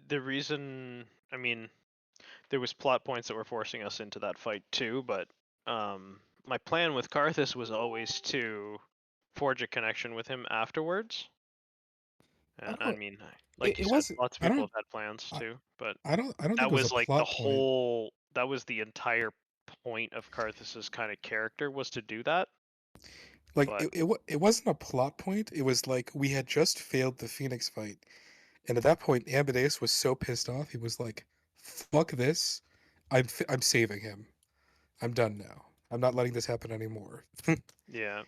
the reason. I mean, there was plot points that were forcing us into that fight too, but my plan with Karthus was always to forge a connection with him afterwards. I And I don't. mean, like you It said, wasn't. lots of I people don't. have had plans I, too, but I don't. I don't think that it was a was like the plot point. whole. That was the entire point of Karthus's kind of character, was to do that. Like But it wasn't a plot point. It was like we had just failed the Phoenix fight, and at that point, Amadeus was so pissed off. He was like, "Fuck this! I'm saving him. I'm done now. I'm not letting this happen anymore." yeah.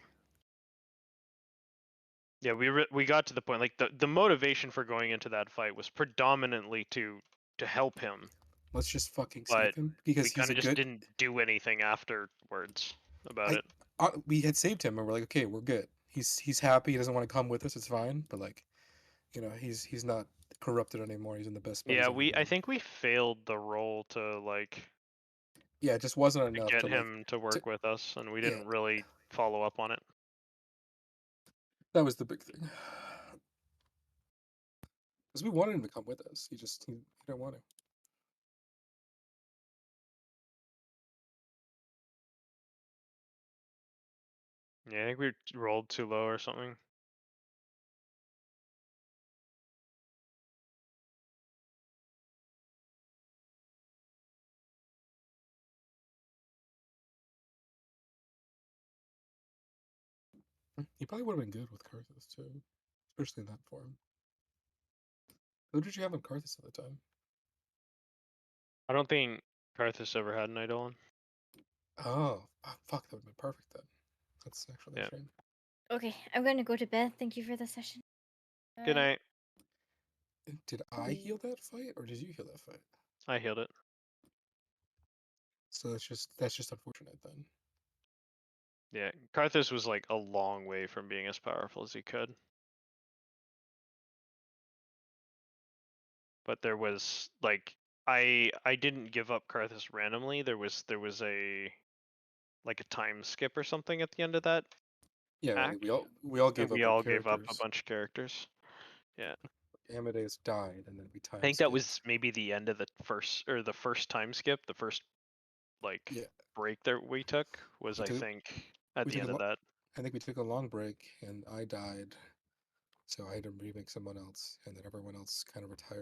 Yeah, we got to the point, like the motivation for going into that fight was predominantly to help him, Let's just fucking but save him we because he's kind a of just good. didn't do anything afterwards about I it. we had saved him, and we're like, okay, we're good. He's happy. He doesn't want to come with us. It's fine. But like, he's not corrupted anymore. He's in the best spot he's Yeah, ever I been. think we failed the role to like Yeah, it just wasn't to enough get to like. him to work with us, and we Yeah, didn't really follow up on it. that was the big thing. Because we wanted him to come with us. He didn't want to. Yeah, I think we rolled too low or something. He probably would have been good with Karthus too, especially in that form. Who did you have on Karthus at the time? I don't think Karthus ever had an Eidolon. Oh, fuck, that would have been perfect then. That's actually Yeah. a shame. Okay, I'm going to go to bed. Thank you for the session. Good night. Did I heal that fight, or did you heal that fight? I healed it. So that's just unfortunate then. Yeah, Karthus was like a long way from being as powerful as he could. But there was like I didn't give up Karthus randomly. There was a like a time skip or something at the end of that Yeah, I act, think we all and gave up we our all gave up a characters. bunch of characters. Yeah, Amadeus died, and then we I time think that skipped. was maybe the end of the first time skip. The first like Yeah, break that we took was, we I took think, at we the took end a of that. I think we took a long break, and I died, so I had to remake someone else, and then everyone else kind of retired.